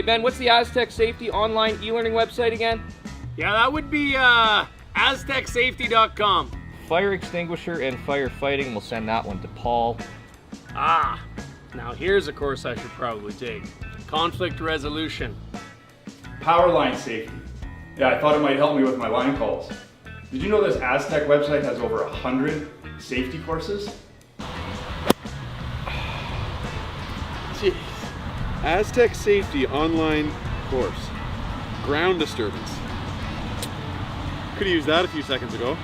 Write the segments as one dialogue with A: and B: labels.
A: Hey Ben, what's the Aztec Safety online e-learning website again?
B: Yeah, that would be aztecsafety.com.
A: Fire extinguisher and firefighting, we'll send that one to Paul.
B: Now here's a course I should probably take. Conflict resolution.
C: Power line safety. Yeah, I thought it might help me with my line calls. Did you know this Aztec website has over 100 safety courses?
D: Jeez. Aztec Safety online course. Ground disturbance. Could have used that a few seconds ago.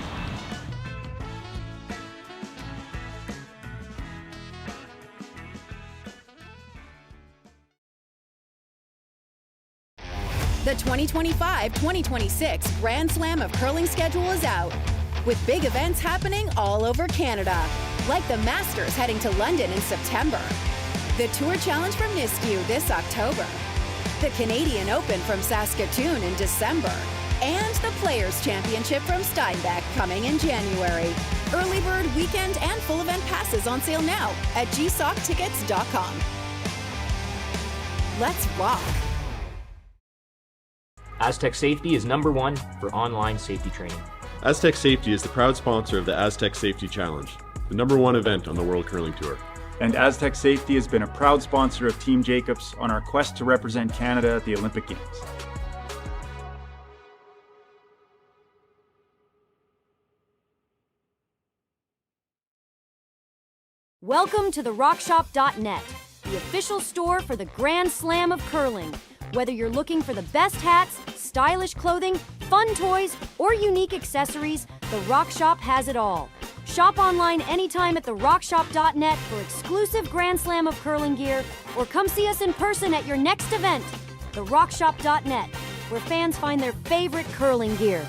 E: The 2025-2026 Grand Slam of Curling schedule is out, with big events happening all over Canada, like the Masters heading to London in September, the Tour Challenge from Nisku this October, the Canadian Open from Saskatoon in December, and the Players' Championship from Steinbach coming in January. Early bird weekend and full event passes on sale now at gsoctickets.com. Let's rock!
F: Aztec Safety is #1 for online safety training.
D: Aztec Safety is the proud sponsor of the Aztec Safety Challenge, the #1 event on the World Curling Tour.
C: And Aztec Safety has been a proud sponsor of Team Jacobs on our quest to represent Canada at the Olympic Games.
G: Welcome to the RockShop.net, the official store for the Grand Slam of Curling. Whether you're looking for the best hats, stylish clothing, fun toys, or unique accessories, the Rock Shop has it all. Shop online anytime at therockshop.net for exclusive Grand Slam of Curling gear, or come see us in person at your next event. Therockshop.net, where fans find their favorite curling gear.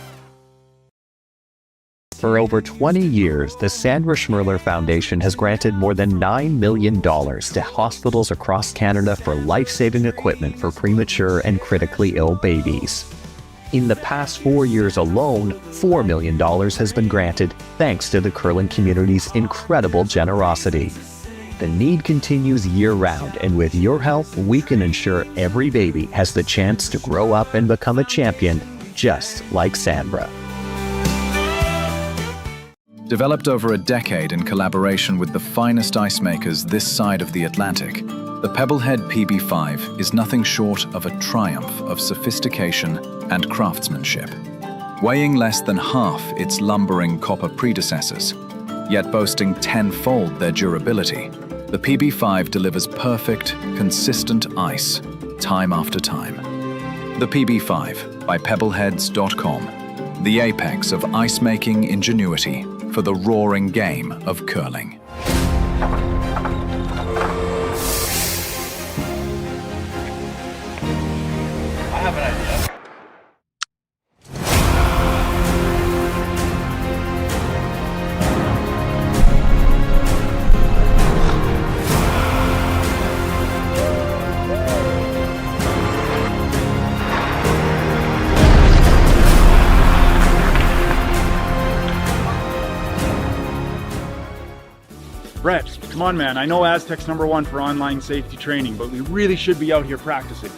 H: For over 20 years, the Sandra Schmirler Foundation has granted more than $9 million to hospitals across Canada for life-saving equipment for premature and critically ill babies. In the past 4 years alone, $4 million has been granted thanks to the curling community's incredible generosity. The need continues year-round, and with your help, we can ensure every baby has the chance to grow up and become a champion, just like Sandra.
I: Developed over a decade in collaboration with the finest ice makers this side of the Atlantic, the Pebblehead PB5 is nothing short of a triumph of sophistication and craftsmanship. Weighing less than half its lumbering copper predecessors, yet boasting tenfold their durability, the PB5 delivers perfect, consistent ice, time after time. The PB5 by Pebbleheads.com, the apex of ice-making ingenuity for the roaring game of curling.
A: I have an idea.
C: Brett, come on man, I know Aztec's #1 for online safety training, but we really should be out here practicing.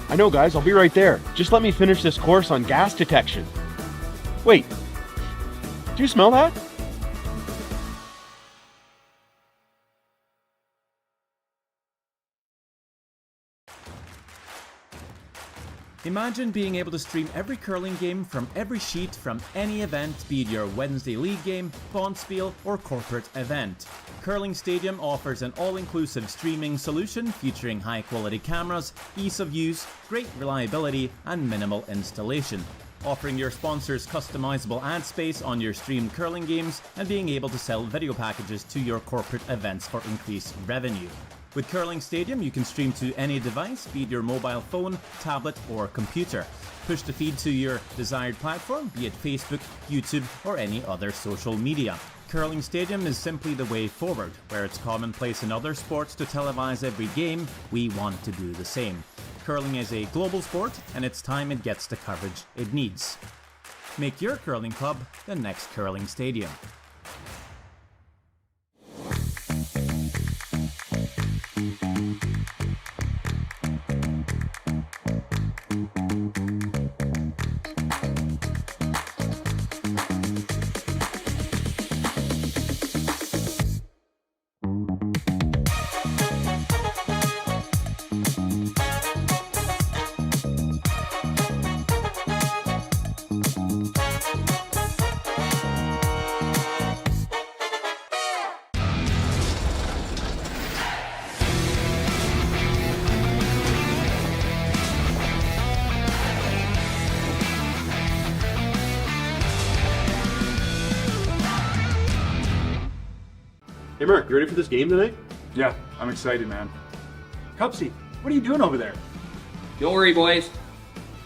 J: I know guys, I'll be right there. Just let me finish this course on gas detection. Wait, do you smell that?
K: Imagine being able to stream every curling game from every sheet from any event, be it your Wednesday league game, bonspiel, or corporate event. Curling Stadium offers an all-inclusive streaming solution featuring high-quality cameras, ease of use, great reliability, and minimal installation. Offering your sponsors customizable ad space on your streamed curling games and being able to sell video packages to your corporate events for increased revenue. With Curling Stadium, you can stream to any device, be it your mobile phone, tablet, or computer. Push the feed to your desired platform, be it Facebook, YouTube, or any other social media. Curling Stadium is simply the way forward. Where it's commonplace in other sports to televise every game, we want to do the same. Curling is a global sport, and it's time it gets the coverage it needs. Make your curling club the next Curling Stadium.
J: Hey Mark, you ready for this game tonight?
C: Yeah, I'm excited, man. Cupsy, what are you doing over there?
F: Don't worry, boys.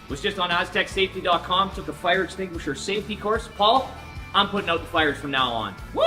F: Was just on AztecSafety.com, took a fire extinguisher safety course. Paul, I'm putting out the fires from now on. Woo!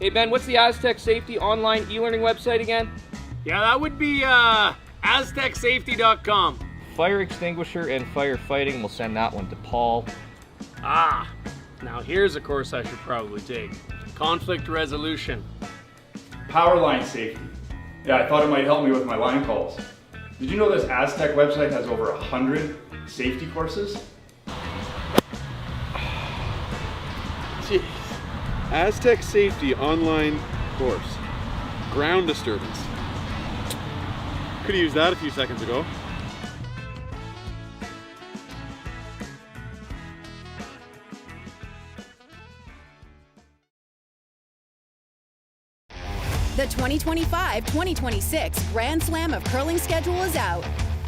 A: Hey Ben, what's the Aztec Safety online e-learning website again?
B: Yeah, that would be AztecSafety.com.
A: Fire extinguisher and firefighting, we'll send that one to Paul.
B: Now here's a course I should probably take. Conflict resolution.
C: Power line safety. Yeah, I thought it might help me with my line calls. Did you know this Aztec website has over 100 safety courses?
D: Jeez. Aztec Safety online course. Ground disturbance. Could have used that a few seconds ago.
E: The 2025-2026 Grand Slam of Curling schedule is out,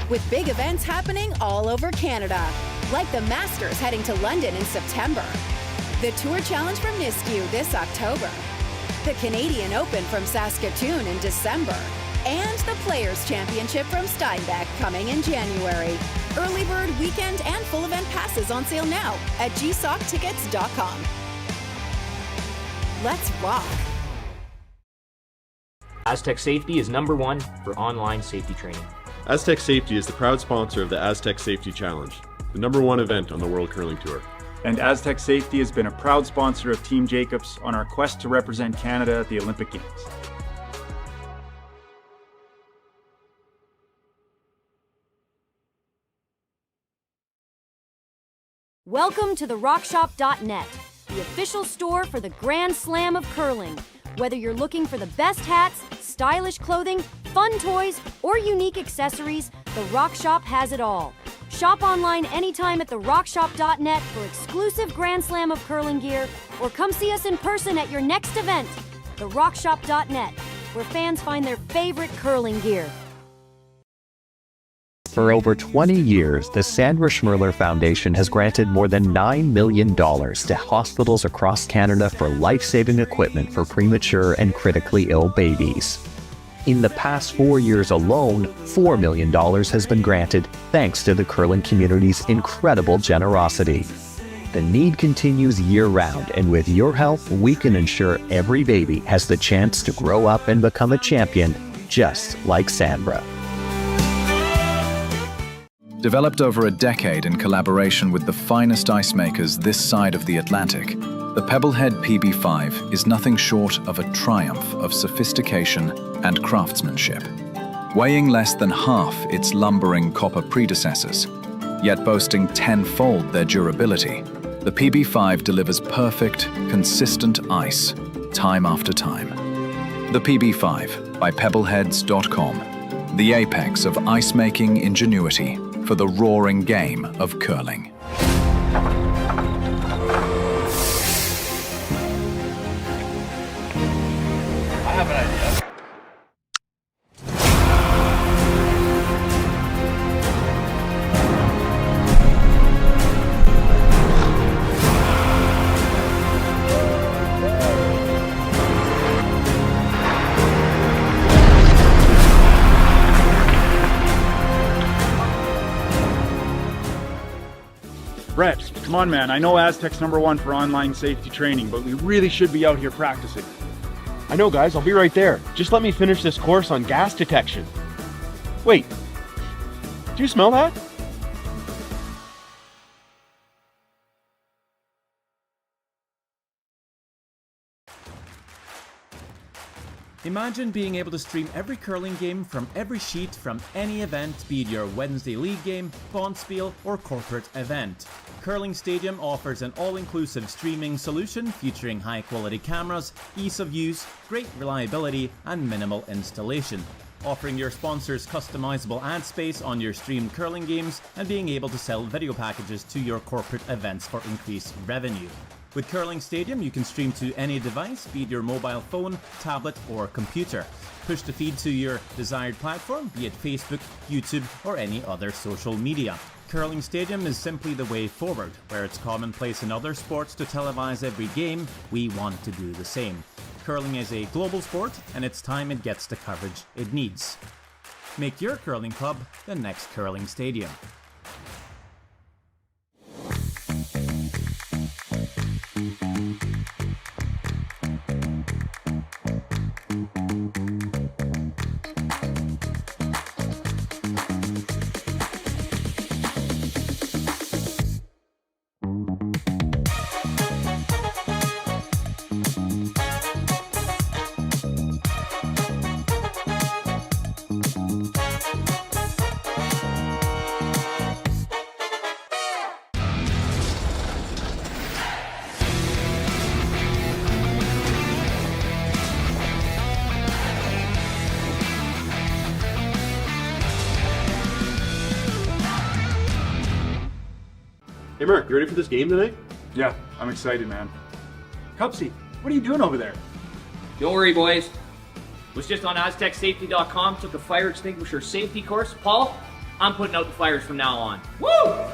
E: with big events happening all over Canada, like the Masters heading to London in September, the Tour Challenge from Nisku this October, the Canadian Open from Saskatoon in December, and the Players' Championship from Steinbeck coming in January. Early bird weekend and full event passes on sale now at gsoctickets.com. Let's rock!
F: Aztec Safety is #1 for online safety training.
D: Aztec Safety is the proud sponsor of the Aztec Safety Challenge, the #1 event on the World Curling Tour.
C: And Aztec Safety has been a proud sponsor of Team Jacobs on our quest to represent Canada at the Olympic Games.
G: Welcome to the RockShop.net, the official store for the Grand Slam of Curling. Whether you're looking for the best hats, stylish clothing, fun toys, or unique accessories, the Rock Shop has it all. Shop online anytime at therockshop.net for exclusive Grand Slam of Curling gear, or come see us in person at your next event. Therockshop.net, where fans find their favorite curling gear.
H: For over 20 years, the Sandra Schmirler Foundation has granted more than $9 million to hospitals across Canada for life-saving equipment for premature and critically ill babies. In the past 4 years alone, $4 million has been granted thanks to the curling community's incredible generosity. The need continues year-round, and with your help, we can ensure every baby has the chance to grow up and become a champion, just like Sandra.
I: Developed over a decade in collaboration with the finest ice makers this side of the Atlantic, the Pebblehead PB5 is nothing short of a triumph of sophistication and craftsmanship. Weighing less than half its lumbering copper predecessors, yet boasting tenfold their durability, the PB5 delivers perfect, consistent ice, time after time. The PB5 by Pebbleheads.com, the apex of ice-making ingenuity for the roaring game of curling.
C: I have an idea. Brett, come on man, I know Aztec's #1 for online safety training, but we really should be out here practicing.
J: I know, guys, I'll be right there. Just let me finish this course on gas detection. Wait, do you smell that?
K: Imagine being able to stream every curling game from every sheet from any event, be it your Wednesday league game, bonspiel, or corporate event. Curling Stadium offers an all-inclusive streaming solution featuring high-quality cameras, ease of use, great reliability, and minimal installation, offering your sponsors customizable ad space on your streamed curling games and being able to sell video packages to your corporate events for increased revenue. With Curling Stadium, you can stream to any device, be it your mobile phone, tablet, or computer. Push the feed to your desired platform, be it Facebook, YouTube, or any other social media. Curling Stadium is simply the way forward. Where it's commonplace in other sports to televise every game, we want to do the same. Curling is a global sport, and it's time it gets the coverage it needs. Make your curling club the next Curling Stadium.
D: Hey Mark, you ready for this game tonight?
C: Yeah, I'm excited, man. Cupsy, what are you doing over there?
F: Don't worry, boys. Was just on AztecSafety.com, took a fire extinguisher safety course. Paul, I'm putting out the fires from now on. Woo!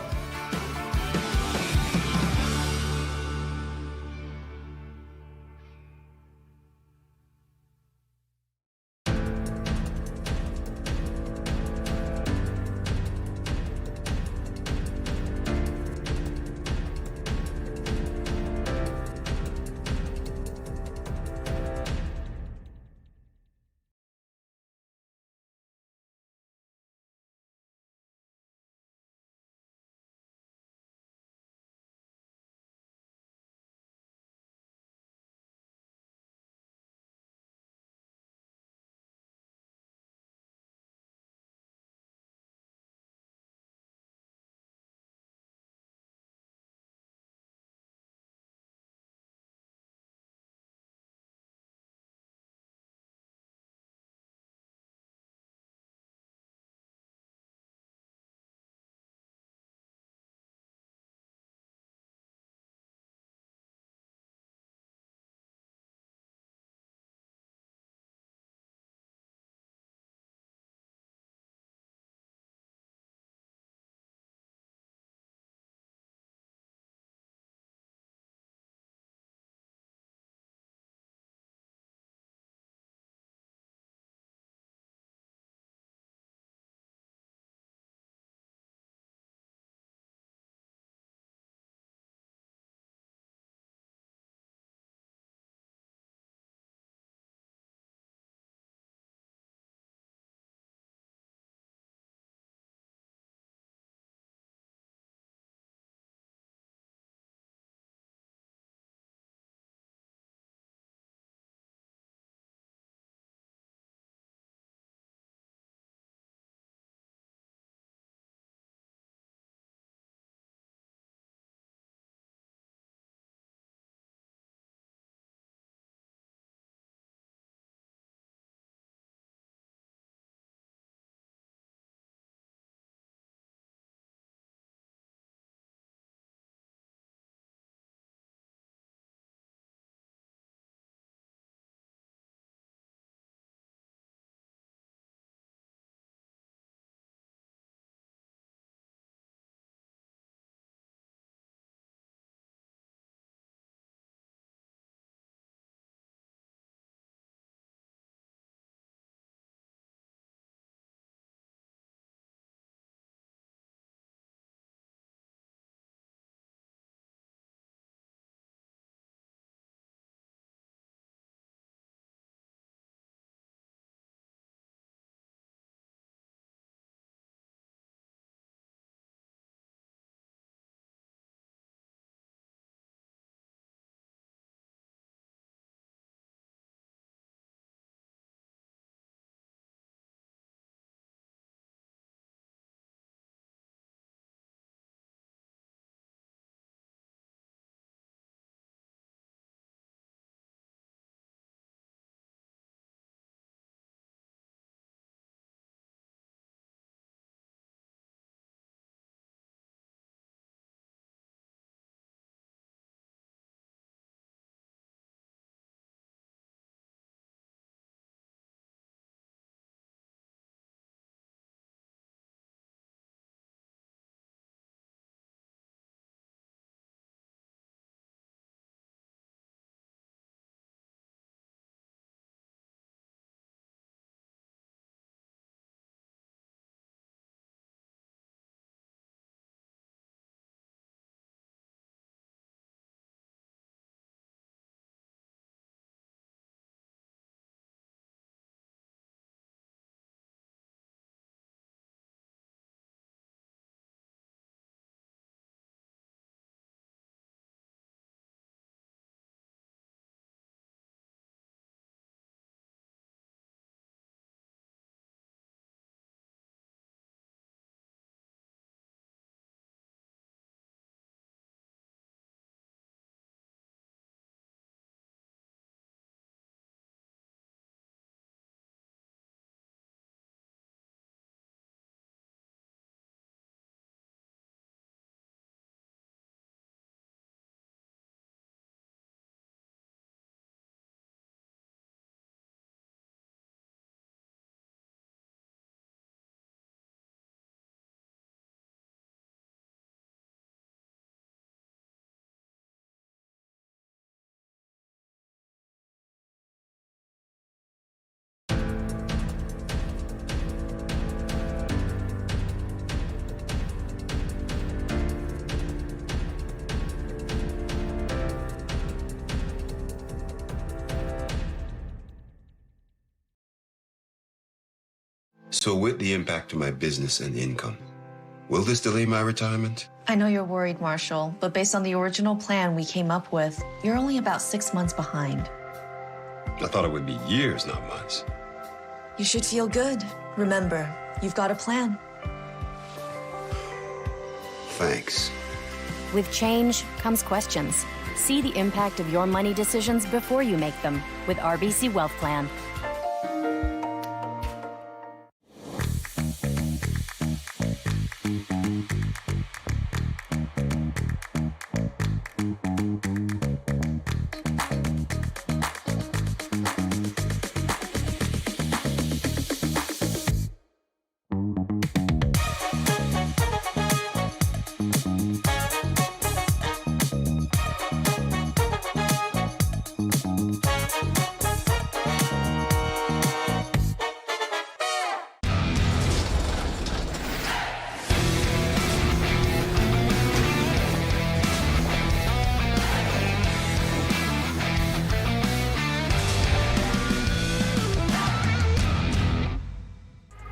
L: So with the impact to my business and income, will this delay my retirement?
M: I know you're worried, Marshall, but based on the original plan we came up with, you're only about 6 months behind.
L: I thought it would be years, not months.
M: You should feel good. Remember, you've got a plan.
L: Thanks.
G: With change comes questions. See the impact of your money decisions before you make them with RBC Wealth Plan.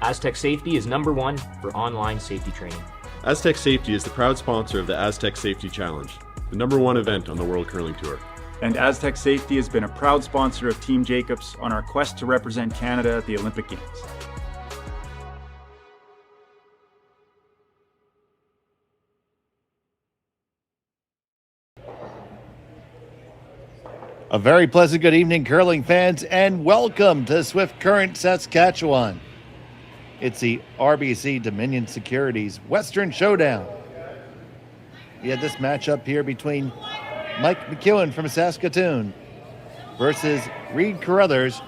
F: Aztec Safety is #1 for online safety training.
D: Aztec Safety is the proud sponsor of the Aztec Safety Challenge, the #1 event on the World Curling Tour.
C: And Aztec Safety has been a proud sponsor of Team Jacobs on our quest to represent Canada at the Olympic Games.
N: A very pleasant good evening, curling fans, and welcome to Swift Current, Saskatchewan. It's the RBC Dominion Securities Western Showdown. We had this matchup here between Mike McEwen from Saskatoon versus Reid Carruthers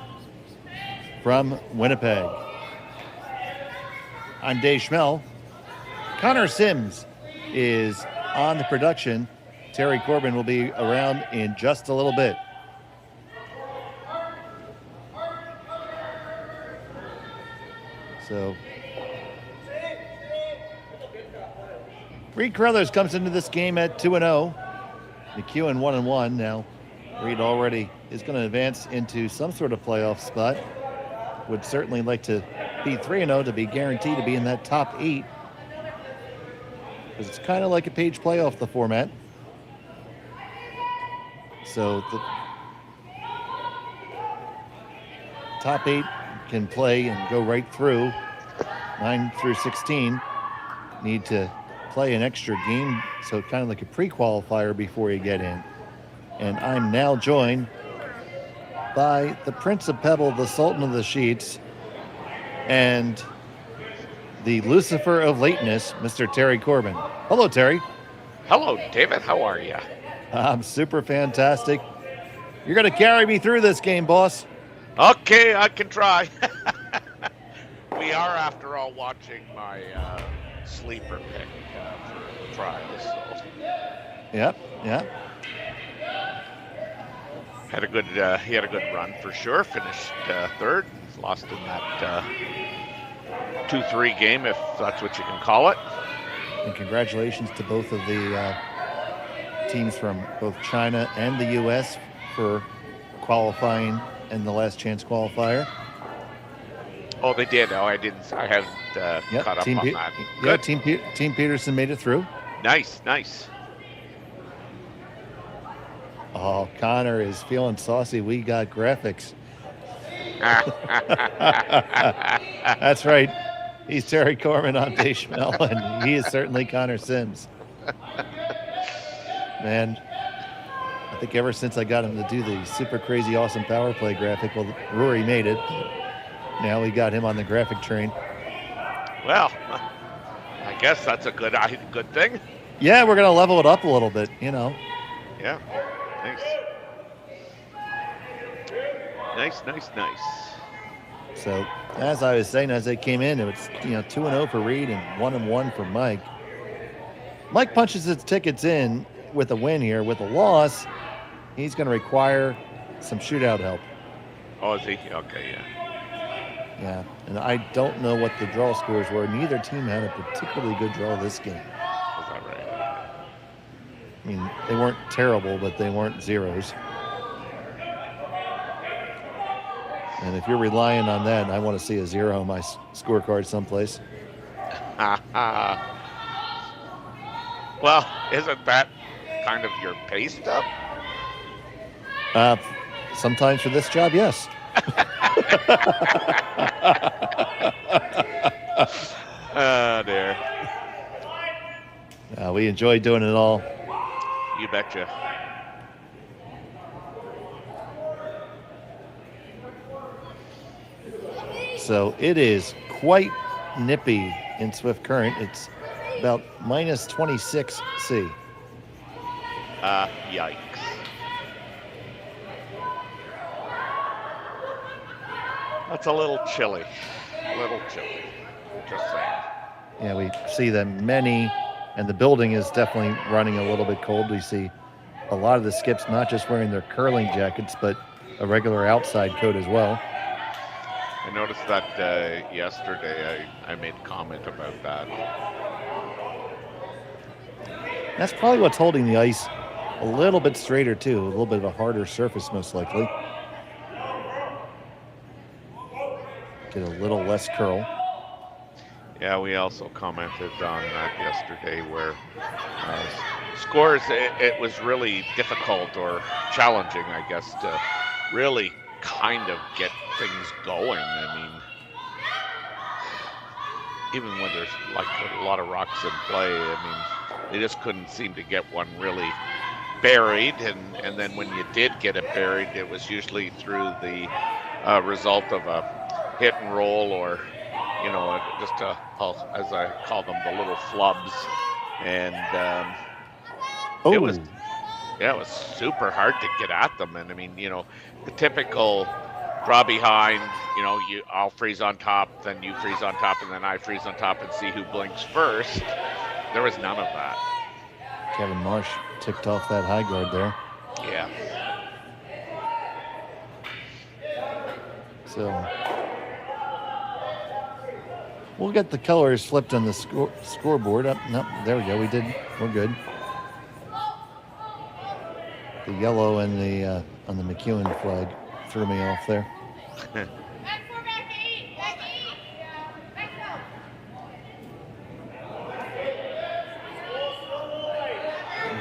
N: from Winnipeg. I'm Dave Schmel. Connor Sims is on the production. Terry Corbin will be around in just a little bit. So, Reid Carruthers comes into this game at 2-0. McEwen 1-1. Now, Reid already is going to advance into some sort of playoff spot. Would certainly like to be 3-0 to be guaranteed to be in that top 8. Because it's kind of like a page playoff, the format. So, the top 8 can play and go right through. 9 through 16 need to play an extra game, so kind of like a pre-qualifier before you get in. And I'm now joined by the Prince of Pebble, the Sultan of the Sheets, and the Lucifer of Lateness, Mr. Terry Corbin. Hello, Terry.
O: Hello, David. How are you?
N: I'm super fantastic. You're going to carry me through this game, boss.
O: Okay, I can try. We are, after all, watching my sleeper pick for trials. So.
N: Yep.
O: Had a good, he had a good run for sure. Finished third. Lost in that 2-3 game, if that's what you can call it.
N: And congratulations to both of the teams from both China and the U.S. for qualifying in the last chance qualifier.
O: Oh, they did. Oh, I didn't. I haven't caught up on that. Good.
N: Yeah, Team Peterson made it through.
O: Nice.
N: Oh, Connor is feeling saucy. We got graphics. That's right. He's Terry Corbin on Dave Schmel, and he is certainly Connor Sims. Man, I think ever since I got him to do the super crazy awesome power play graphic, well, Rory made it. Now we got him on the graphic train.
O: Well, I guess that's a good thing.
N: Yeah, we're going to level it up a little bit, you know.
O: Yeah, nice.
N: So, as I was saying, as they came in, it was 2-0 for Reid and 1-1 for Mike. Mike punches his tickets in with a win here. With a loss, he's going to require some shootout help.
O: Oh, is he? Okay, yeah.
N: Yeah, and I don't know what the draw scores were. Neither team had a particularly good draw this game.
O: Is that right?
N: I mean, they weren't terrible, but they weren't zeros. And if you're relying on that, I want to see a 0 on my scorecard someplace.
O: Well, isn't that kind of your pay stub?
N: Sometimes for this job, yes.
O: Oh, dear.
N: We enjoy doing it all.
O: You betcha.
N: So it is quite nippy in Swift Current. It's about minus 26 C.
O: Yikes. That's a little chilly. Just saying.
N: Yeah, we see them many, and the building is definitely running a little bit cold. We see a lot of the skips not just wearing their curling jackets, but a regular outside coat as well.
O: I noticed that yesterday. I made comment about that.
N: That's probably what's holding the ice a little bit straighter too, a little bit of a harder surface most likely. Get a little less curl.
O: Yeah, we also commented on that yesterday where scores, it was really difficult or challenging, I guess, to really kind of get things going. I mean, even when there's like a lot of rocks in play, I mean, they just couldn't seem to get one really buried. And then when you did get it buried, it was usually through the result of a hit and roll or, you know, just as I call them, the little flubs. And it was super hard to get at them. And I mean, you know, the typical draw behind, you know, I'll freeze on top, then you freeze on top, and then I freeze on top and see who blinks first. There was none of that.
N: Kevin Marsh ticked off that high guard there.
O: Yeah.
N: So we'll get the colors flipped on the scoreboard. Up, no, there we go. We're good. The yellow and the on the McEwen flag threw me off there.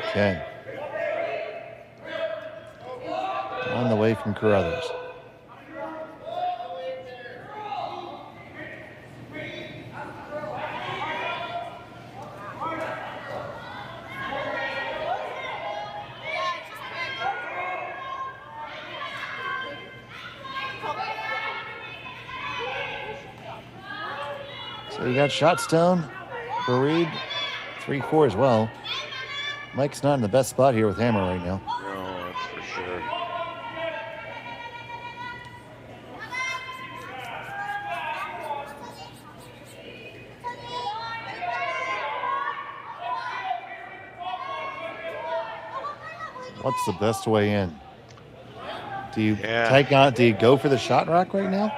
N: Okay. On the way from Carruthers. So you got shots down for Reid, 3-4 as well. Mike's not in the best spot here with Hammer right now.
O: No, that's for sure.
N: What's the best way in? Do you do you go for the shot rock right now?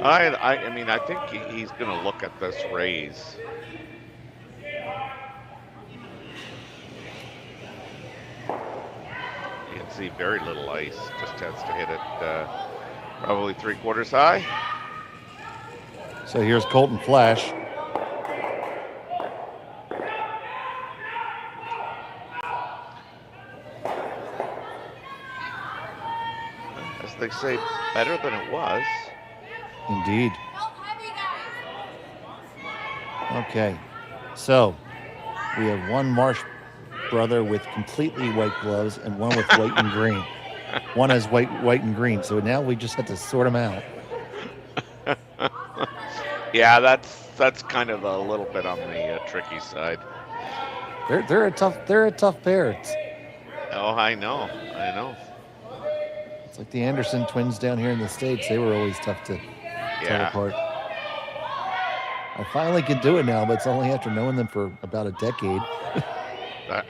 O: I mean, I think he's going to look at this raise. You can see very little ice. Just has to hit it probably 3/4 high.
N: So here's Colton Flash.
O: As they say, better than it was.
N: Indeed. Okay, so we have one Marsh brother with completely white gloves and one with white and green. One has white and green, so now we just have to sort them out.
O: Yeah, that's kind of a little bit on the tricky side.
N: They're a tough pair.
O: Oh, I know.
N: It's like the Anderson twins down here in the States. They were always tough to tell apart. I finally can do it now, but it's only after knowing them for about a decade.
O: I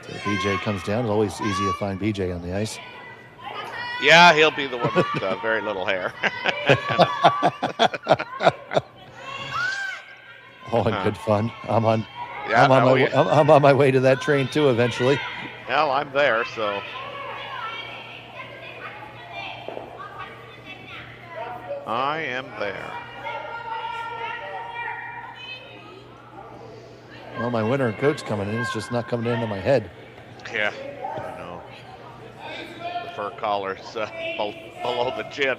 O: know.
N: So BJ comes down. It's always easy to find BJ on the ice.
O: Yeah, he'll be the one with very little hair.
N: Oh, and good fun. I'm on
O: Yeah,
N: my way to that train too eventually.
O: Well, I'm there, so. I am there.
N: Well, my winter coat's coming in. It's just not coming into my head.
O: Yeah, I know. The fur collar's below the chin.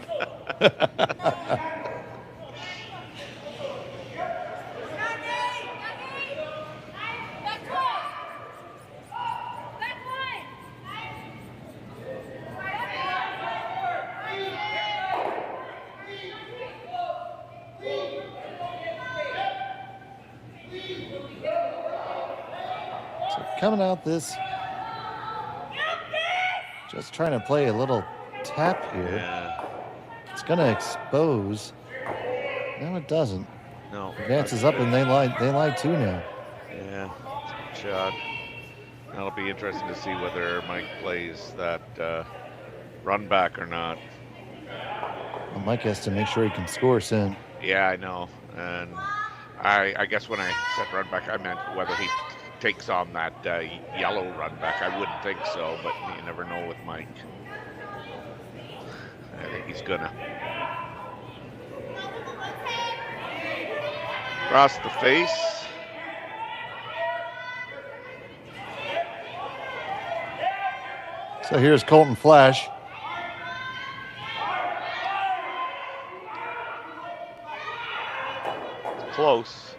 N: So coming out this, just trying to play a little tap here.
O: Yeah.
N: It's going to expose. No, it doesn't.
O: No.
N: Advances up and they lie two now.
O: Yeah, it's a good shot. That'll be interesting to see whether Mike plays that run back or not.
N: Well, Mike has to make sure he can score soon.
O: Yeah, I know. And I guess when I said run back, I meant whether he takes on that yellow run back. I wouldn't think so, but you never know with Mike. I think he's gonna. Across the face.
N: So here's Colton Flash.
O: Close.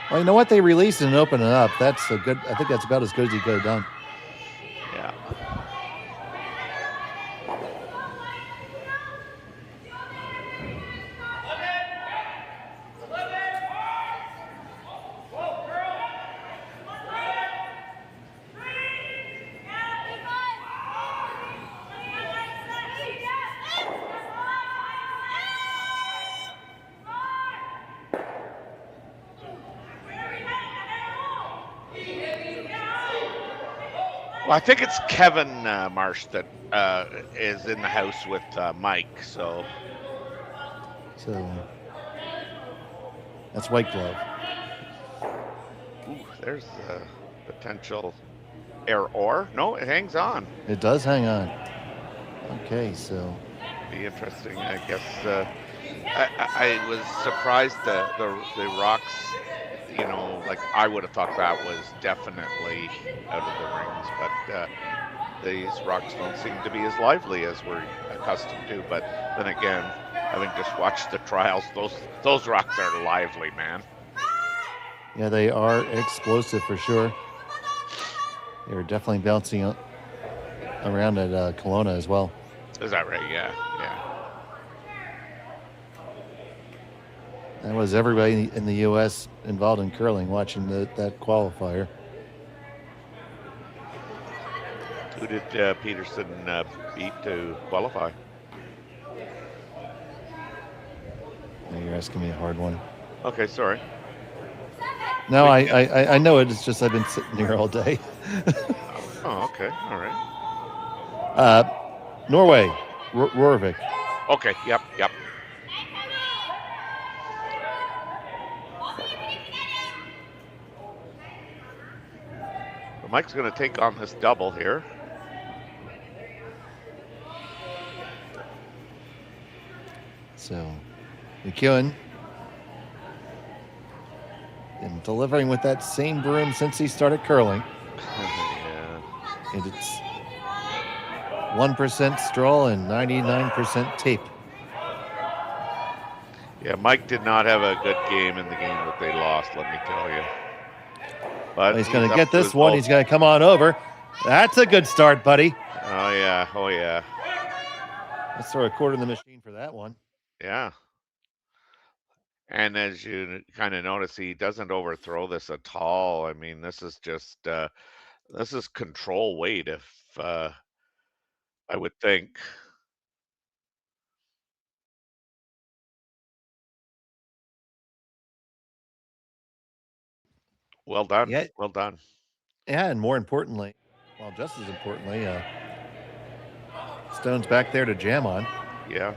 N: Well, you know what? They release it and open it up. That's a good. I think that's about as good as he could have done.
O: Yeah. Well, I think it's Kevin Marsh that is in the house with Mike, so.
N: So that's White Glove.
O: Ooh, there's the potential error. No, it hangs on.
N: It does hang on. Okay, so.
O: Be interesting, I guess. I was surprised the Rocks, you know, like I would have thought that was definitely out of the rings, but these Rocks don't seem to be as lively as we're accustomed to. But then again, having just watched the trials, those Rocks are lively, man.
N: Yeah, they are explosive for sure. They're definitely bouncing around at Kelowna as well.
O: Is that right? Yeah, yeah.
N: That was everybody in the U.S. involved in curling watching that qualifier.
O: Who did Peterson beat to qualify?
N: Now you're asking me a hard one.
O: Okay, sorry.
N: No, I know it. It's just I've been sitting here all day.
O: Oh, okay. All right.
N: Norway, Rorvik.
O: Okay, yep. Well, Mike's going to take on this double here.
N: So, McEwen. And delivering with that same broom since he started curling.
O: Yeah.
N: And it's 1% straw and 99% tape.
O: Yeah, Mike did not have a good game in the game that they lost, let me tell you. But
N: he's going to get this one. He's going to come on over. That's a good start, buddy.
O: Oh, yeah.
N: Let's throw a quarter in the machine for that one.
O: Yeah. And as you kind of notice, he doesn't overthrow this at all. I mean, this is just, this is control weight, if I would think. Well done.
N: Yeah.
O: Well done.
N: Yeah, and more importantly, well, just as importantly, Stone's back there to jam on.
O: Yeah.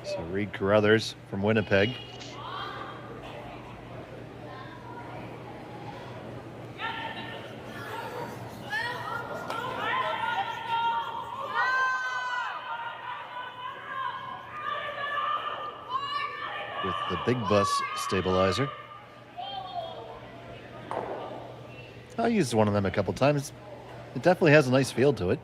N: So Reid Carruthers from Winnipeg. With the big bus stabilizer. I used one of them a couple times. It definitely has a nice feel to it.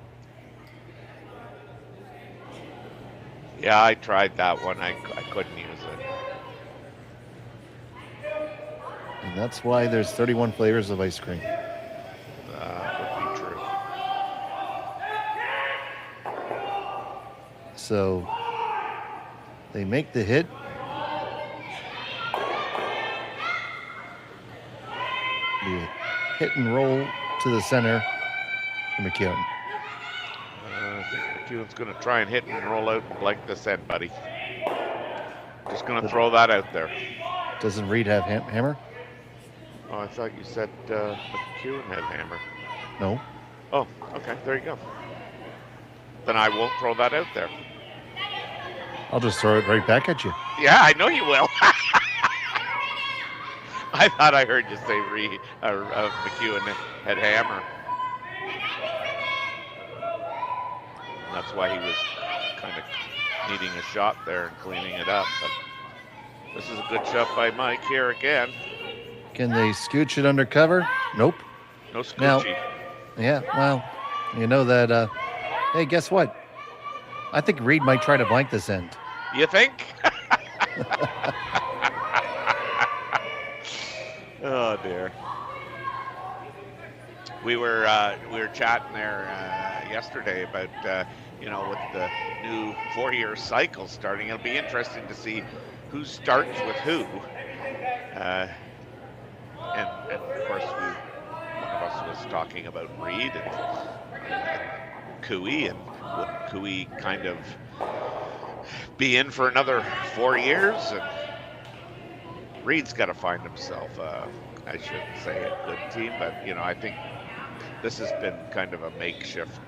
O: Yeah, I tried that one. I couldn't use it.
N: And that's why there's 31 flavors of ice cream.
O: Would be true.
N: So they make the hit. The hit and roll to the center for McEwen.
O: I think McEwen's going to try and hit and roll out and blank this end, buddy. Just going to throw that out there.
N: Doesn't Reid have hammer?
O: Oh, I thought you said McEwen had hammer.
N: No.
O: Oh, okay. There you go. Then I won't throw that out there.
N: I'll just throw it right back at you.
O: Yeah, I know you will. I thought I heard you say McEwen had hammer. And that's why he was kind of needing a shot there and cleaning it up. But this is a good shot by Mike here again.
N: Can they scooch it under cover? Nope.
O: No scoochy.
N: Now, yeah, well, you know that, hey, guess what? I think Reid might try to blank this end.
O: You think? Oh dear. We were chatting there yesterday about with the new 4-year cycle starting. It'll be interesting to see who starts with who. And of course, one of us was talking about Reid and Cooey, and would Cooey kind of be in for another 4 years? And Reid's got to find himself, I shouldn't say a good team, but, I think this has been kind of a makeshift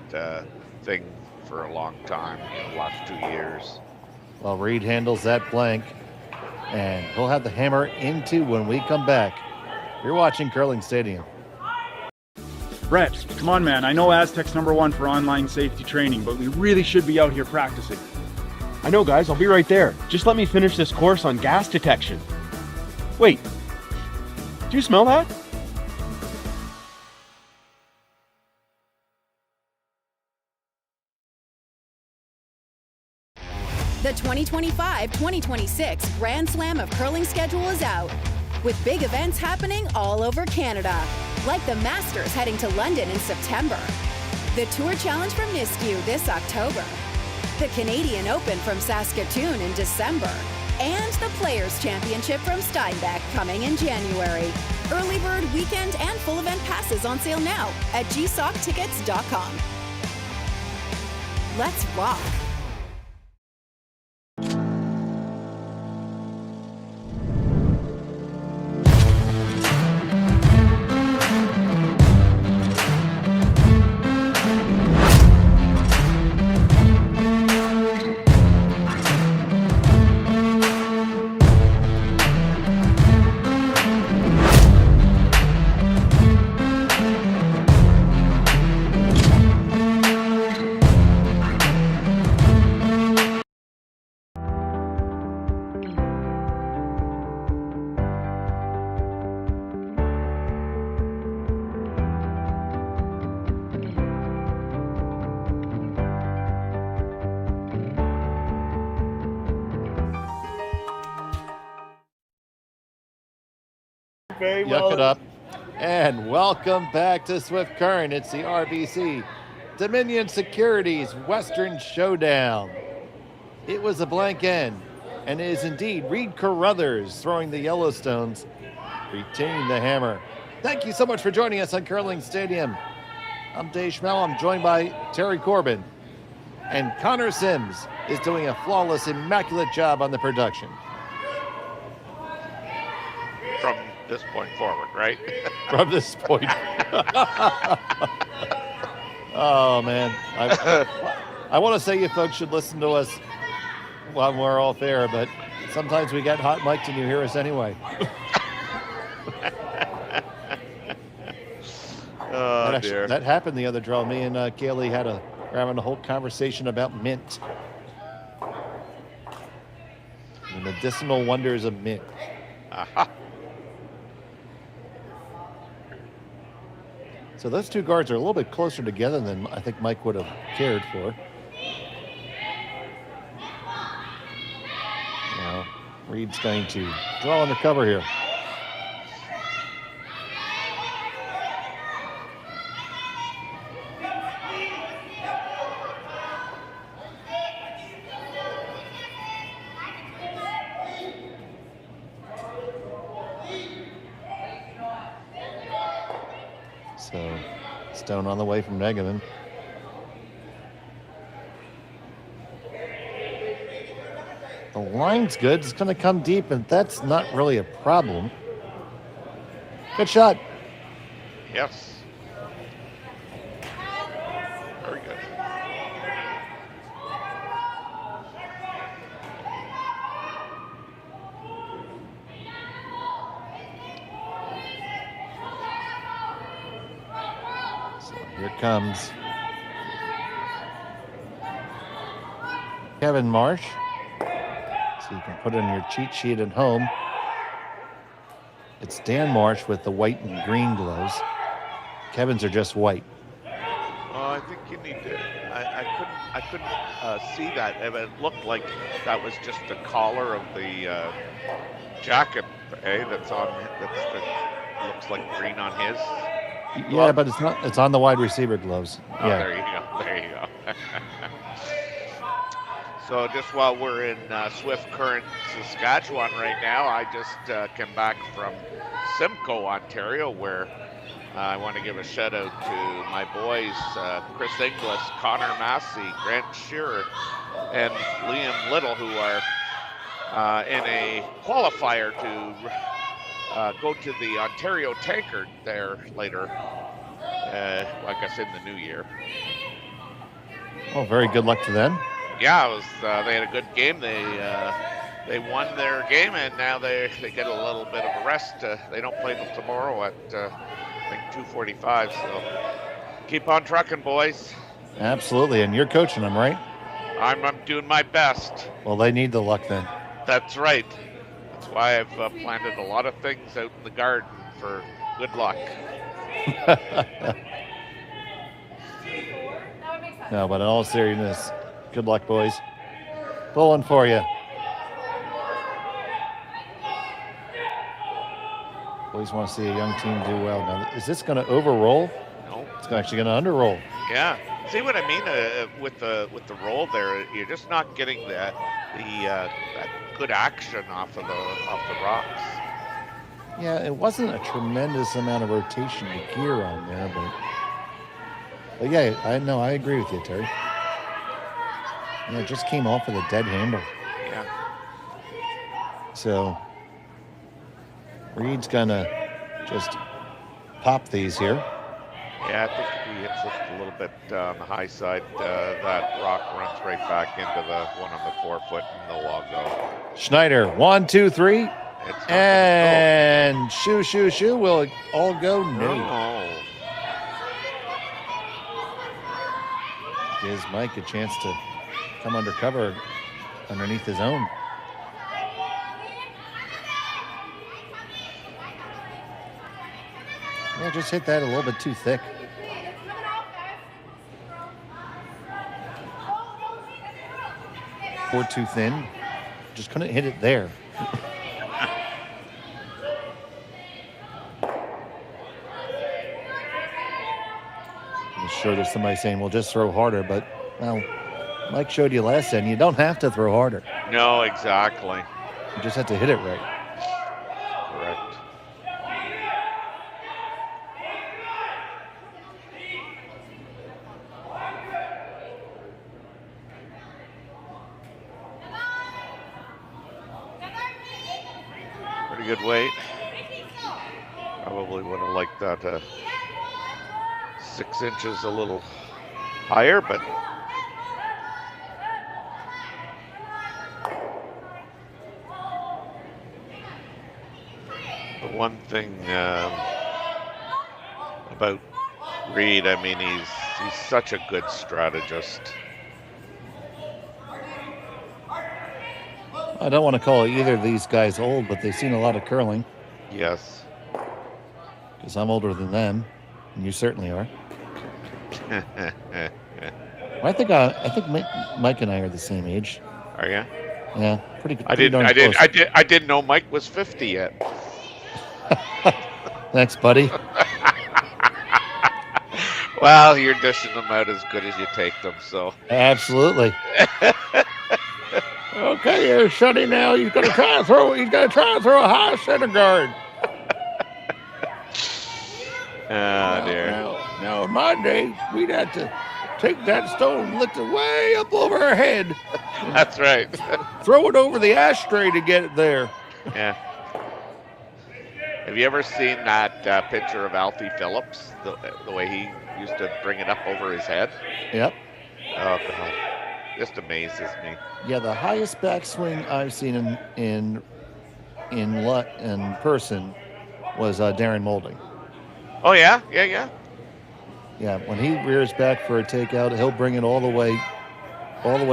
O: thing for a long time, the last 2 years.
N: Well, Reid handles that blank, and he'll have the hammer into when we come back. You're watching Curling Stadium.
C: Brett, come on, man. I know Aztec's #1 for online safety training, but we really should be out here practicing.
J: I know, guys. I'll be right there. Just let me finish this course on gas detection. Wait. Do you smell that?
E: The 2025-2026 Grand Slam of Curling schedule is out, with big events happening all over Canada, like the Masters heading to London in September, the Tour Challenge from Nisku this October, the Canadian Open from Saskatoon in December, and the Players' Championship from Steinbach coming in January. Early bird weekend and full event passes on sale now at gsoctickets.com. Let's rock.
N: Yuck it up. And welcome back to Swift Current. It's the RBC Dominion Securities Western Showdown. It was a blank end, and it is indeed Reid Carruthers throwing the Yellowstones, retaining the hammer. Thank you so much for joining us on Curling Stadium. I'm Dave Schmel. I'm joined by Terry Corbin. And Connor Sims is doing a flawless, immaculate job on the production.
O: From this point forward, right?
N: From this point. Oh, man. I want to say you folks should listen to us while we're all there, but sometimes we get hot mic'd and you hear us anyway.
O: Oh, dear.
N: That happened the other draw. Me and Kaylee were having a whole conversation about mint. The medicinal wonders of mint.
O: Aha.
N: So those two guards are a little bit closer together than I think Mike would have cared for. Now, Reid's going to draw under cover here. So, stone on the way from McEwen. The line's good. It's going to come deep, and that's not really a problem. Good shot.
O: Yes. Very good.
N: So here comes Kevin Marsh. So you can put it in your cheat sheet at home. It's Dan Marsh with the white and green gloves. Kevin's are just white.
O: I think you need to. I couldn't see that. It looked like that was just the collar of the jacket. That's on. That looks like green on his.
N: Yeah, but it's not. It's on the wide receiver gloves.
O: Oh,
N: Yeah.
O: there you go. There you go. So just while we're in Swift Current, Saskatchewan right now, I just came back from Simcoe, Ontario, where I want to give a shout out to my boys, Chris Inglis, Connor Massey, Grant Shearer, and Liam Little, who are in a qualifier to go to the Ontario Tankard there later, I guess in the new year.
N: Oh, very good luck to them.
O: Yeah, it was. They had a good game. They won their game, and now they get a little bit of a rest. They don't play till tomorrow at I think 2:45. So keep on trucking, boys.
N: Absolutely, and you're coaching them, right?
O: I'm doing my best.
N: Well, they need the luck then.
O: That's right. That's why I've planted a lot of things out in the garden for good luck.
N: No, but in all seriousness, good luck, boys. Pulling for you. Always want to see a young team do well. Now, is this going to overroll?
O: No.
N: It's actually going to underroll.
O: Yeah. See what I mean with the roll there? You're just not getting that good action off the rocks.
N: Yeah, it wasn't a tremendous amount of rotation of gear on there, but yeah, I agree with you, Terry. Yeah, it just came off with a dead handle.
O: Yeah.
N: So Reid's gonna just pop these here.
O: Yeah, I think if he hits it a little bit on the high side, that rock runs right back into the one on the 4-foot, and they'll all go.
N: Schneider, 1, 2, 3, and shoo. Will it all go? No. Gives Mike a chance to come under cover underneath his own. Yeah, just hit that a little bit too thick. Or too thin. Just couldn't hit it there. I'm sure there's somebody saying, well, just throw harder, but, well, Mike showed you last time, you don't have to throw harder.
O: No, exactly.
N: You just have to hit it right.
O: Correct. Pretty good weight. Probably would have liked that 6 inches a little higher, but one thing about Reid, I mean, he's such a good strategist.
N: I don't want to call either of these guys old, but they've seen a lot of curling.
O: Yes.
N: Because I'm older than them, and you certainly are. I think Mike and I are the same age.
O: Are you?
N: Yeah, pretty.
O: I didn't know Mike was 50 yet.
N: Thanks, buddy.
O: Well, you're dishing them out as good as you take them, so.
N: Absolutely. Okay, you're shutting now. He's gonna try to throw a high center guard.
O: Oh dear.
N: Now, in my day, we'd have to take that stone and lift it way up over our head.
O: That's right.
N: Throw it over the ashtray to get it there.
O: Yeah. Have you ever seen that picture of Alfie Phillips? The way he used to bring it up over his head?
N: Yep.
O: Oh, God. Just amazes me.
N: Yeah, the highest backswing I've seen in person was Darren Moulding.
O: Oh, yeah? Yeah.
N: Yeah, when he rears back for a takeout, he'll bring it all the way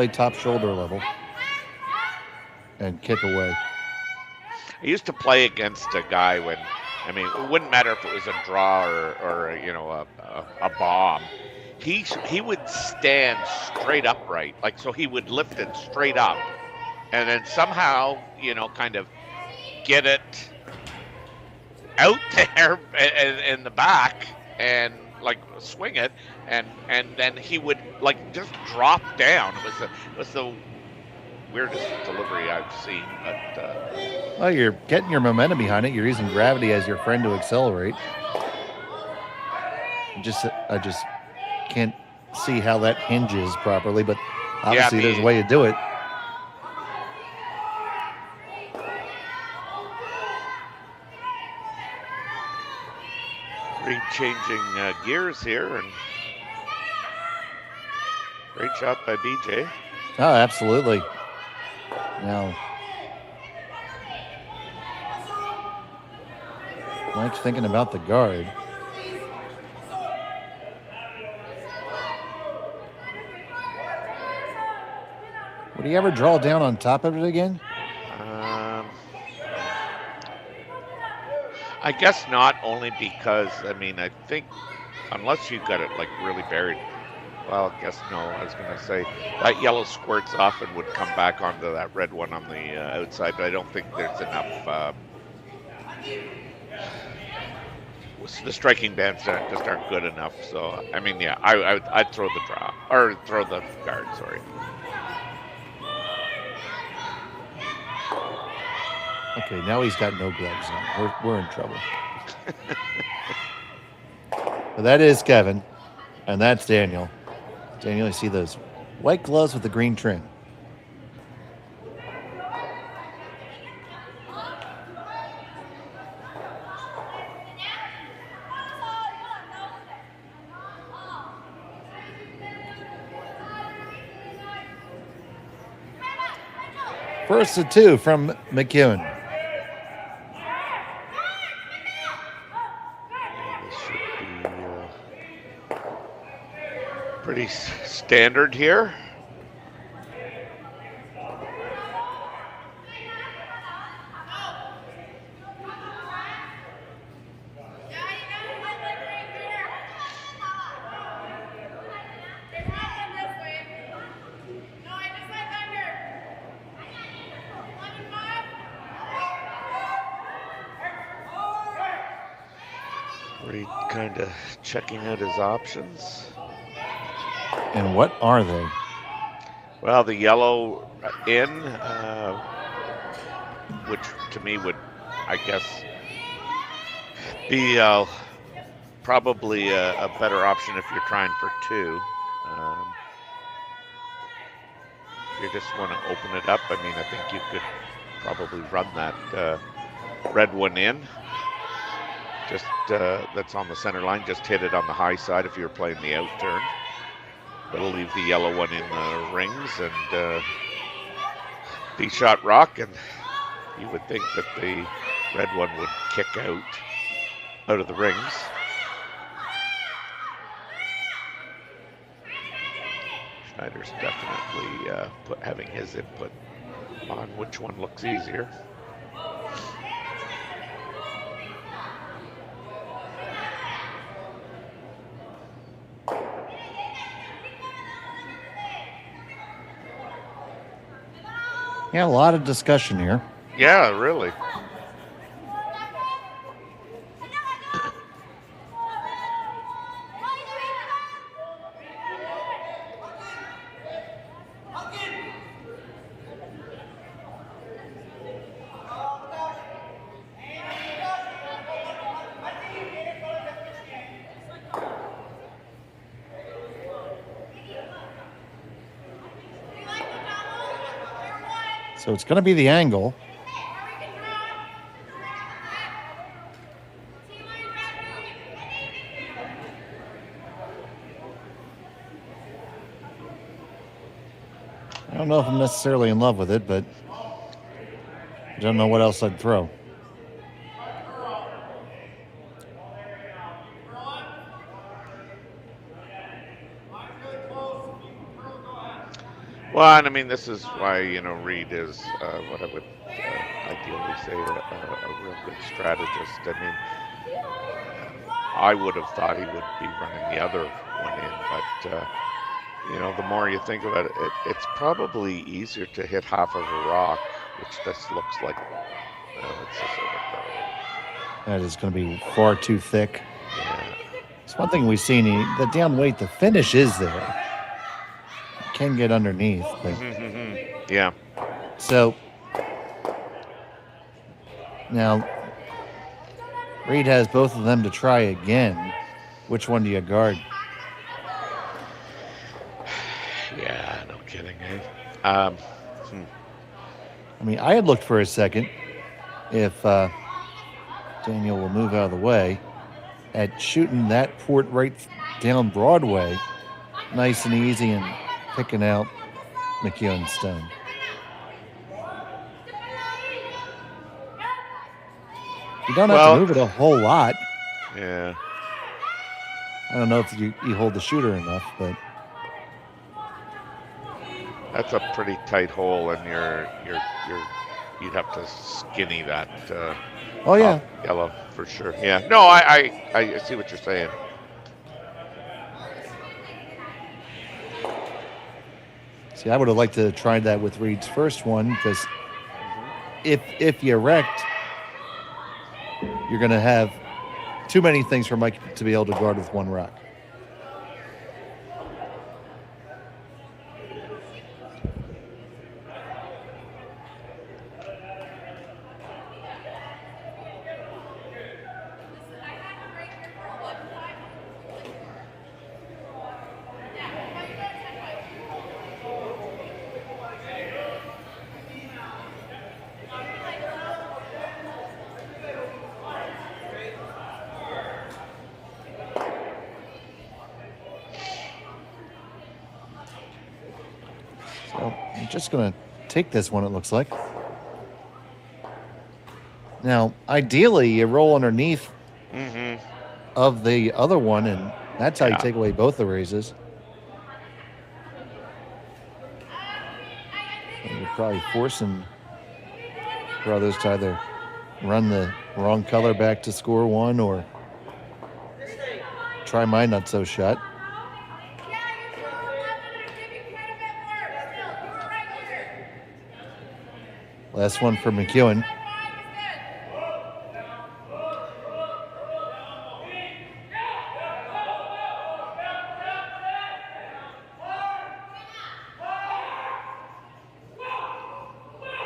N: top shoulder level and kick away.
O: I used to play against a guy when, I mean, it wouldn't matter if it was a draw or you know, a bomb. He would stand straight upright, like, so he would lift it straight up, and then somehow, you know, kind of get it out there in the back and like swing it, and then he would like just drop down. It was the weirdest delivery I've seen, but
N: well, you're getting your momentum behind it. You're using gravity as your friend to accelerate. I just can't see how that hinges properly, but obviously there's a way to do it.
O: Changing gears here, and great shot by BJ.
N: Oh, absolutely. Now, Mike's thinking about the guard. Would he ever draw down on top of it again?
O: I guess not, only because, I mean, I think unless you got it like really buried, well, I guess no, I was going to say that yellow squirts off and would come back onto that red one on the outside, but I don't think there's enough, the striking bands just aren't good enough. So, I mean, yeah, I'd throw the draw, or throw the guard, sorry.
N: Okay, now he's got no gloves on. We're in trouble. But that is Kevin, and that's Daniel. Daniel, you see those white gloves with the green trim. First to two from McEwen.
O: Pretty standard here. Reid kind of checking out his options.
N: And what are they?
O: Well, the yellow in, which to me would, I guess, be probably a better option if you're trying for two. If you just want to open it up, I mean, I think you could probably run that red one in. Just that's on the center line. Just hit it on the high side if you're playing the out turn. That'll leave the yellow one in the rings and the shot rock, and you would think that the red one would kick out of the rings. Schneider's definitely having his input on which one looks easier.
N: Yeah, a lot of discussion here.
O: Yeah, really.
N: So it's going to be the angle. I don't know if I'm necessarily in love with it, but I don't know what else I'd throw.
O: Well, and I mean, this is why, Reid is what I would ideally say a real good strategist. I mean, I would have thought he would be running the other one in, but, the more you think about it, it's probably easier to hit half of a rock, which this looks like. It's just
N: That is going to be far too thick.
O: Yeah.
N: It's one thing we've seen, the down weight, the finish is there. Can get underneath, but
O: yeah.
N: So now Reid has both of them to try again. Which one do you guard?
O: Yeah, no kidding, eh?
N: I mean, I had looked for a second if Daniel will move out of the way at shooting that port right down Broadway, nice and easy, and picking out McEwen's stone. You don't have to move it a whole lot.
O: Yeah.
N: I don't know if you hold the shooter enough, but
O: that's a pretty tight hole, and you'd have to skinny that.
N: Oh yeah,
O: yellow for sure. Yeah. No, I see what you're saying.
N: See, I would have liked to try that with Reid's first one, because if you wrecked, you're going to have too many things for Mike to be able to guard with one rock. So I'm just going to take this one, it looks like. Now, ideally, you roll underneath of the other one, and that's how you take away both the raises. And you're probably forcing Carruthers to either run the wrong color back to score one or try my not-so shot. Last one for McEwen.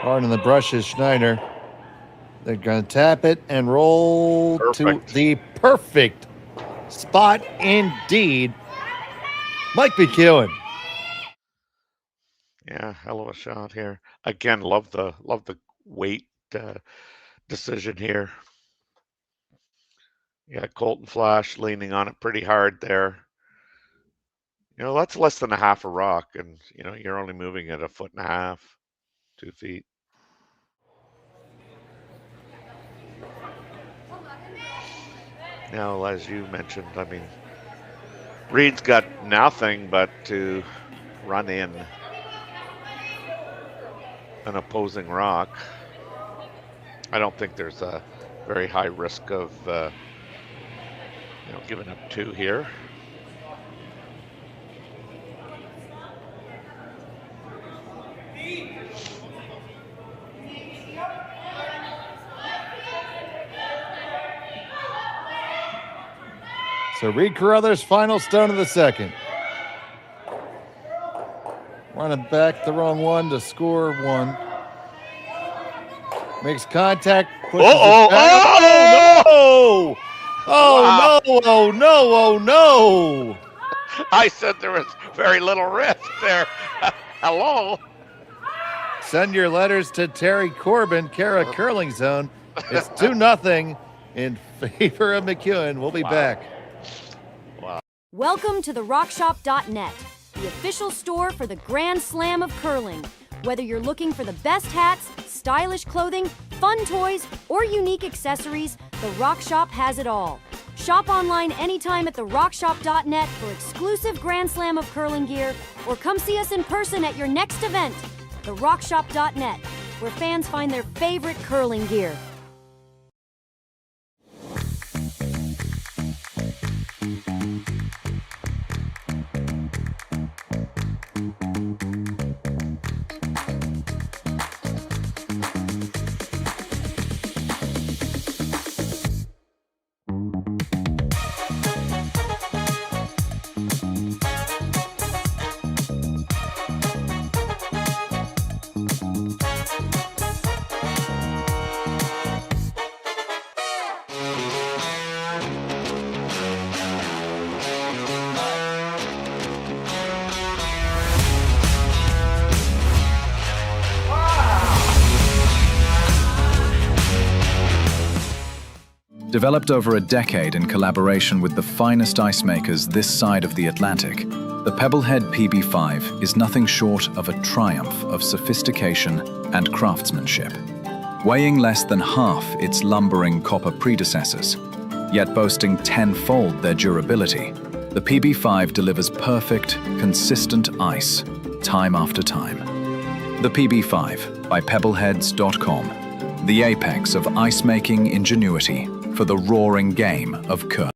N: Hard in the brush is Schneider. They're going to tap it and roll to the perfect spot indeed. Mike McEwen.
O: Yeah, hell of a shot here. Again, love the weight decision here. Yeah, Colton Flash leaning on it pretty hard there. That's less than a half a rock, and you're only moving it 1.5 feet, 2 feet. Now, as you mentioned, I mean, Reid's got nothing but to run in an opposing rock. I don't think there's a very high risk of giving up 2 here.
N: So Reid Carruthers, final stone of the second. Running back the wrong one to score 1. Makes contact.
O: Oh
N: no! Oh no! Oh no! Oh no!
O: I said there was very little risk there. Hello.
N: Send your letters to Terry Corbin, Kara Curling Zone. It's 2-0 in favor of McEwen. We'll be back.
G: Welcome to the RockShop.net, the official store for the Grand Slam of curling. Whether you're looking for the best hats, stylish clothing, fun toys, or unique accessories, the Rock Shop has it all. Shop online anytime at therockshop.net for exclusive Grand Slam of curling gear, or come see us in person at your next event. Therockshop.net, where fans find their favorite curling gear.
I: Developed over a decade in collaboration with the finest ice makers this side of the Atlantic, the Pebblehead PB5 is nothing short of a triumph of sophistication and craftsmanship. Weighing less than half its lumbering copper predecessors, yet boasting tenfold their durability, the PB5 delivers perfect, consistent ice, time after time. The PB5 by Pebbleheads.com, the apex of ice-making ingenuity for the roaring game of curling.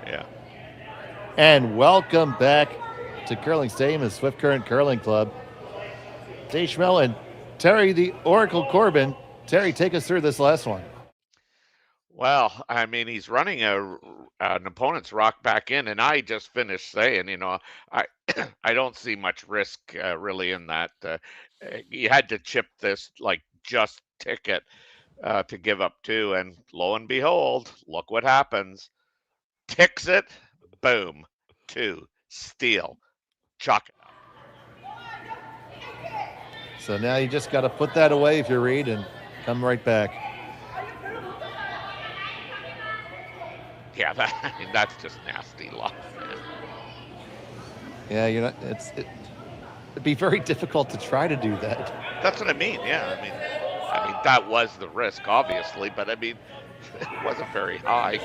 O: Yeah.
N: And welcome back to Curling Stadium, the Swift Current Curling Club. Dave Schmel and Terry the Oracle Corbin. Terry, take us through this last one.
O: Well, I mean, he's running an opponent's rock back in, and I just finished saying, I I don't see much risk really in that. You had to chip this, like, just ticket to give up 2, and lo and behold, look what happens. Ticks it, boom, 2, steal, chalk it up.
N: So now you just got to put that away if you read and come right back.
O: Yeah, that's just nasty luck, man.
N: Yeah, it'd be very difficult to try to do that.
O: That's what I mean. Yeah, I mean that was the risk, obviously, but I mean it wasn't very high.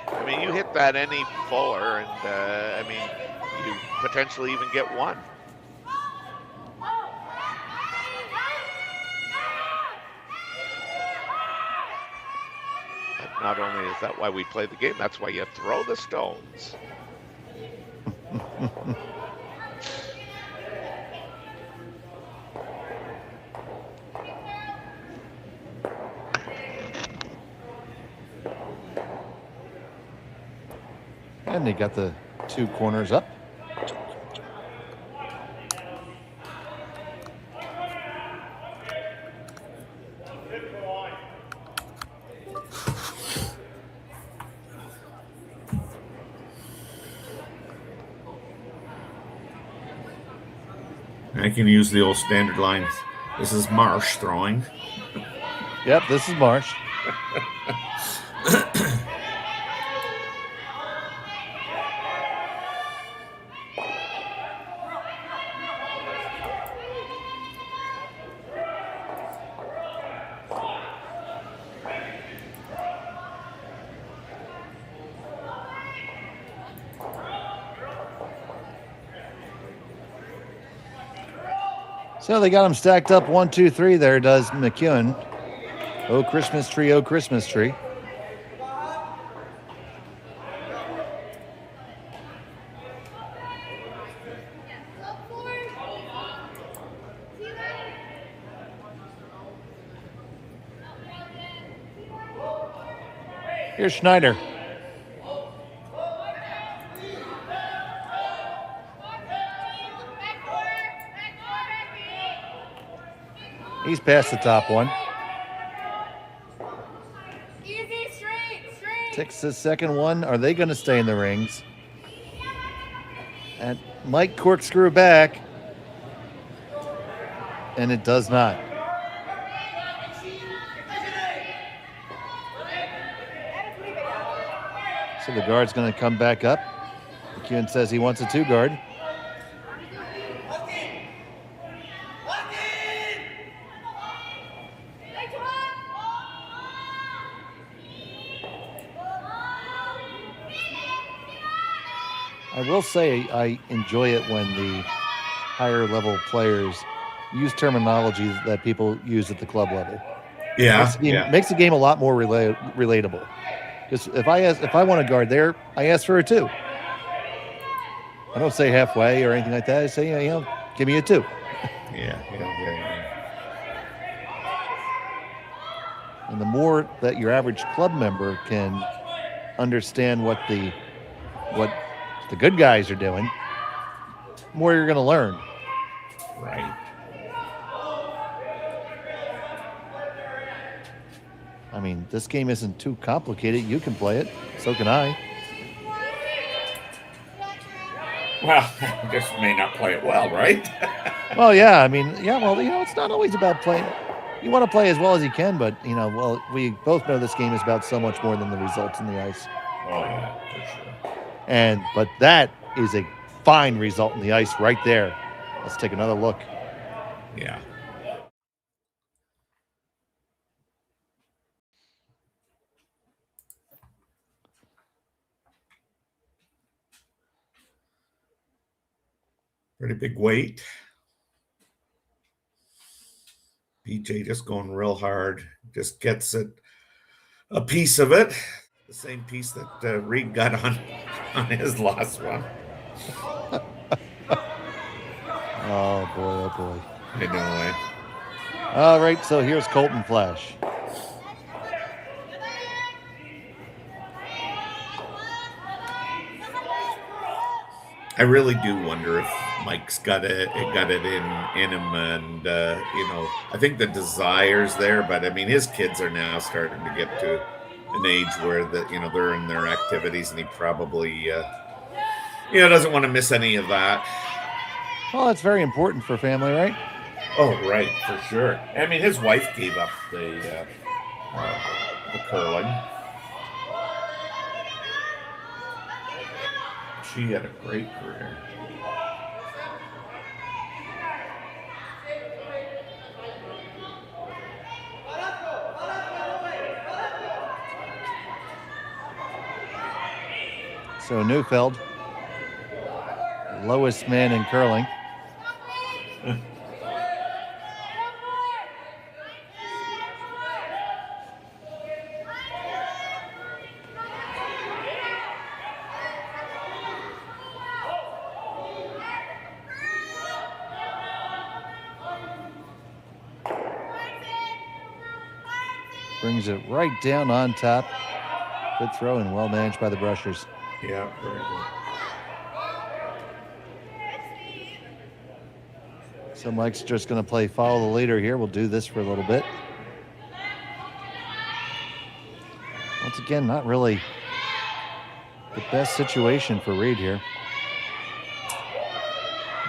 O: I mean, you hit that any fuller, and I mean, you potentially even get 1. But not only is that why we play the game, that's why you throw the stones.
N: And they got the 2 corners up.
P: I can use the old standard line. This is Marsh throwing.
N: Yep, this is Marsh. So they got them stacked up 1, 2, 3 there, does McEwen. Oh, Christmas tree, oh, Christmas tree. Here's Schneider. He's past the top one. Takes the second one. Are they going to stay in the rings? And Mike corkscrew back. And it does not. So the guard's going to come back up. McEwen says he wants a 2 guard. I will say I enjoy it when the higher level players use terminology that people use at the club level.
P: Yeah,
N: makes the game a lot more relatable. Because if I want a guard there, I ask for a 2. I don't say halfway or anything like that. I say, give me a 2.
P: Yeah.
N: And the more that your average club member can understand what the good guys are doing, the more you're going to learn.
P: Right.
N: I mean, this game isn't too complicated. You can play it. So can I.
P: Well, I just may not play it well, right?
N: Well, yeah. I mean, yeah. Well, it's not always about playing. You want to play as well as you can, but we both know this game is about so much more than the results in the ice.
P: Oh yeah, for sure.
N: But that is a fine result in the ice right there. Let's take another look.
P: Yeah. Pretty big weight. BJ just going real hard. Just gets it, a piece of it. The same piece that Reid got on his last one.
N: Oh, boy.
P: I know, eh?
N: All right, so here's Colton Flash.
P: I really do wonder if Mike's got it in him, and I think the desire's there, but I mean his kids are now starting to get to an age where they're in their activities, and he probably doesn't want to miss any of that.
N: Well, that's very important for family, right?
P: Oh, right, for sure. I mean, his wife gave up the curling. She had a great career.
N: So Neufeld, lowest man in curling. Brings it right down on top. Good throw and well managed by the Brushers.
P: Yeah, very good.
N: So Mike's just going to play follow the leader here. We'll do this for a little bit. Once again, not really the best situation for Reid here.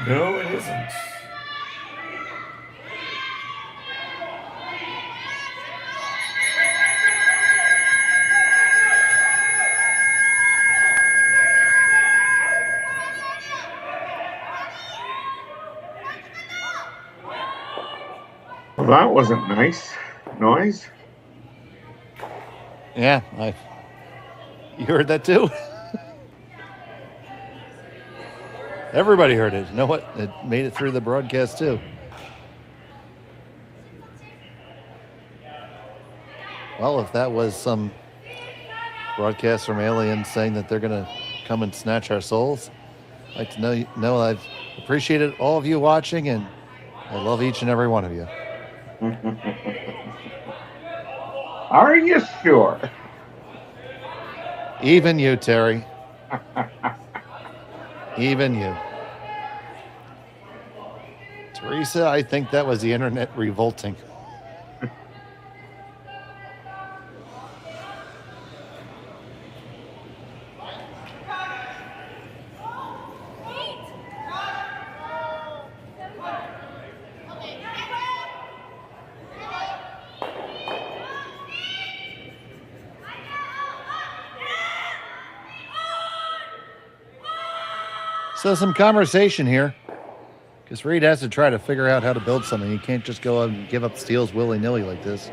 P: No, it isn't. Well, that wasn't nice noise.
N: Yeah, you heard that too? Everybody heard it. You know what? It made it through the broadcast too. Well, if that was some broadcast from aliens saying that they're going to come and snatch our souls, I'd like to know I've appreciated all of you watching, and I love each and every one of you.
Q: Are you sure?
N: Even you, Terry. Even you. Teresa, I think that was the internet revolting. So some conversation here, because Reid has to try to figure out how to build something. He can't just go out and give up steals willy-nilly like this.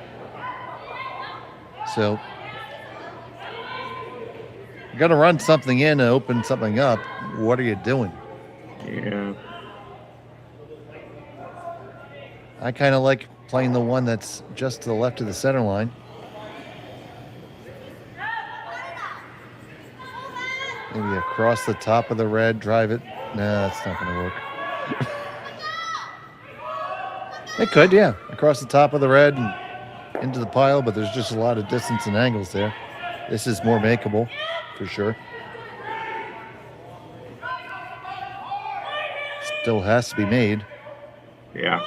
N: So you're going to run something in and open something up. What are you doing?
Q: Yeah.
N: I kind of like playing the one that's just to the left of the center line. Maybe across the top of the red, drive it. Nah, that's not going to work. It could, yeah. Across the top of the red and into the pile, but there's just a lot of distance and angles there. This is more makeable, for sure. Still has to be made.
Q: Yeah.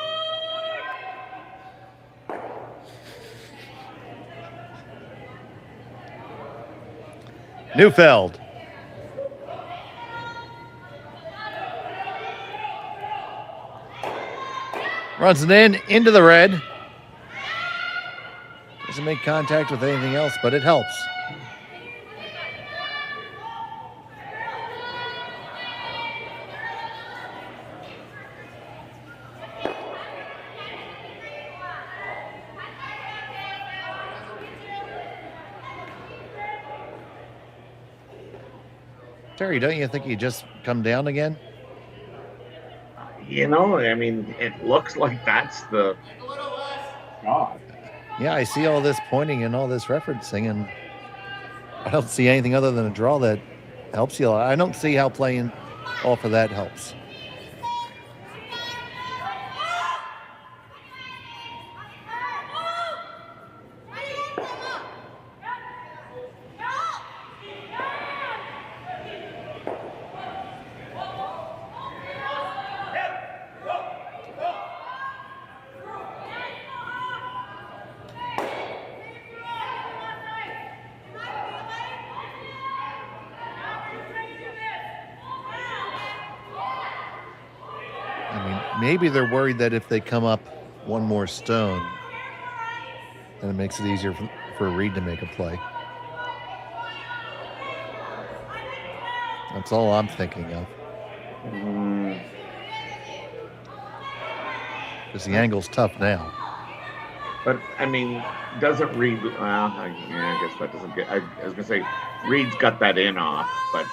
N: Neufeld. Runs it into the red. Doesn't make contact with anything else, but it helps. Terry, don't you think you just come down again?
Q: You know, I mean, it looks like that's the shot.
N: Yeah, I see all this pointing and all this referencing, and I don't see anything other than a draw that helps you. I don't see how playing off of that helps. Maybe they're worried that if they come up one more stone, then it makes it easier for Reid to make a play. That's all I'm thinking of. Because the angle's tough now.
Q: But, I mean, doesn't Reid... Well, I guess that doesn't get... I was going to say, Reid's got that in off, but...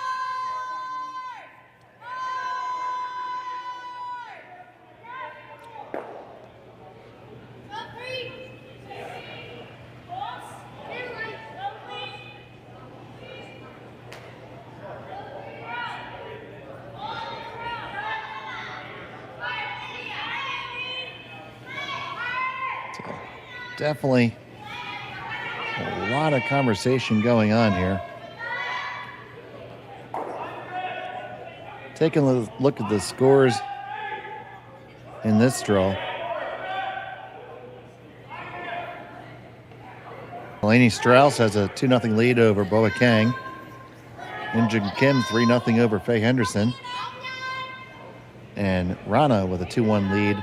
N: Definitely a lot of conversation going on here. Taking a look at the scores in this draw. Delaney Strauss has a 2-0 lead over Boa Kang. Injun Kim 3-0 over Faye Henderson. And Rana with a 2-1 lead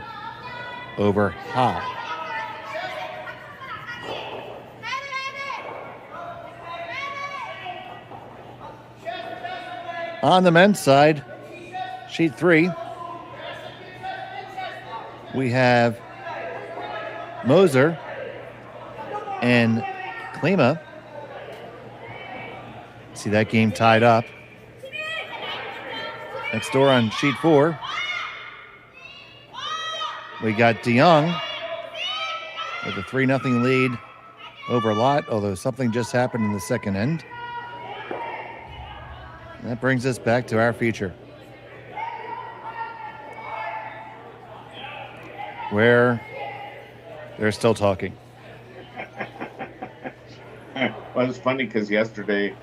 N: over Ha. On the men's side, sheet 3, we have Moser and Klima. See that game tied up. Next door on sheet 4, we got DeYoung with a 3-0 lead over lot, although something just happened in the second end. And that brings us back to our feature, where they're still talking.
Q: Well, it's funny because yesterday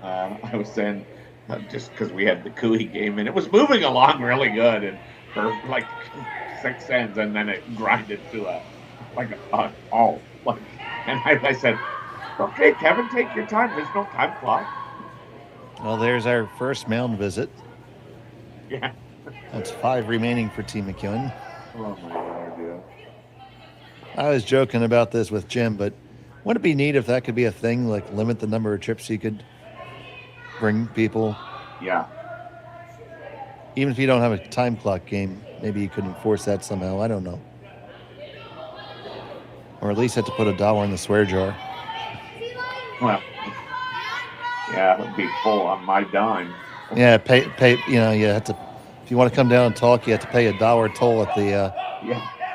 Q: I was saying, just because we had the Cooey game and it was moving along really good, and for like 6 ends, and then it grinded to and I said, okay, Kevin, take your time. There's no time clock.
N: Well, there's our first mound visit.
Q: Yeah.
N: That's 5 remaining for Team McEwen.
Q: Oh my God, yeah.
N: I was joking about this with Jim, but wouldn't it be neat if that could be a thing, like limit the number of trips you could bring people?
Q: Yeah.
N: Even if you don't have a time clock game, maybe you could enforce that somehow. I don't know. Or at least have to put $1 in the swear jar.
Q: Well, yeah, it would be full on my dime.
N: Yeah, pay. You know, you have to. If you want to come down and talk, you have to pay $1 toll at the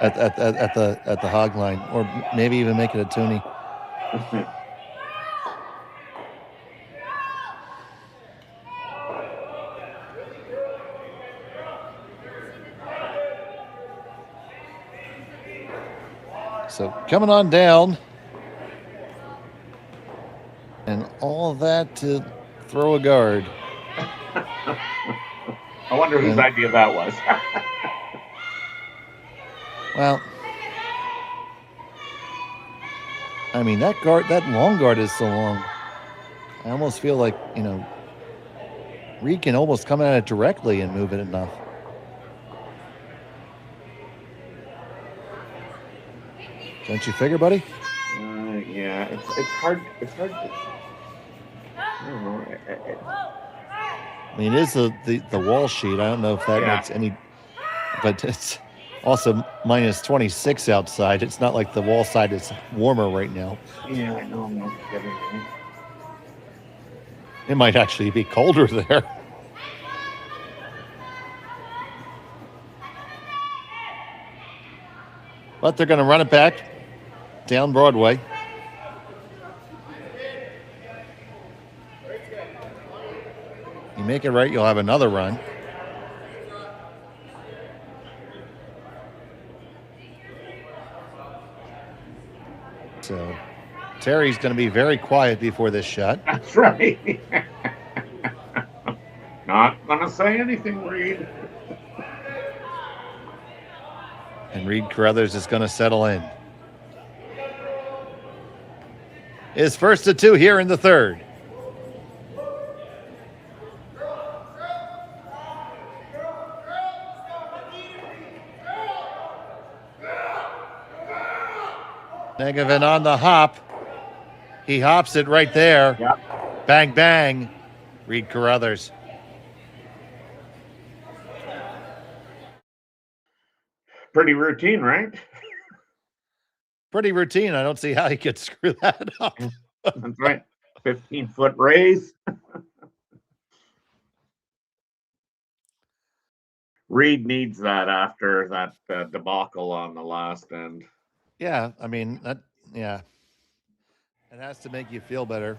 N: at the hog line, or maybe even make it a toonie. So coming on down, and all that to throw a guard.
Q: I wonder whose idea that was.
N: Well, I mean, that long guard is so long. I almost feel like, you know, Reid can almost come at it directly and move it enough. Don't you figure, buddy?
Q: Yeah, it's hard. It's hard. I don't know.
N: I mean, it is the wall sheet. I don't know if that makes any, but it's also minus 26 outside. It's not like the wall side is warmer right now.
Q: Yeah, I know. I'm not kidding.
N: It might actually be colder there. But they're going to run it back down Broadway. You make it right, you'll have another run. So Terry's going to be very quiet before this shot.
Q: That's right. Not going to say anything, Reid.
N: And Reid Carruthers is going to settle in. His first of 2 here in the third. McEwen on the hop. He hops it right there.
Q: Yep.
N: Bang, bang. Reid Carruthers.
Q: Pretty routine, right?
N: Pretty routine. I don't see how he could screw that up.
Q: That's right. 15-foot raise. Reid needs that after that debacle on the last end.
N: Yeah, I mean, it has to make you feel better.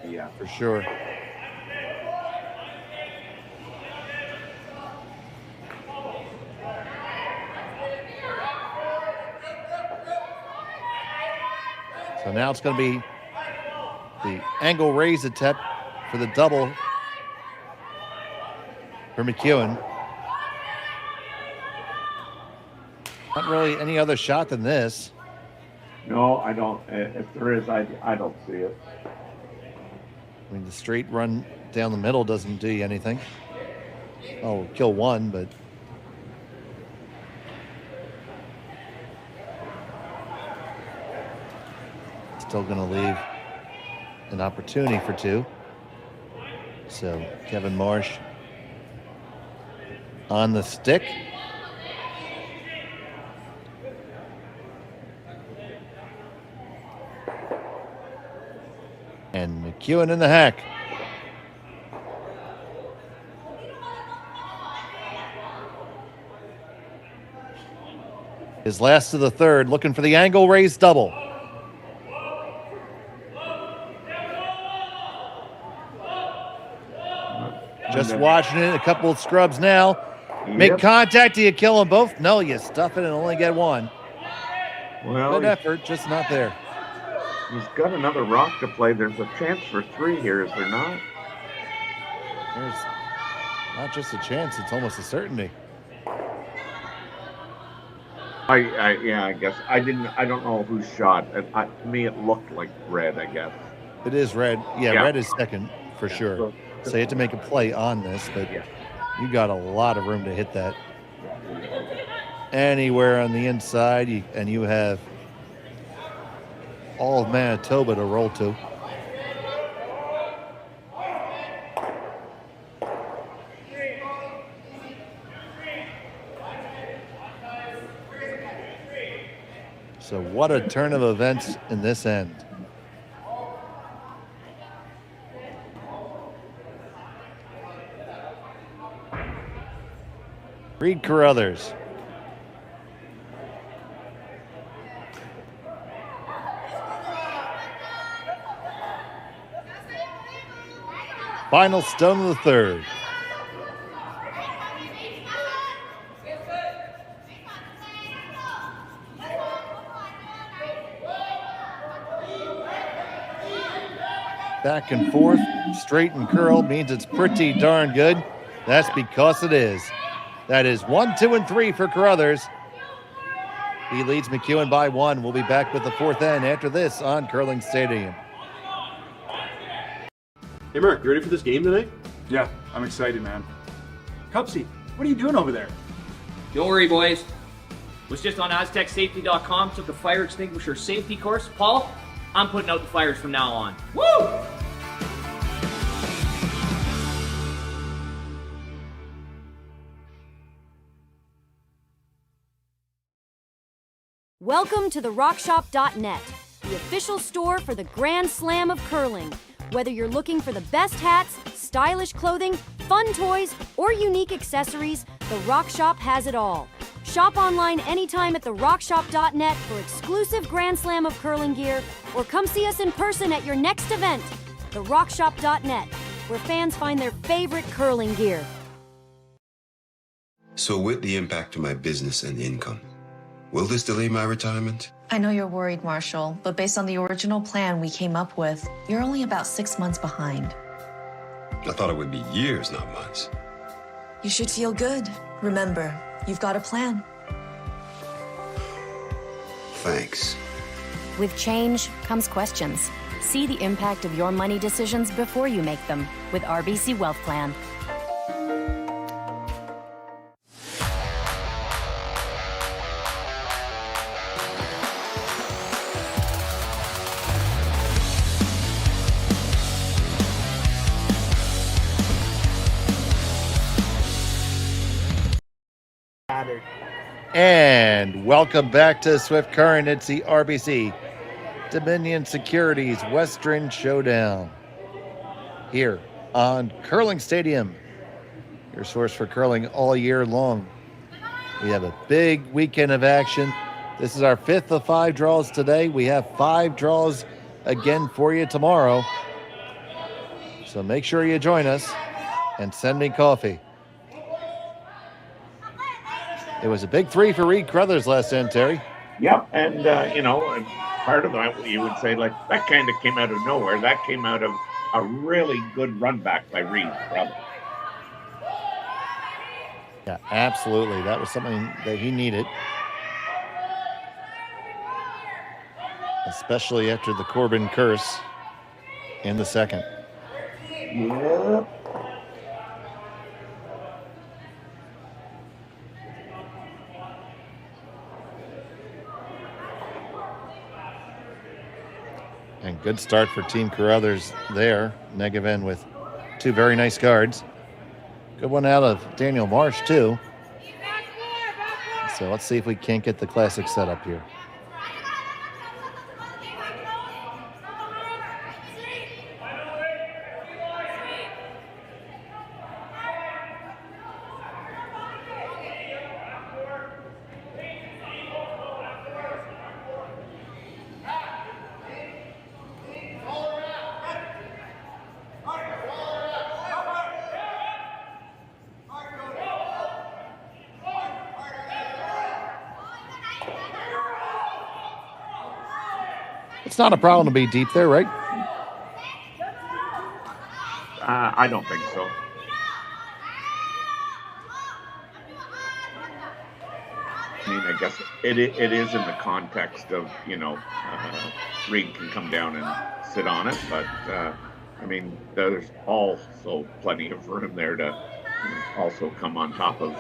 Q: Yeah.
N: For sure. So now it's going to be the angle raise attempt for the double for McEwen. Not really any other shot than this.
Q: No, I don't. If there is, I don't see it.
N: I mean, the straight run down the middle doesn't do you anything. Oh, kill one, but still going to leave an opportunity for 2. So Kevin Marsh on the stick. And McEwen in the hack. His last of the third, looking for the angle raise double. Just watching it. A couple of scrubs now. Make contact. Do you kill them both? No, you stuff it and only get one.
Q: Well,
N: good effort, just not there.
Q: He's got another rock to play. There's a chance for 3 here, is there not?
N: There's not just a chance, it's almost a certainty.
Q: I guess I don't know whose shot. To me, it looked like red, I guess.
N: It is red. Yeah, red is second for sure. So you have to make a play on this, but you got a lot of room to hit that. Anywhere on the inside, and you have all of Manitoba to roll to. So what a turn of events in this end. Reid Carruthers. Final stone of the third. Back and forth, straight and curl means it's pretty darn good. That's because it is. That is 1, 2, and 3 for Carruthers. He leads McEwen by 1. We'll be back with the fourth end after this on Curling Stadium.
J: Hey Mark, you ready for this game tonight?
C: Yeah, I'm excited, man. Cupsy, what are you doing over there?
F: Don't worry, boys. Was just on AztecSafety.com, took a fire extinguisher safety course. Paul, I'm putting out the fires from now on. Woo!
G: Welcome to the RockShop.net, the official store for the Grand Slam of curling. Whether you're looking for the best hats, stylish clothing, fun toys, or unique accessories, the Rock Shop has it all. Shop online anytime at therockshop.net for exclusive Grand Slam of curling gear, or come see us in person at your next event. Therockshop.net, where fans find their favorite curling gear.
L: So with the impact to my business and income, will this delay my retirement?
M: I know you're worried, Marshall, but based on the original plan we came up with, you're only about 6 months behind.
L: I thought it would be years, not months.
M: You should feel good. Remember, you've got a plan.
L: Thanks.
R: With change comes questions. See the impact of your money decisions before you make them with RBC Wealth Plan.
N: And welcome back to Swift Current. It's the RBC Dominion Securities Western Showdown here on Curling Stadium, your source for curling all year long. We have a big weekend of action. This is our 5th of 5 draws today. We have 5 draws again for you tomorrow. So make sure you join us and send me coffee. It was a big 3 for Reid Carruthers last end, Terry.
Q: Yep, and part of that, you would say, like, that kind of came out of nowhere. That came out of a really good run back by Reid Carruthers.
N: Yeah, absolutely. That was something that he needed. Especially after the Corbin curse in the second.
Q: Yep.
N: And good start for Team Carruthers there. McEwen with 2 very nice cards. Good one out of Daniel Marsh, too. So let's see if we can't get the classic set up here. It's not a problem to be deep there, right?
Q: I don't think so. I mean, I guess it is in the context of, Reid can come down and sit on it, but I mean, there's also plenty of room there to also come on top of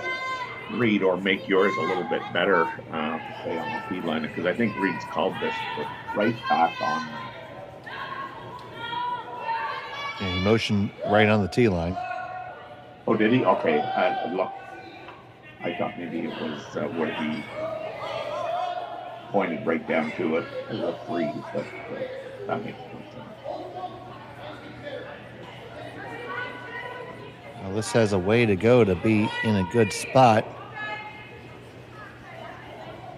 Q: Reid or make yours a little bit better, say on the feed line, because I think Reid's called this right back on.
N: Yeah, he motioned right on the tee line.
Q: Oh, did he? Okay. Look, I thought maybe it was where he pointed right down to it as a freeze, but that makes no sense.
N: Well, this has a way to go to be in a good spot.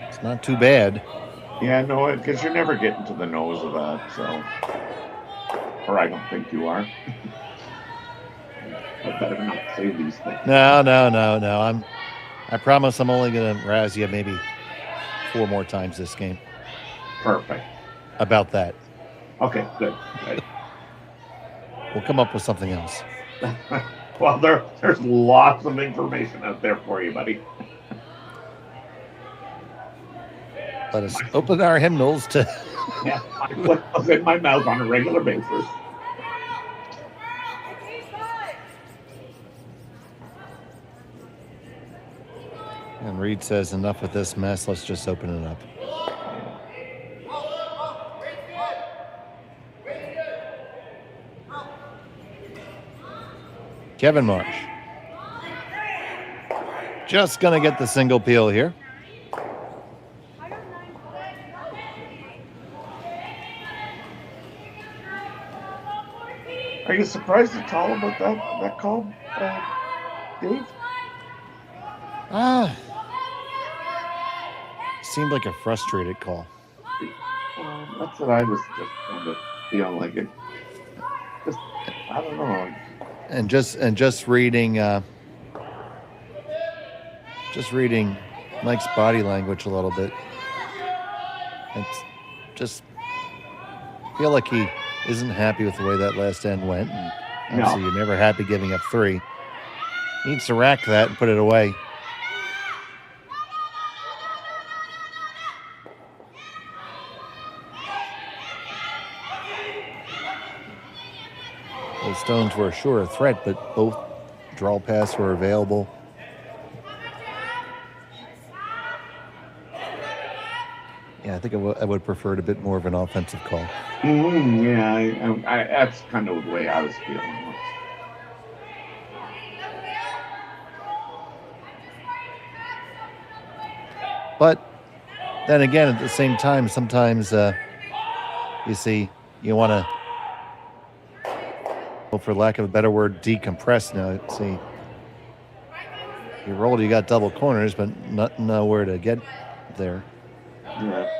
N: It's not too bad.
Q: Yeah, no, because you're never getting to the nose of that, so. Or I don't think you are. I better not say these things.
N: No. I promise I'm only going to razz you maybe 4 more times this game.
Q: Perfect.
N: About that.
Q: Okay, good.
N: We'll come up with something else.
Q: Well, there's lots of information out there for you, buddy.
N: Let us open our hymnals to...
Q: Yeah, my foot was in my mouth on a regular basis.
N: And Reid says, enough with this mess, let's just open it up. Kevin Marsh. Just gonna get the single peel here.
Q: Are you surprised at all about that call, Dave?
N: Seemed like a frustrated call.
Q: That's what I was just kind of feeling like it. Just, I don't know.
N: And just reading Mike's body language a little bit. It's just feel like he isn't happy with the way that last end went. And obviously, you're never happy giving up 3. Needs to rack that and put it away. Those stones were sure a threat, but both draw paths were available. Yeah, I think I would prefer a bit more of an offensive call.
Q: Yeah, that's kind of the way I was feeling.
N: But then again, at the same time, sometimes you see you want to, well, for lack of a better word, decompress now. See, you rolled, you got double corners, but nowhere to get there.
Q: Yeah.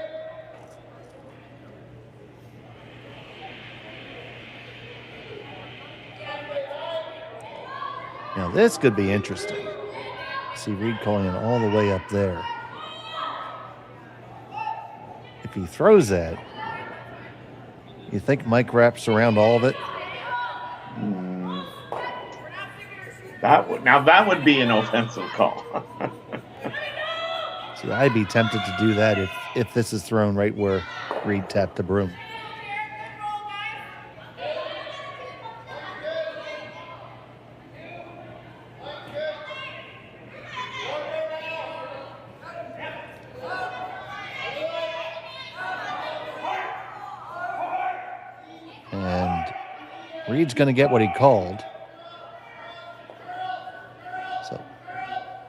N: Now this could be interesting. See Reid calling it all the way up there. If he throws that, you think Mike wraps around all of it?
Q: That would be an offensive call.
N: See, I'd be tempted to do that if this is thrown right where Reid tapped the broom. And Reid's going to get what he called. So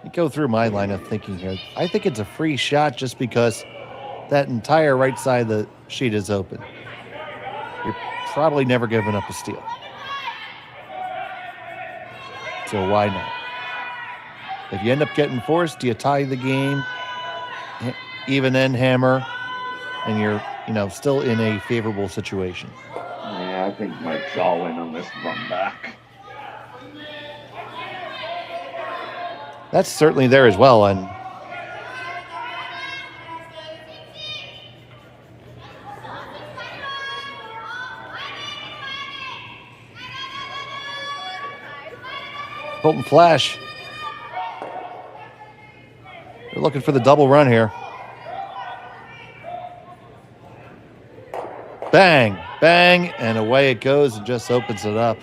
N: you go through my line of thinking here. I think it's a free shot just because that entire right side of the sheet is open. You're probably never giving up a steal. So why not? If you end up getting forced, do you tie the game, even end hammer, and you're still in a favorable situation?
Q: Yeah, I think Mike's all in on this run back.
N: That's certainly there as well, and Colton Flash. They're looking for the double run here. Bang, bang, and away it goes and just opens it up.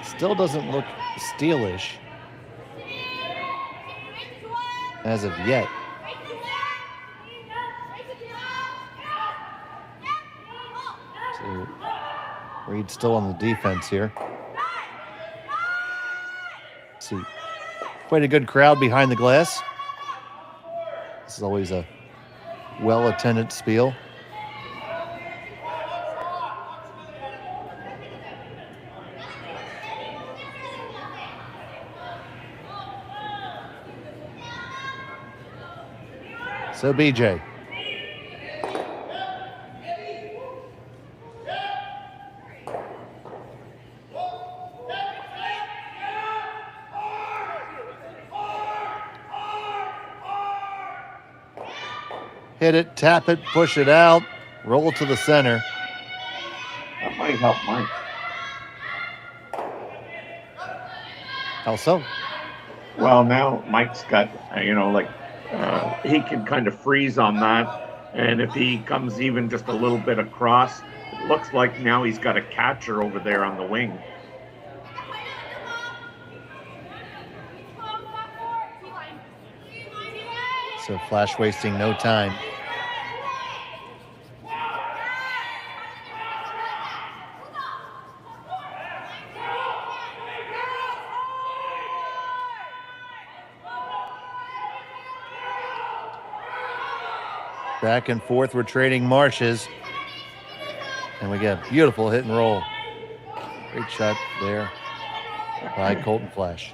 N: Still doesn't look steelish as of yet. So Reid's still on the defense here. Let's see, quite a good crowd behind the glass. This is always a well-attended spiel. So BJ. Hit it, tap it, push it out, roll it to the center.
Q: That might help Mike.
N: How so?
Q: Well, now Mike's got, he can kind of freeze on that. And if he comes even just a little bit across, it looks like now he's got a catcher over there on the wing.
N: So Flash wasting no time. Back and forth, we're trading marshes. And we get a beautiful hit and roll. Great shot there by Colton Flash.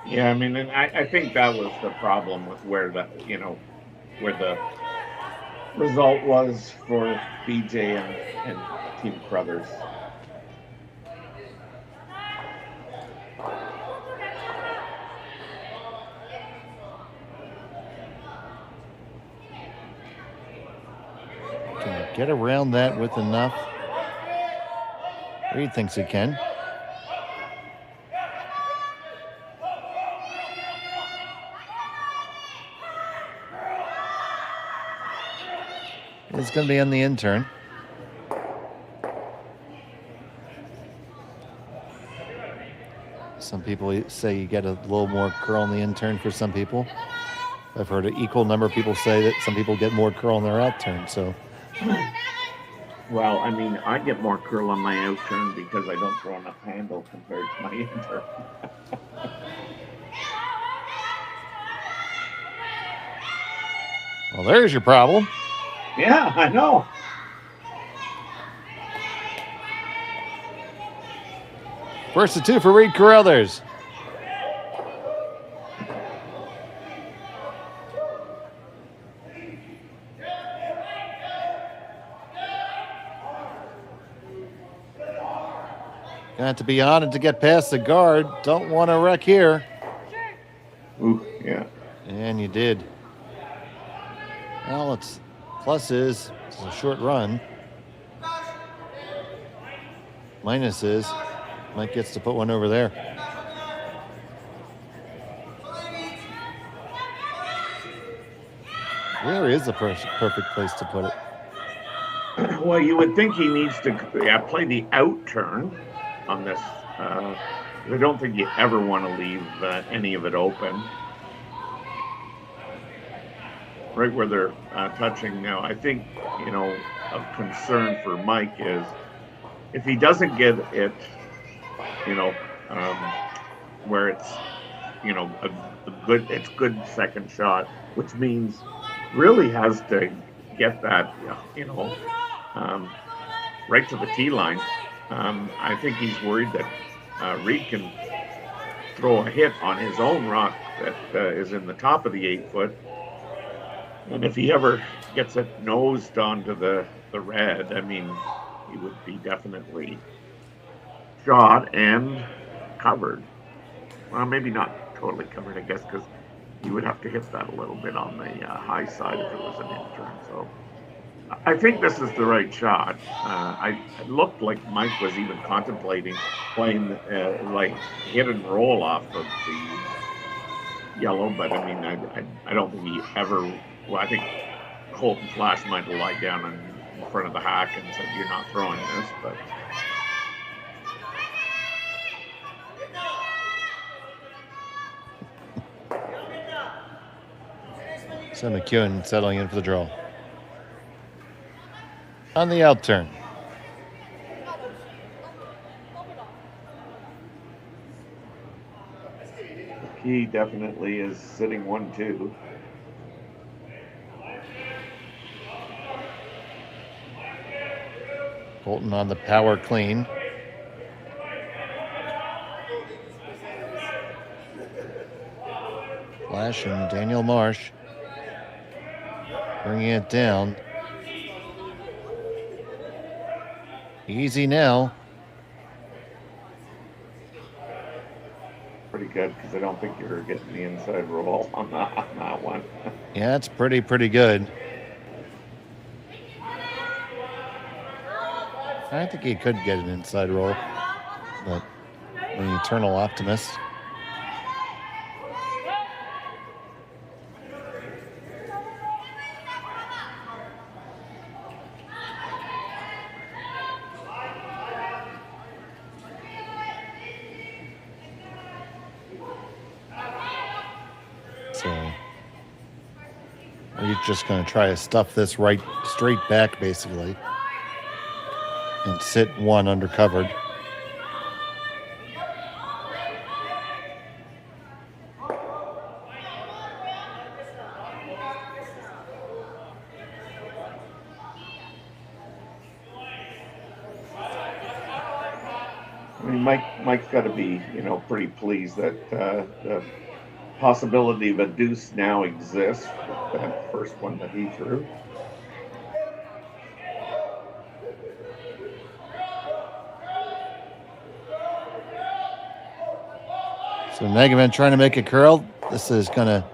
Q: Yeah, I mean, and I think that was the problem with where the result was for BJ and Team Carruthers.
N: Can he get around that with enough? Reid thinks he can. It's going to be on the intern. Some people say you get a little more curl in the intern for some people. I've heard an equal number of people say that some people get more curl in their outturn. So,
Q: well, I mean, I get more curl on my outturn because I don't throw enough handle compared to my intern.
N: Well, there's your problem.
Q: Yeah, I know.
I: First and 2 for Reid Carruthers. Got to be on it to get past the guard. Don't want to wreck here.
Q: Ooh, yeah.
I: And you did. Well, it's plus is it's a short run. Minus is Mike gets to put one over there. Where is the perfect place to put it?
Q: Well, you would think he needs to play the out turn on this. I don't think you ever want to leave any of it open. Right where they're touching now. I think, of concern for Mike is if he doesn't get it, where it's, it's good second shot, which means really has to get that, right to the tee line. I think he's worried that Reid can throw a hit on his own rock that is in the top of the 8 foot. And if he ever gets it nosed onto the red, I mean, he would be definitely shot and covered. Well, maybe not totally covered, I guess, because you would have to hit that a little bit on the high side if it was an intern. So I think this is the right shot. It looked like Mike was even contemplating playing like hit and roll off of the yellow, but I mean, I don't think he ever. Well, I think Colton Flash might have lied down in front of the hack and said, "You're not throwing this," but.
N: So McEwen settling in for the draw. On the out turn.
Q: He definitely is sitting 1-2.
N: Colton on the power clean. Flash and Daniel Marsh bringing it down. Easy now.
Q: Pretty good, because I don't think you're getting the inside roll on that one.
N: Yeah, it's pretty good. I think he could get an inside roll, but an eternal optimist. So we're just going to try to stuff this right straight back, basically, and sit one undercovered.
Q: I mean, Mike's got to be, pretty pleased that the possibility of a deuce now exists. That first one that he threw.
N: So McEwen trying to make a curl. This is going to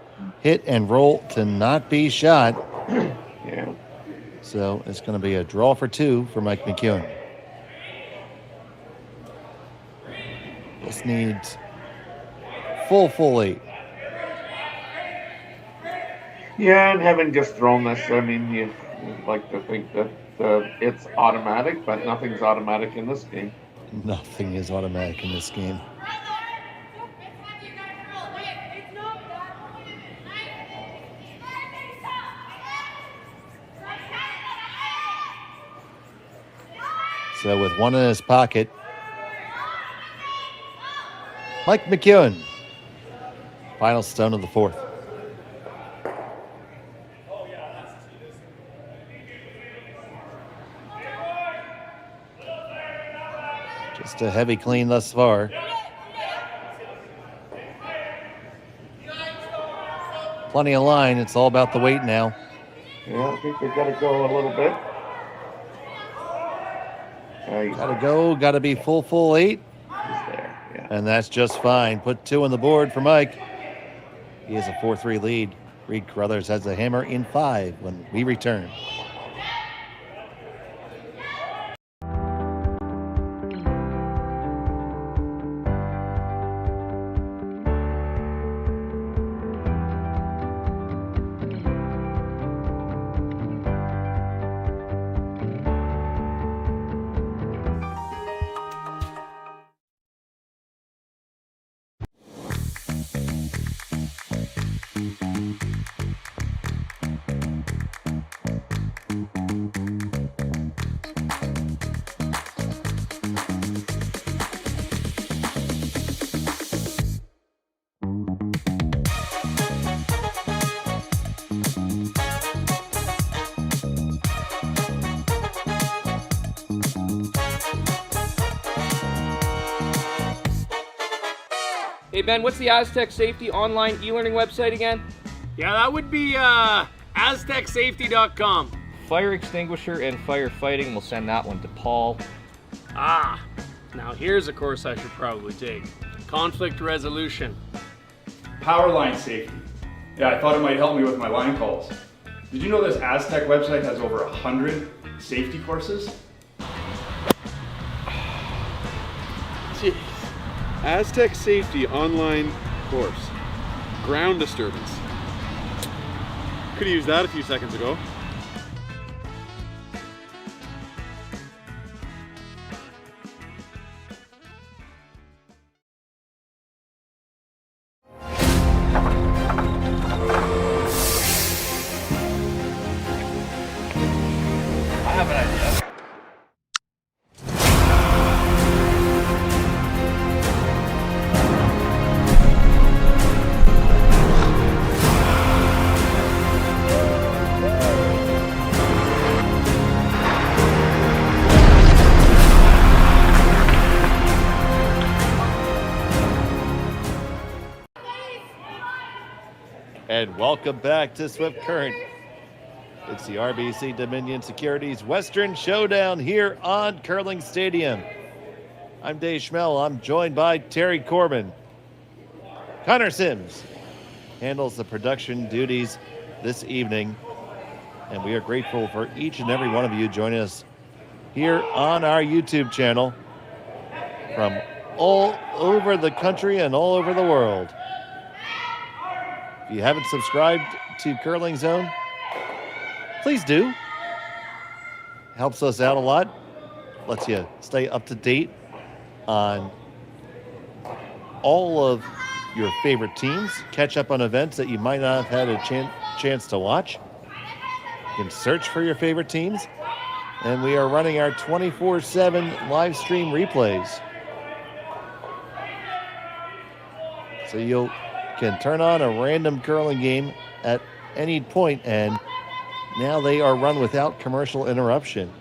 N: hit and roll to not be shot.
Q: Yeah.
N: So it's going to be a draw for 2 for Mike McEwen. This needs full 8.
Q: Yeah, and having just thrown this, I mean, you'd like to think that it's automatic, but nothing's automatic in this game.
N: Nothing is automatic in this game. So with one in his pocket, Mike McEwen, final stone of the 4th. Just a heavy clean thus far. Plenty of line. It's all about the weight now.
Q: Yeah, I think they've got to go a little bit.
N: Gotta go. Gotta be full 8.
Q: There, yeah.
N: And that's just fine. Put 2 on the board for Mike. He has a 4-3 lead. Reid Carruthers has a hammer in 5 when we return.
A: Hey Ben, what's the Aztec Safety online e-learning website again?
B: Yeah, that would be aztecsafety.com.
A: Fire extinguisher and firefighting, we'll send that one to Paul.
B: Now here's a course I should probably take. Conflict resolution.
C: Power line safety. Yeah, I thought it might help me with my line calls. Did you know this Aztec website has over 100 safety courses?
D: Jeez. Aztec Safety online course. Ground disturbance. Could have used that a few seconds ago.
S: I have an idea.
N: And welcome back to Swift Current. It's the RBC Dominion Securities Western Showdown here on Curling Stadium. I'm Dave Schmel. I'm joined by Terry Corbin. Connor Sims handles the production duties this evening. And we are grateful for each and every one of you joining us here on our YouTube channel from all over the country and all over the world. If you haven't subscribed to Curling Zone, please do. Helps us out a lot. Lets you stay up to date on all of your favorite teams. Catch up on events that you might not have had a chance to watch. You can search for your favorite teams. And we are running our 24/7 live stream replays. So you can turn on a random curling game at any point, and now they are run without commercial interruption.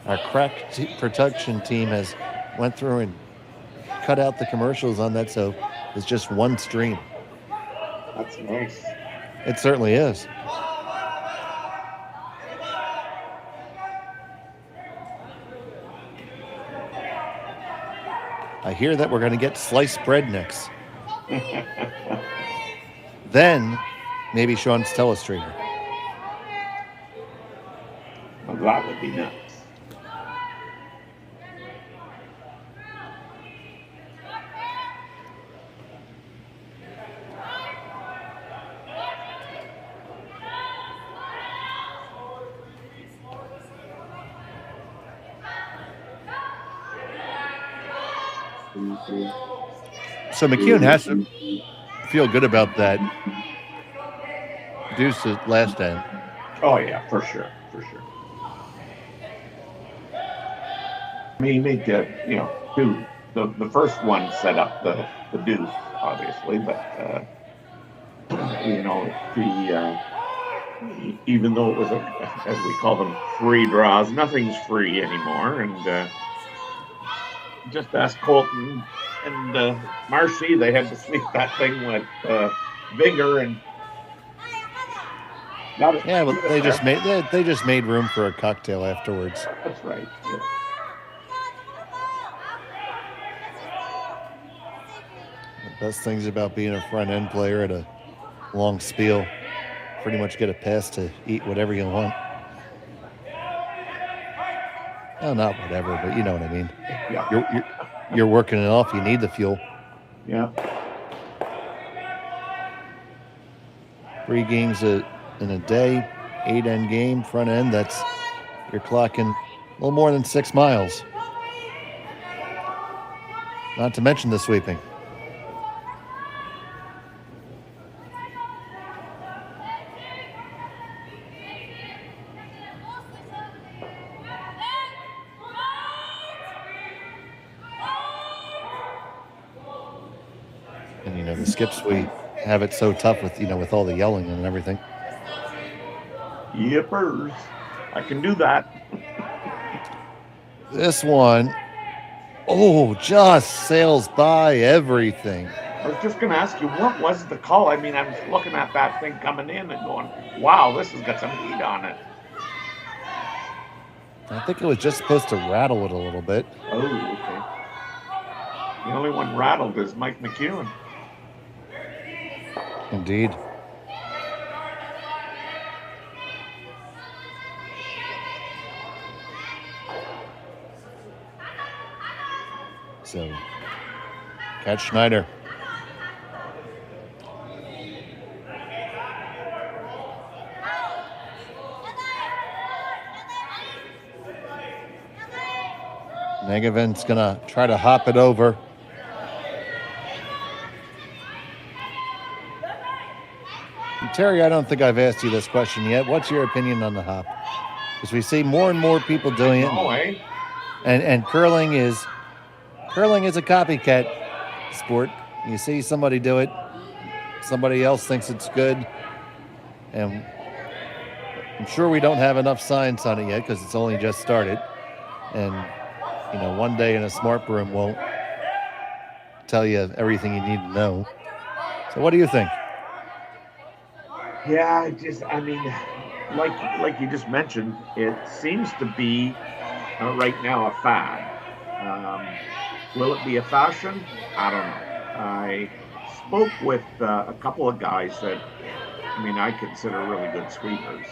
N: Our crack production team has went through and cut out the commercials on that, so it's just one stream.
Q: That's nice.
N: It certainly is. I hear that we're going to get sliced bread next. Then maybe Sean's telestrator.
Q: Well, that would be nuts.
N: So McEwen has to feel good about that deuce last end.
Q: Oh yeah, for sure. I mean, he made two. The first one set up the deuce, obviously, but even though it was as we call them, free draws, nothing's free anymore, and just ask Colton and Marcy. They had to sweep that thing with vigor and.
N: Yeah, but they just made room for a cocktail afterwards.
Q: That's right. Yeah.
N: The best things about being a front end player at a long spiel, pretty much get a pass to eat whatever you want. Oh, not whatever, but you know what I mean.
Q: Yeah.
N: You're working it off. You need the fuel.
Q: Yeah.
N: 3 games in a day, 8 end game, front end. You're clocking a little more than 6 miles. Not to mention the sweeping. And the skips, we have it so tough with all the yelling and everything.
Q: Yippers. I can do that.
N: This one, just sails by everything.
Q: I was just going to ask you, what was the call? I mean, I was looking at that thing coming in and going, wow, this has got some heat on it.
N: I think it was just supposed to rattle it a little bit.
Q: Oh, okay. The only one rattled is Mike McEwen.
N: Indeed. So, catch Schneider. McEwen's gonna try to hop it over. Terry, I don't think I've asked you this question yet. What's your opinion on the hop? Because we see more and more people doing it. And curling is a copycat sport. You see somebody do it, somebody else thinks it's good, and I'm sure we don't have enough science on it yet because it's only just started. And one day in a smart room won't tell you everything you need to know. So what do you think?
Q: Yeah, like you just mentioned, it seems to be right now a fad. Will it be a fashion? I don't know. I spoke with a couple of guys that, I consider really good sweepers.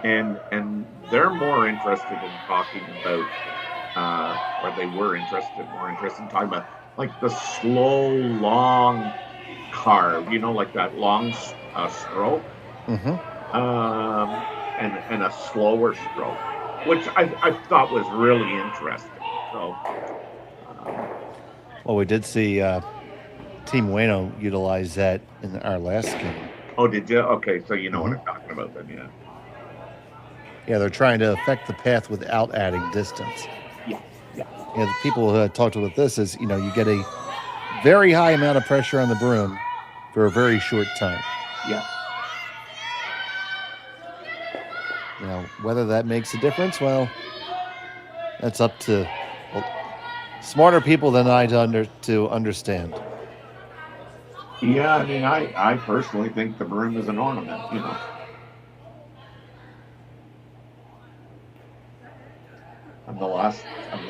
Q: And they're more interested in talking about, or they were more interested in talking about, like the slow, long carve, like that long stroke, and a slower stroke, which I thought was really interesting. So,
N: well, we did see Team Ueno utilize that in our last game.
Q: Oh, did you? Okay, so you know what I'm talking about then, yeah.
N: Yeah, they're trying to affect the path without adding distance.
Q: Yeah.
N: The people who I talked with this is, you get a very high amount of pressure on the broom for a very short time.
Q: Yeah.
N: Now, whether that makes a difference, well, that's up to smarter people than I to understand.
Q: Yeah, I personally think the broom is an ornament, I'm the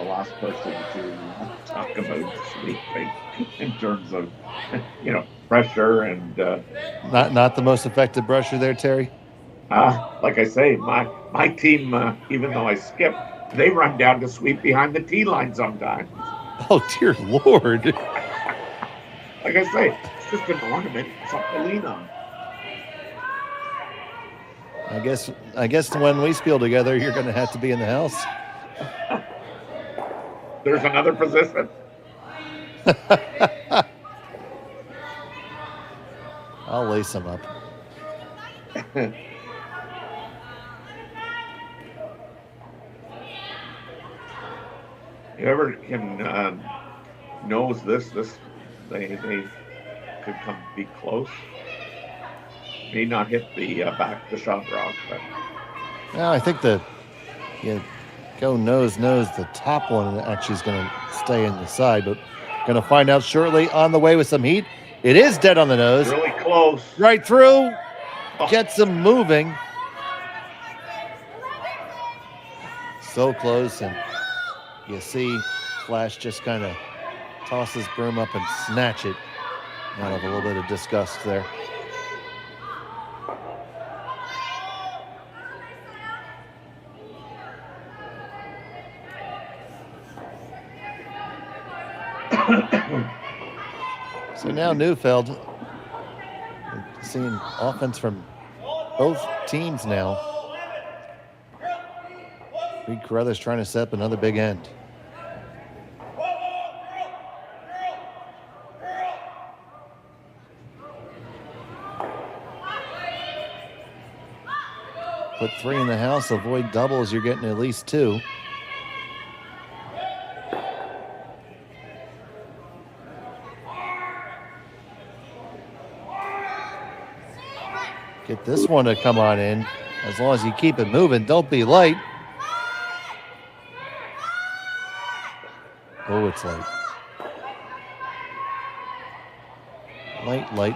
Q: last person to talk about sleeping in terms of, pressure and.
N: Not the most effective brusher there, Terry.
Q: Like I say, my team, even though I skip, they run down to sweep behind the tee line sometimes.
N: Oh dear Lord!
Q: Like I say, it's just an ornament, something to lean on.
N: I guess when we spiel together, you're going to have to be in the house.
Q: There's another position.
N: I'll lace them up.
Q: Whoever can knows this they could come be close. May not hit the shot rock, but.
N: No, I think go nose. The top one actually is going to stay in the side, but going to find out shortly. On the way with some heat. It is dead on the nose.
Q: Really close.
N: Right through. Gets them moving. So close, and you see Flash just kind of toss his broom up and snatch it out of a little bit of disgust there. So now Neufeld, seeing offense from both teams now. Reid Carruthers trying to set up another big end. Put 3 in the house, avoid doubles, you're getting at least 2. Get this one to come on in. As long as you keep it moving, don't be light. Oh, it's light. Light.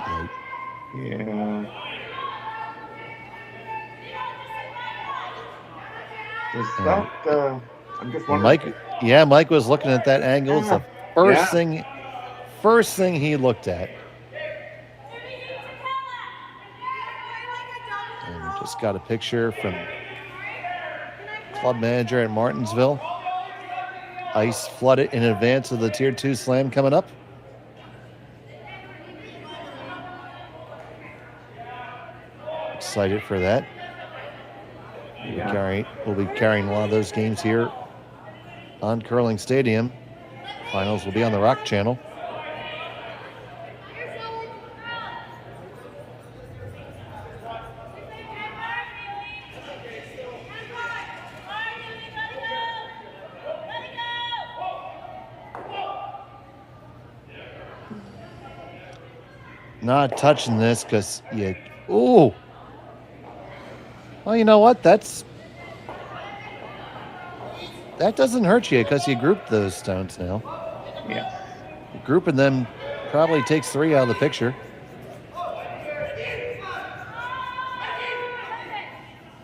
Q: Yeah. Is that, I'm just wondering.
N: Mike was looking at that angle. It's the first thing he looked at. Just got a picture from club manager at Martinsville. Ice flooded in advance of the Tier 2 slam coming up. Excited for that. We'll be carrying a lot of those games here on Curling Stadium. Finals will be on the Rock Channel. Not touching this because you. Ooh. Well, you know what? That doesn't hurt you because you grouped those stones now.
Q: Yeah.
N: Grouping them probably takes 3 out of the picture.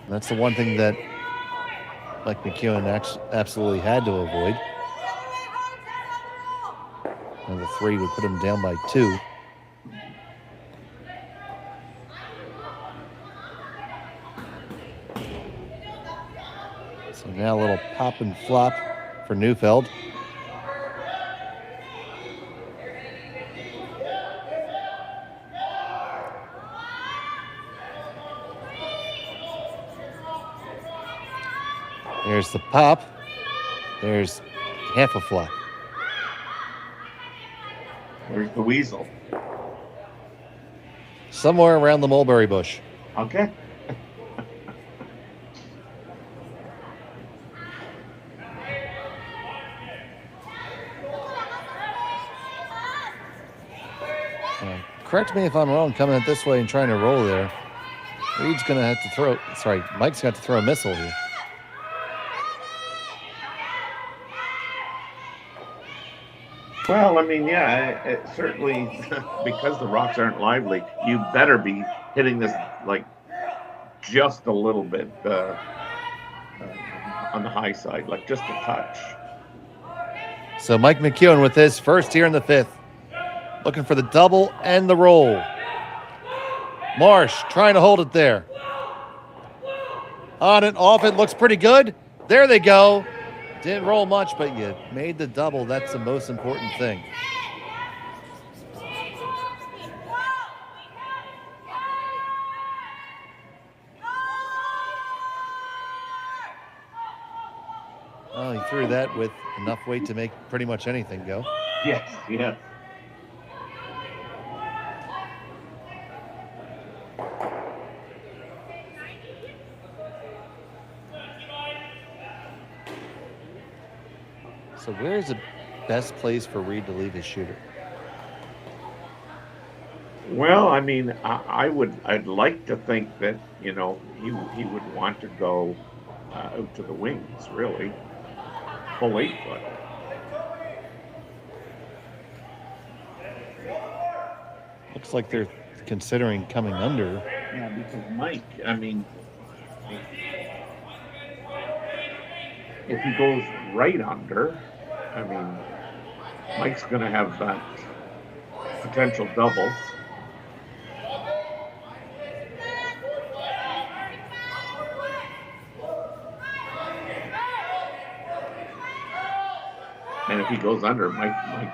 N: And that's the one thing that Mike McEwen absolutely had to avoid. And the 3 would put him down by 2. So now a little pop and flop for Neufeld. There's the pop. There's half a flop.
Q: Where's the weasel?
N: Somewhere around the mulberry bush.
Q: Okay.
N: Correct me if I'm wrong, coming it this way and trying to roll there. Reid's going to have to throw, Mike's got to throw a missile here.
Q: Well, I mean, yeah, it certainly, because the rocks aren't lively, you better be hitting this, like, just a little bit on the high side, like just a touch.
N: So Mike McEwen with his first here in the 5th. Looking for the double and the roll. Marsh trying to hold it there. On and off, it looks pretty good. There they go. Didn't roll much, but you made the double. That's the most important thing. Oh, he threw that with enough weight to make pretty much anything go.
Q: Yes, yeah.
N: So where's the best place for Reid to leave his shooter?
Q: Well, I mean, I'd like to think that, you know, he would want to go out to the wings, really. Full 8 foot.
N: Looks like they're considering coming under.
Q: Yeah, because Mike, I mean, if he goes right under, I mean, Mike's going to have that potential double. And if he goes under, Mike might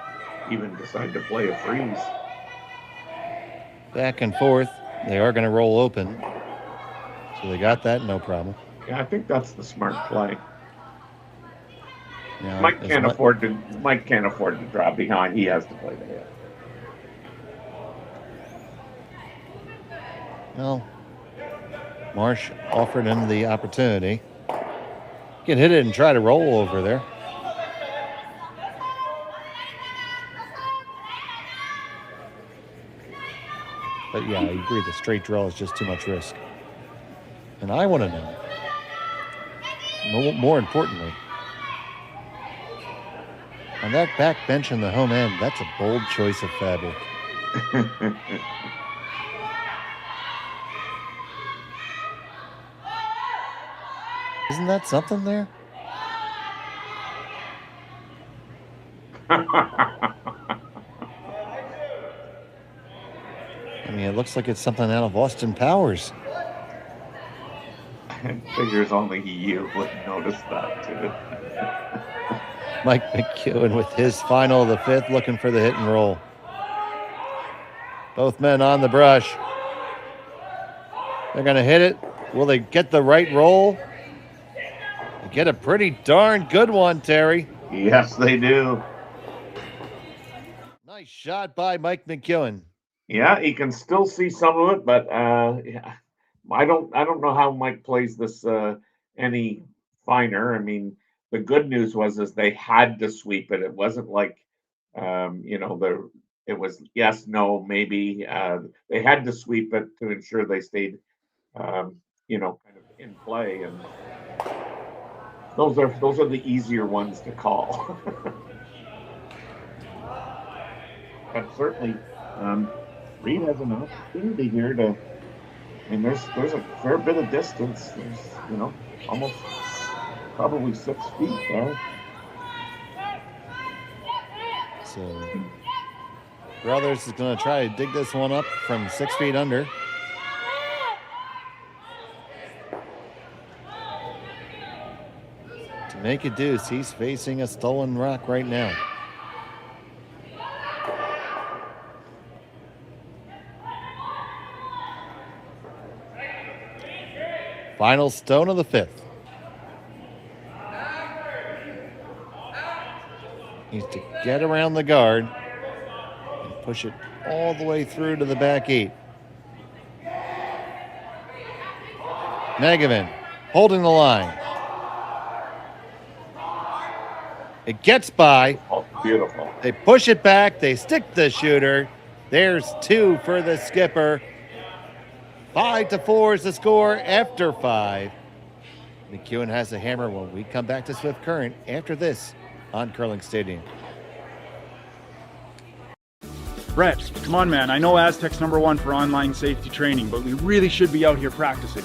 Q: even decide to play a freeze.
N: Back and forth. They are going to roll open. So they got that, no problem.
Q: Yeah, I think that's the smart play.
N: Now,
Q: Mike can't afford to drop behind. He has to play the hit.
N: Well, Marsh offered him the opportunity. He can hit it and try to roll over there. But yeah, I agree. The straight draw is just too much risk. And I want to know, more importantly, on that back bench in the home end, that's a bold choice of fabric. Isn't that something there? I mean, it looks like it's something out of Austin Powers.
Q: I figures only you would notice that too.
N: Mike McEwen with his final of the fifth, looking for the hit and roll. Both men on the brush. They're going to hit it. Will they get the right roll? They get a pretty darn good one, Terry.
Q: Yes, they do.
N: Nice shot by Mike McEwen.
Q: Yeah, you can still see some of it, but yeah, I don't know how Mike plays this any finer. I mean, the good news was they had to sweep it. It wasn't like it was yes, no, maybe. They had to sweep it to ensure they stayed kind of in play, and those are the easier ones to call. But certainly, Reid has an opportunity here to. I mean, there's a fair bit of distance. There's almost probably 6 feet there.
N: So Carruthers is going to try to dig this one up from 6 feet under. To make a deuce, he's facing a stolen rock right now. Final stone of the fifth. Needs to get around the guard and push it all the way through to the back 8. McEwen holding the line. It gets by.
Q: Oh, beautiful.
N: They push it back. They stick the shooter. There's 2 for the skipper. 5-4 is the score after 5. McEwen has the hammer when we come back to Swift Current after this on Curling Stadium.
C: Brett, come on, man. I know Aztec's #1 for online safety training, but we really should be out here practicing.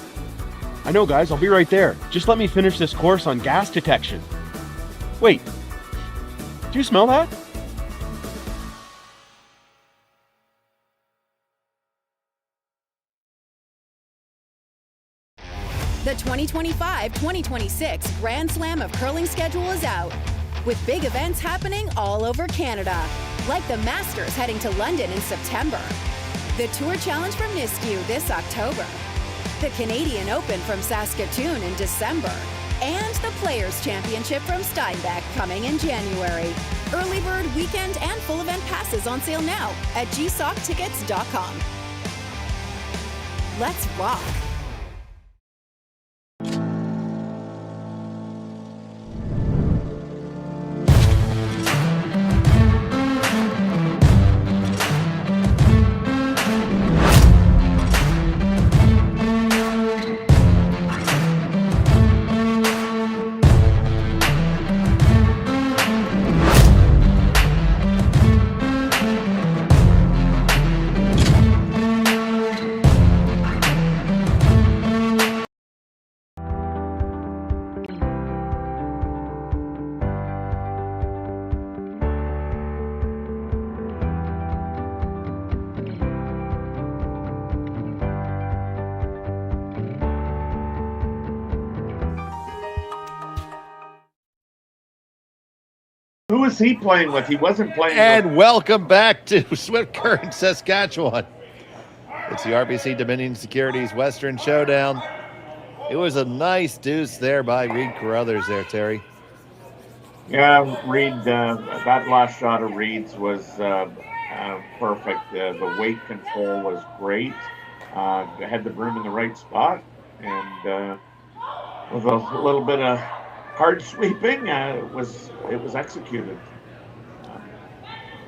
J: I know, guys. I'll be right there. Just let me finish this course on gas detection. Wait. Do you smell that?
E: The 2025-2026 Grand Slam of Curling schedule is out, with big events happening all over Canada, like the Masters heading to London in September, the Tour Challenge from Nisku this October, the Canadian Open from Saskatoon in December, and the Players' Championship from Steinbach coming in January. Early bird weekend and full event passes on sale now at gsoctickets.com. Let's rock!
Q: Who is he playing with? He wasn't playing
N: And welcome back to Swift Current, Saskatchewan. It's the RBC Dominion Securities Western Showdown. It was a nice deuce there by Reid Carruthers there, Terry.
Q: Yeah, Reid, that last shot of Reid's was perfect. The weight control was great. Had the broom in the right spot, and with a little bit of hard sweeping, it was executed.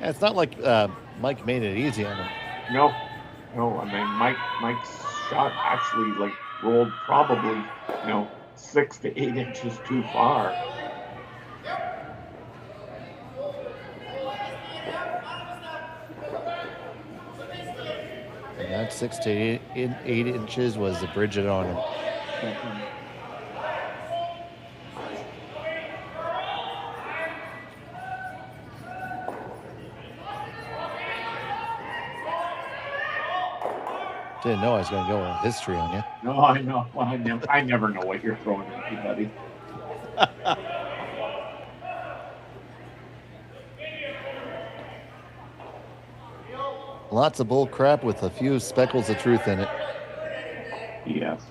N: It's not like Mike made it easy on him.
Q: No. I mean, Mike's shot actually rolled probably 6 to 8 inches too far.
N: And that 6 to 8 inches was the Bridget on him.
Q: Mm-hmm.
N: Didn't know I was going to go on history on you.
Q: No, I know. Well, I never know what you're throwing at me, buddy.
N: Lots of bull crap with a few speckles of truth in it.
Q: Yes.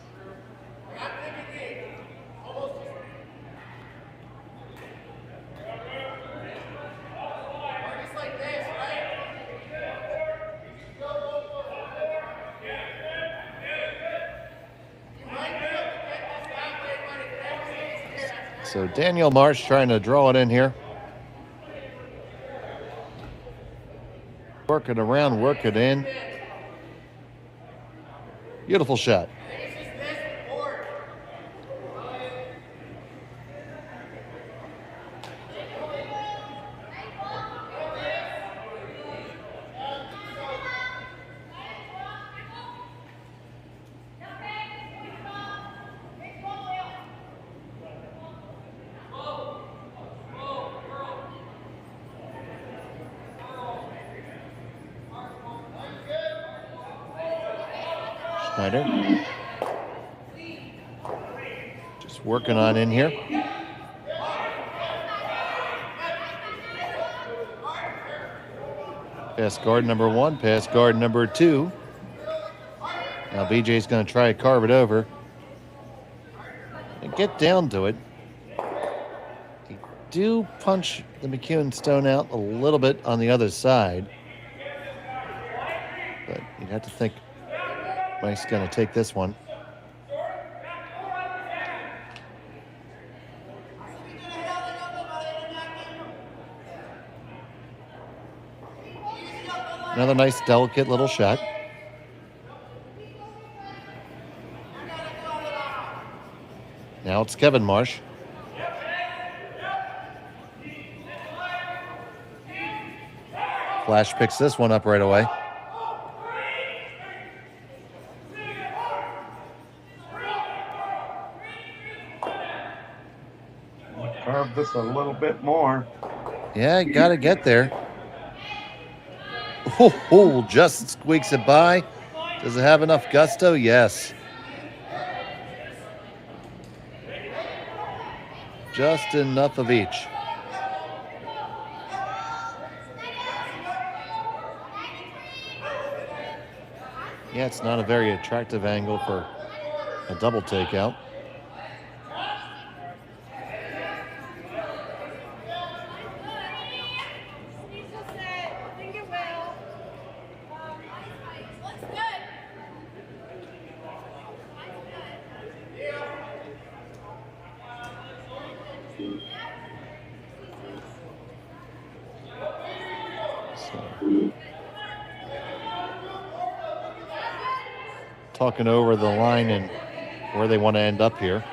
N: So Daniel Marsh trying to draw it in here. Work it around, work it in. Beautiful shot. Schneider. Just working on in here. Pass guard number 1, pass guard number 2. Now BJ's going to try to carve it over. And get down to it. You do punch the McEwen stone out a little bit on the other side. But you'd have to think Mike's going to take this one. Another nice, delicate little shot. Now it's Kevin Marsh. Flash picks this one up right away.
Q: Carve this a little bit more.
N: Yeah, got to get there. Oh, just squeaks it by. Does it have enough gusto? Yes. Just enough of each. Yeah, it's not a very attractive angle for a double takeout. Talking over the line and where they want to end up here.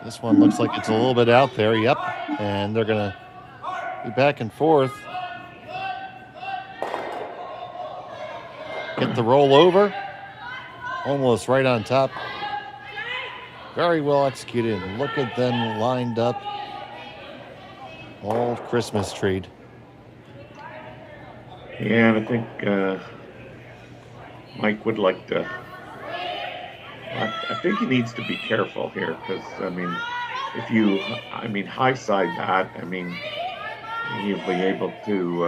N: This one looks like it's a little bit out there. Yep. And they're going to be back and forth. Get the roll over. Almost right on top. Very well executed. Look at them lined up. All Christmas treed.
Q: Yeah, and I think Mike would like to. I think he needs to be careful here because, I mean, if you, high side that, he'll be able to,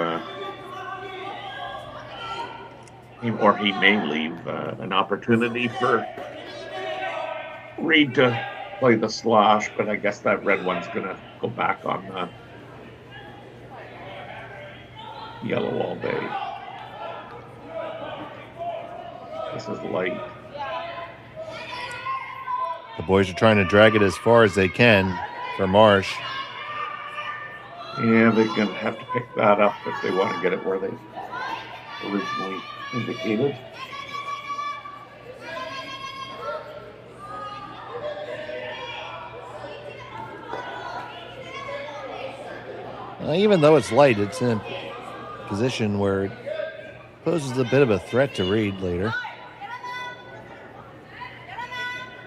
Q: or he may leave an opportunity for Reid to play the slosh, but I guess that red one's going to go back on the yellow all day. This is light.
N: The boys are trying to drag it as far as they can for Marsh.
Q: Yeah, they're going to have to pick that up if they want to get it where they originally indicated.
N: Even though it's light, it's in a position where it poses a bit of a threat to Reid later.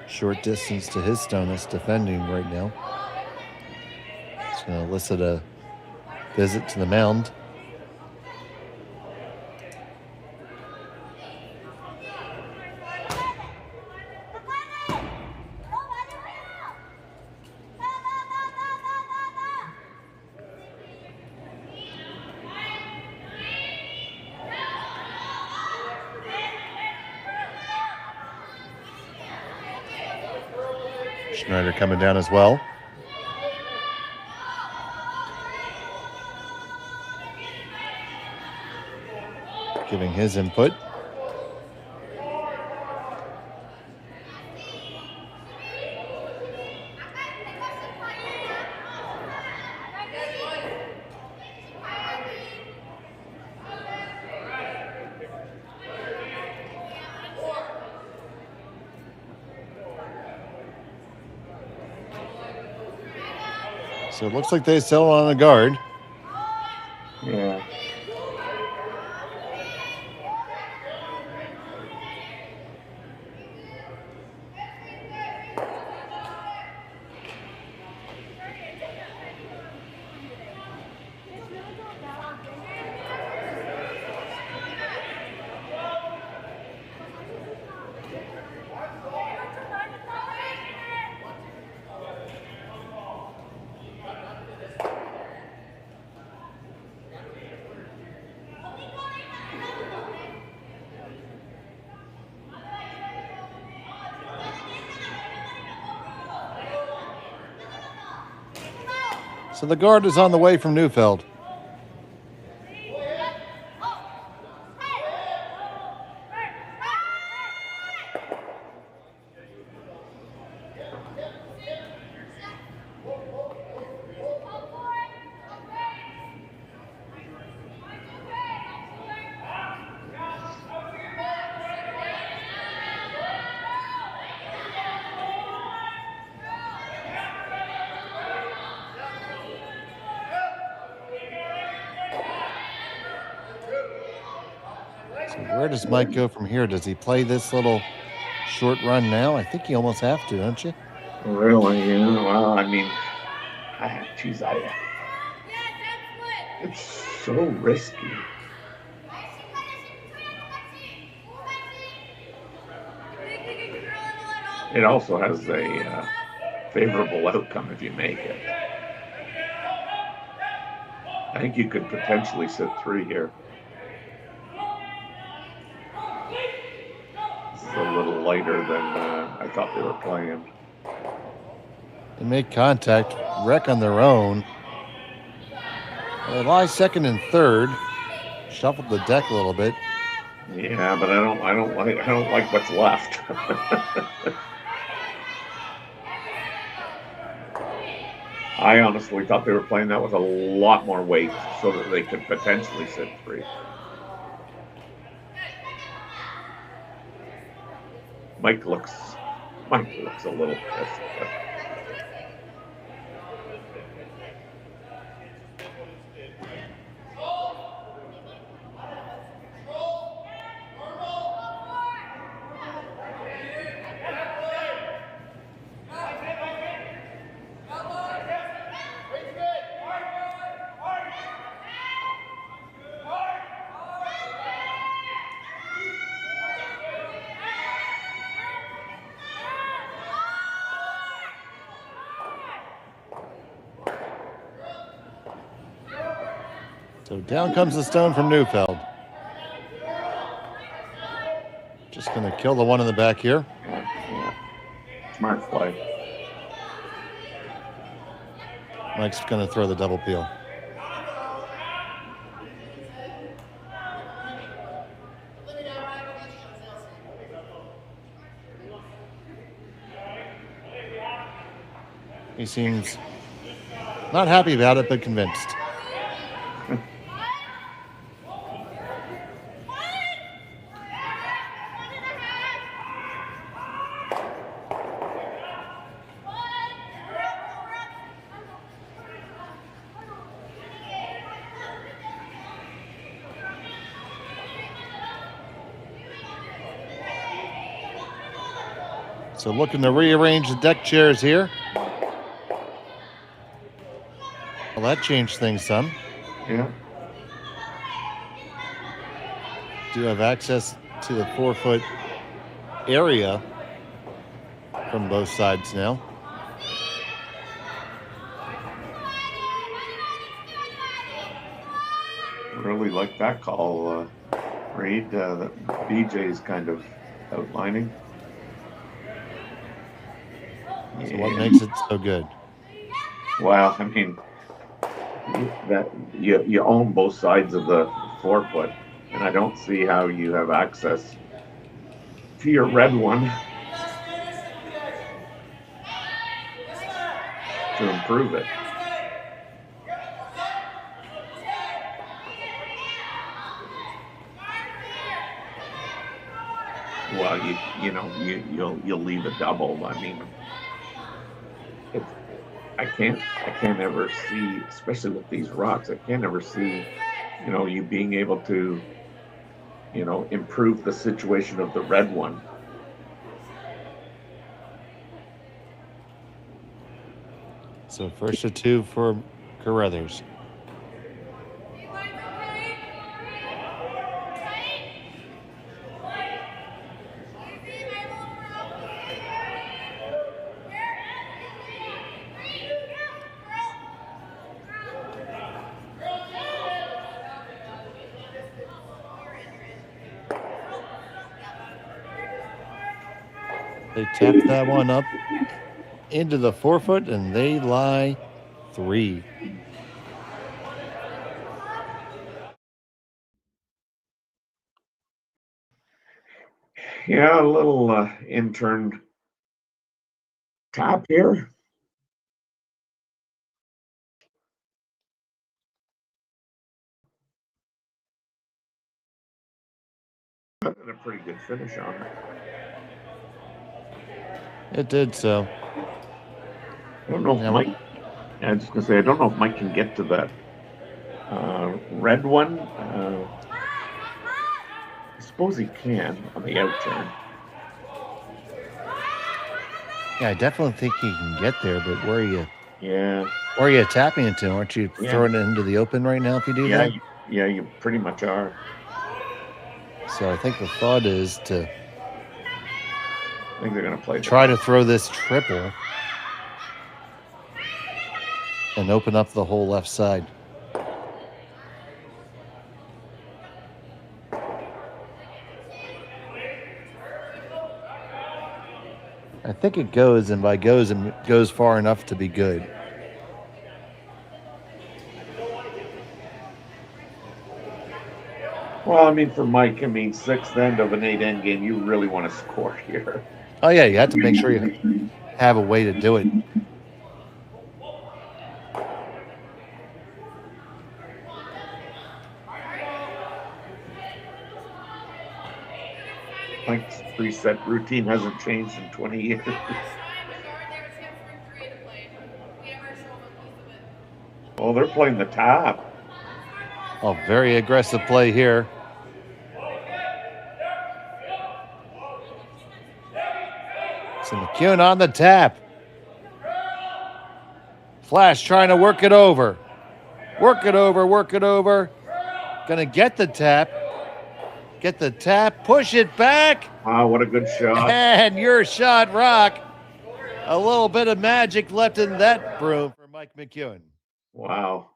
N: Short distance to his Stonus defending right now. It's going to elicit a visit to the mound. Schneider coming down as well. Giving his input. So it looks like they settle on a guard.
Q: Yeah.
N: So the guard is on the way from Neufeld. Where does Mike go from here? Does he play this little short run now? I think you almost have to, don't you?
Q: Really? Yeah. Well, I mean, it's so risky. It also has a favorable outcome if you make it. I think you could potentially sit 3 here. A little lighter than I thought they were playing.
N: They make contact, wreck on their own. They lie second and third. Shuffled the deck a little bit.
Q: Yeah, but I don't like what's left. I honestly thought they were playing that with a lot more weight so that they could potentially sit 3. Mike looks a little pissed.
N: So down comes the stone from Neufeld. Just going to kill the one in the back here.
Q: Yeah. Smart play.
N: Mike's going to throw the double peel. He seems not happy about it, but convinced. So looking to rearrange the deck chairs here. Well, that changed things some.
Q: Yeah.
N: Do have access to the 4-foot area from both sides now.
Q: Really like that call, Reid. That BJ's kind of outlining.
N: So what makes it so good?
Q: Well, I mean, that you own both sides of the 4-foot, and I don't see how you have access to your red one to improve it. Well, you'll leave a double. I mean, I can't ever see, especially with these rocks, I can't ever see, you being able to, improve the situation of the red one.
N: So first to 2 for Carruthers. They tap that one up into the 4-foot, and they lie 3.
Q: Yeah, a little intern tap here. And a pretty good finish on it.
N: It did so.
Q: I don't know if Mike. I was just gonna say I don't know if Mike can get to that red one. I suppose he can on the out turn.
N: Yeah, I definitely think he can get there, but where are you?
Q: Yeah.
N: Where are you tapping into? Aren't you throwing it into the open right now if you do that?
Q: Yeah, you pretty much are.
N: So I think the thought is to
Q: I think they're going to play.
N: Try to throw this triple and open up the whole left side. I think it goes, and by goes, it goes far enough to be good.
Q: Well, I mean, for Mike, sixth end of an 8-end game, you really want to score here.
N: Oh, yeah, you have to make sure you have a way to do it.
Q: Mike's preset routine hasn't changed in 20 years. Oh, they're playing the tap.
N: Oh, very aggressive play here. So McEwen on the tap. Flash trying to work it over. Work it over, work it over. Gonna get the tap. Get the tap, push it back.
Q: Wow, what a good shot.
N: And your shot, Rock. A little bit of magic left in that broom for Mike McEwen.
Q: Wow.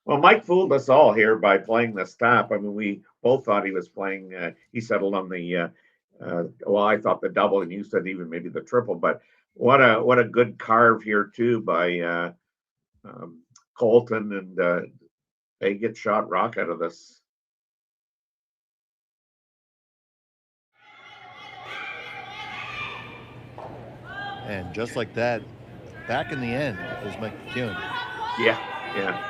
Q: Well, Mike fooled us all here by playing this tap. I mean, we both thought he was playing, he settled on the, well, I thought the double, and you said even maybe the triple, but what a good carve here too by Colton, and they get shot Rock out of this.
N: And just like that, back in the end was Mike McEwen.
Q: Yeah, yeah.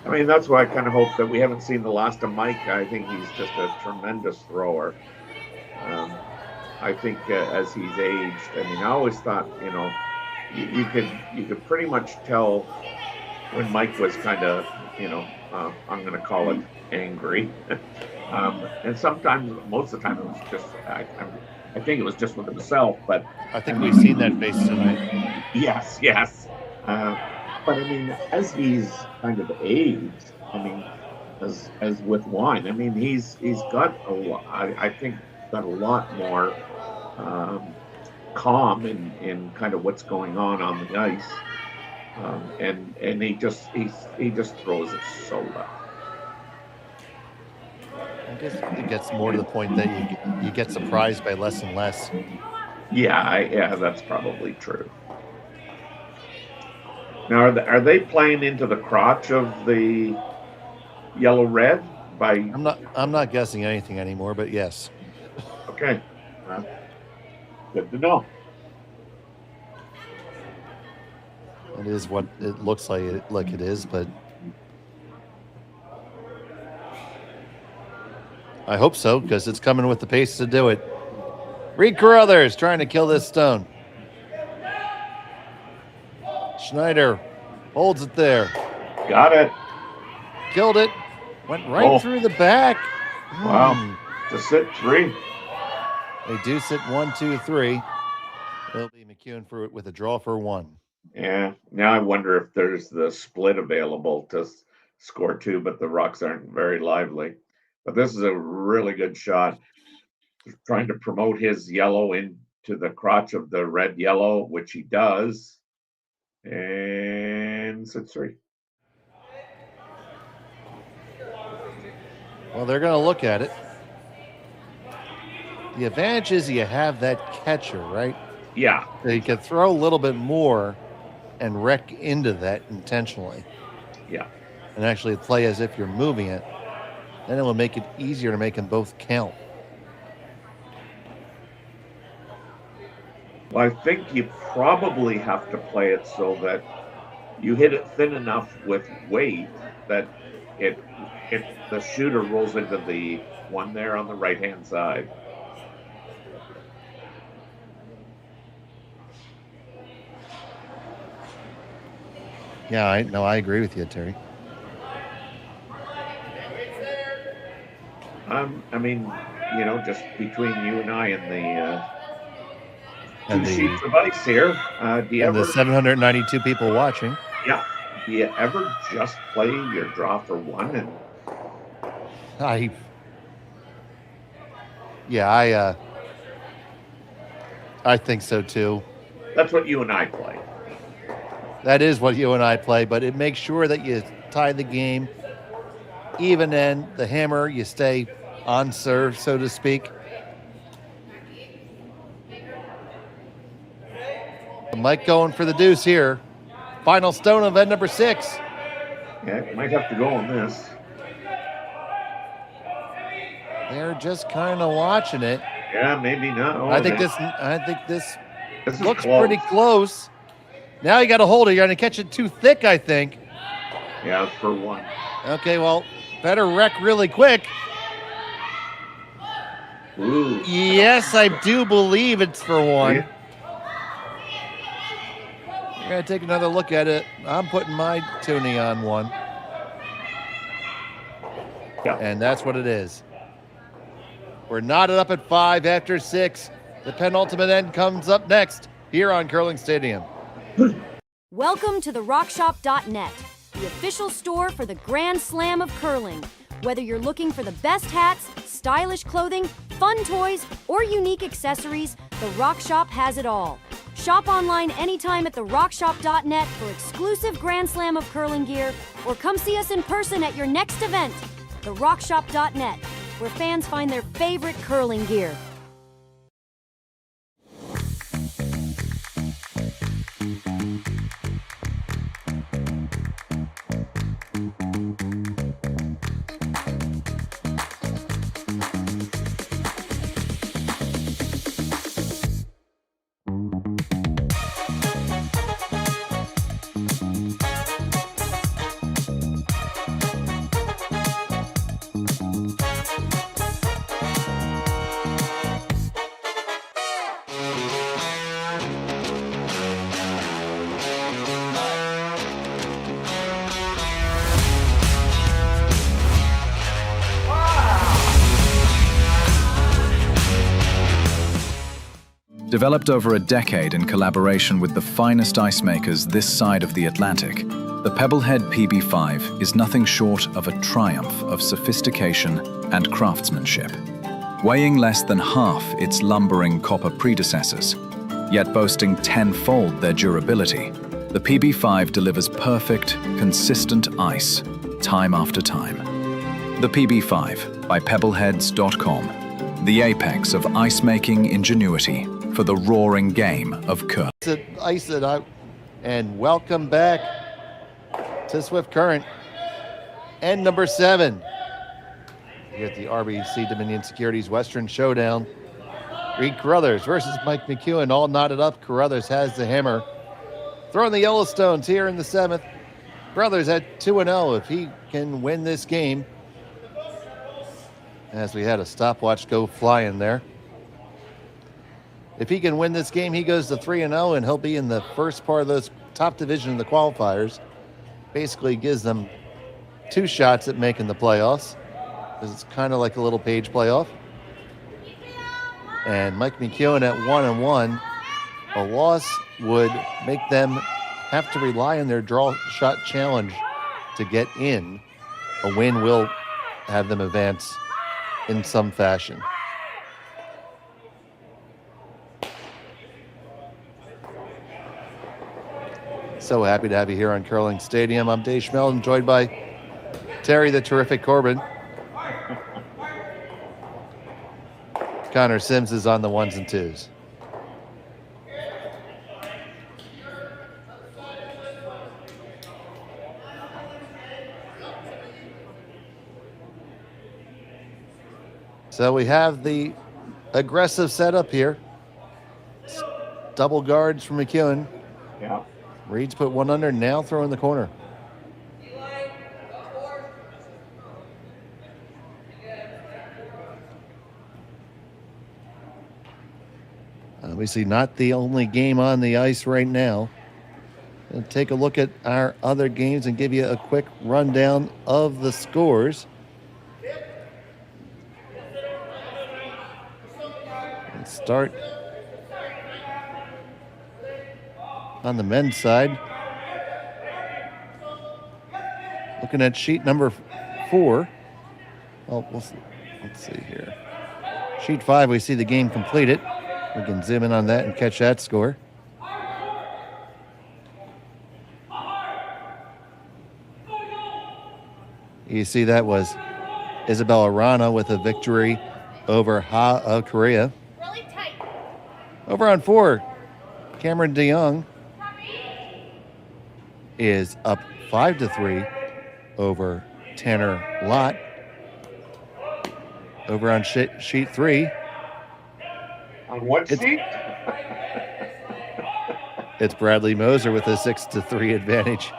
Q: I mean, that's why I kind of hope that we haven't seen the last of Mike. I think he's just a tremendous thrower. I think as he's aged, I always thought, you could pretty much tell when Mike was kind of, I'm going to call it angry. And sometimes, most of the time, it was just, I think it was just with himself, but.
N: I think we've seen that face tonight.
Q: Yes. But I mean, as he's kind of aged, I mean, as with wine, I mean, he's got a lot, I think, got a lot more calm in kind of what's going on the ice. And he just throws it so well.
N: I guess it gets more to the point that you get surprised by less and less.
Q: Yeah, that's probably true. Now, are they playing into the crotch of the yellow-red?
N: I'm not guessing anything anymore, but yes.
Q: Okay, good to know.
N: It is what it looks like it is, but I hope so, because it's coming with the pace to do it. Reid Carruthers trying to kill this stone. Schneider holds it there.
Q: Got it.
N: Killed it. Went right through the back.
Q: Wow. To sit 3.
N: They do sit 1, 2, 3. It'll be McEwen with a draw for 1.
Q: Yeah. Now I wonder if there's the split available to score 2, but the Rocks aren't very lively. But this is a really good shot. Trying to promote his yellow into the crotch of the red yellow, which he does. And sits 3.
N: Well, they're going to look at it. The advantage is you have that catcher, right?
Q: Yeah.
N: So you can throw a little bit more and wreck into that intentionally.
Q: Yeah.
N: And actually play as if you're moving it. Then it will make it easier to make them both count.
Q: Well, I think you probably have to play it so that you hit it thin enough with weight that if the shooter rolls into the one there on the right-hand side.
N: Yeah, I agree with you, Terry.
Q: I mean, just between you and I and the sheets of ice here,
N: the 792 people watching.
Q: Yeah. Do you ever just play your draw for 1? And
N: I think so too.
Q: That's what you and I play.
N: That is what you and I play, but it makes sure that you tie the game. Even end, the hammer, you stay on serve, so to speak. Mike going for the deuce here. Final stone of end number 6.
Q: Yeah, might have to go on this.
N: They're just kind of watching it.
Q: Yeah, maybe not.
N: I think this looks
Q: close.
N: pretty close. Now you got to hold it. You're going to catch it too thick, I think.
Q: Yeah, for 1.
N: Okay, well, better wreck really quick.
Q: Ooh.
N: Yes, I do believe it's for 1.
Q: Yeah.
N: I'm going to take another look at it. I'm putting my tuning on 1.
Q: Yeah.
N: And that's what it is. We're knotted up at 5 after 6. The penultimate end comes up next here on Curling Stadium.
G: Welcome to the RockShop.net, the official store for the Grand Slam of curling. Whether you're looking for the best hats, stylish clothing, fun toys, or unique accessories, the Rock Shop has it all. Shop online anytime at therockshop.net for exclusive Grand Slam of curling gear, or come see us in person at your next event. Therockshop.net, where fans find their favorite curling gear.
I: Developed over a decade in collaboration with the finest ice makers this side of the Atlantic, the Pebblehead PB5 is nothing short of a triumph of sophistication and craftsmanship. Weighing less than half its lumbering copper predecessors, yet boasting tenfold their durability, the PB5 delivers perfect, consistent ice, time after time. The PB5 by Pebbleheads.com, the apex of ice-making ingenuity for the roaring game of curling.
N: Ice it out, and welcome back to Swift Current. End number 7 here at the RBC Dominion Securities Western Showdown. Reid Carruthers versus Mike McEwen, all knotted up. Carruthers has the hammer. Throwing the Yellowstones here in the 7th. Carruthers at 2-0 if he can win this game. As we had a stopwatch go flying there. If he can win this game, he goes to 3-0, and he'll be in the first part of those top division of the qualifiers. Basically gives them 2 shots at making the playoffs, because it's kind of like a little page playoff. And Mike McEwen at 1-1, a loss would make them have to rely on their draw shot challenge to get in. A win will have them advance in some fashion. So happy to have you here on Curling Stadium. I'm Dave Schmeld, joined by Terry the Terrific Corbin. Connor Sims is on the 1s and 2s. So we have the aggressive setup here. Double guards from McEwen.
Q: Yeah.
N: Reid's put 1 under, now throwing the corner. Obviously not the only game on the ice right now. We'll take a look at our other games and give you a quick rundown of the scores. Let's start on the men's side. Looking at sheet number 4. Oh, let's see here. Sheet 5, we see the game completed. We can zoom in on that and catch that score. You see that was Isabella Rana with a victory over Ha of Korea. Really tight. Over on 4, Cameron DeYoung is up 5-3 over Tanner Lott. Over on sheet 3.
Q: On what sheet?
N: It's Bradley Moser with a 6-3 advantage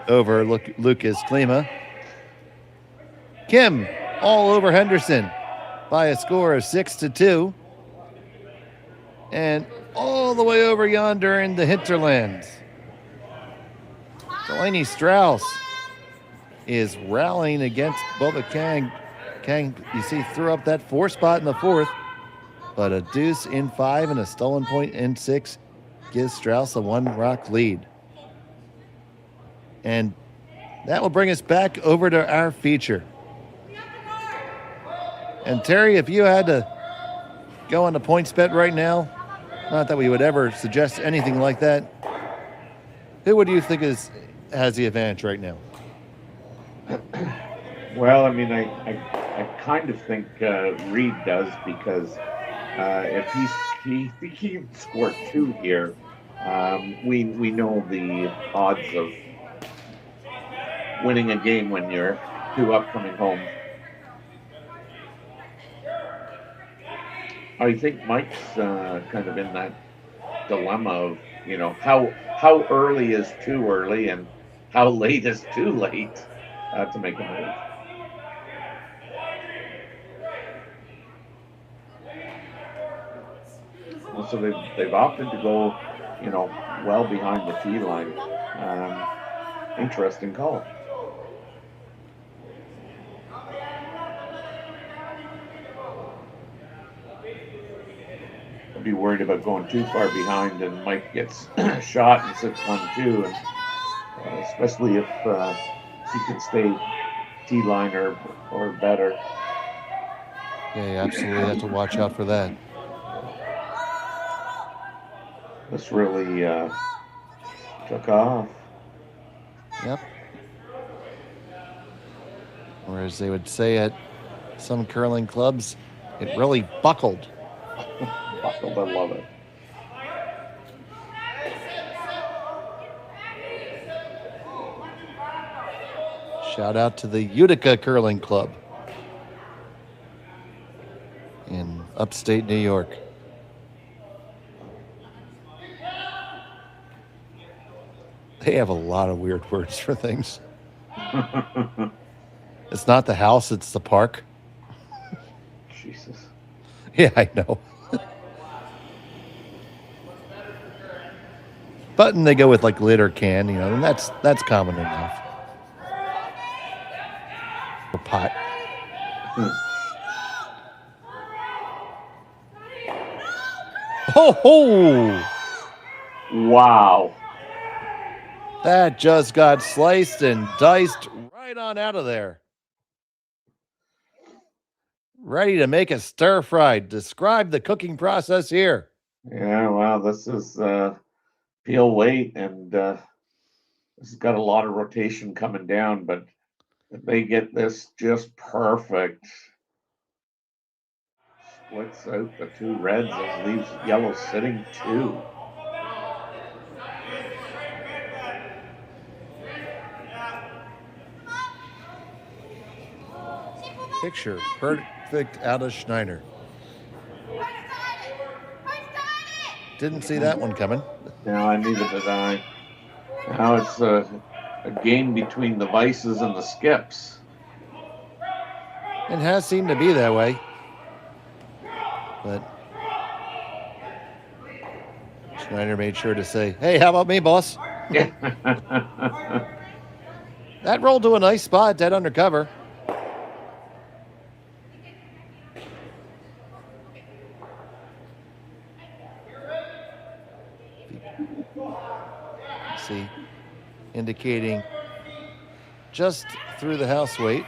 N: over Lucas Klima. Kim all over Henderson by a score of 6-2. And all the way over yonder in the hinterlands, Delaney Strauss is rallying against Bubba Kang. Kang, you see, threw up that 4 spot in the 4th, but a deuce in 5 and a stolen point in 6 gives Strauss a 1-rock lead. And that will bring us back over to our feature. And Terry, if you had to go on the points bet right now, not that we would ever suggest anything like that, who would you think has the advantage right now?
Q: Well, I mean, I kind of think Reid does, because if he scored 2 here, we know the odds of winning a game when you're 2 up coming home. I think Mike's kind of in that dilemma of, you know, how early is too early and how late is too late to make a move. So they've opted to go, you know, well behind the tee line. Interesting call. I'd be worried about going too far behind and Mike gets shot in 6-1-2, and especially if he can stay T-line or better.
N: Yeah, you absolutely have to watch out for that.
Q: This really took off.
N: Yep. Or as they would say at some curling clubs, it really buckled.
Q: Buckled, I love it.
N: Shout out to the Utica Curling Club in upstate New York. They have a lot of weird words for things. It's not the house, it's the park.
Q: Jesus.
N: Yeah, I know. But and they go with like lid or can, you know, and that's common enough. Or pot. Ho ho!
Q: Wow.
N: That just got sliced and diced right on out of there. Ready to make a stir fry. Describe the cooking process here.
Q: Yeah, wow, this is peel weight, and this has got a lot of rotation coming down, but if they get this just perfect, splits out the two reds and leaves yellow sitting two.
N: Picture perfect out of Schneider. Didn't see that one coming.
Q: No, I neither did I. Now it's a game between the vices and the skips.
N: It has seemed to be that way. But Schneider made sure to say, hey, how about me, boss? That rolled to a nice spot, dead under cover. See, indicating just through the house weight.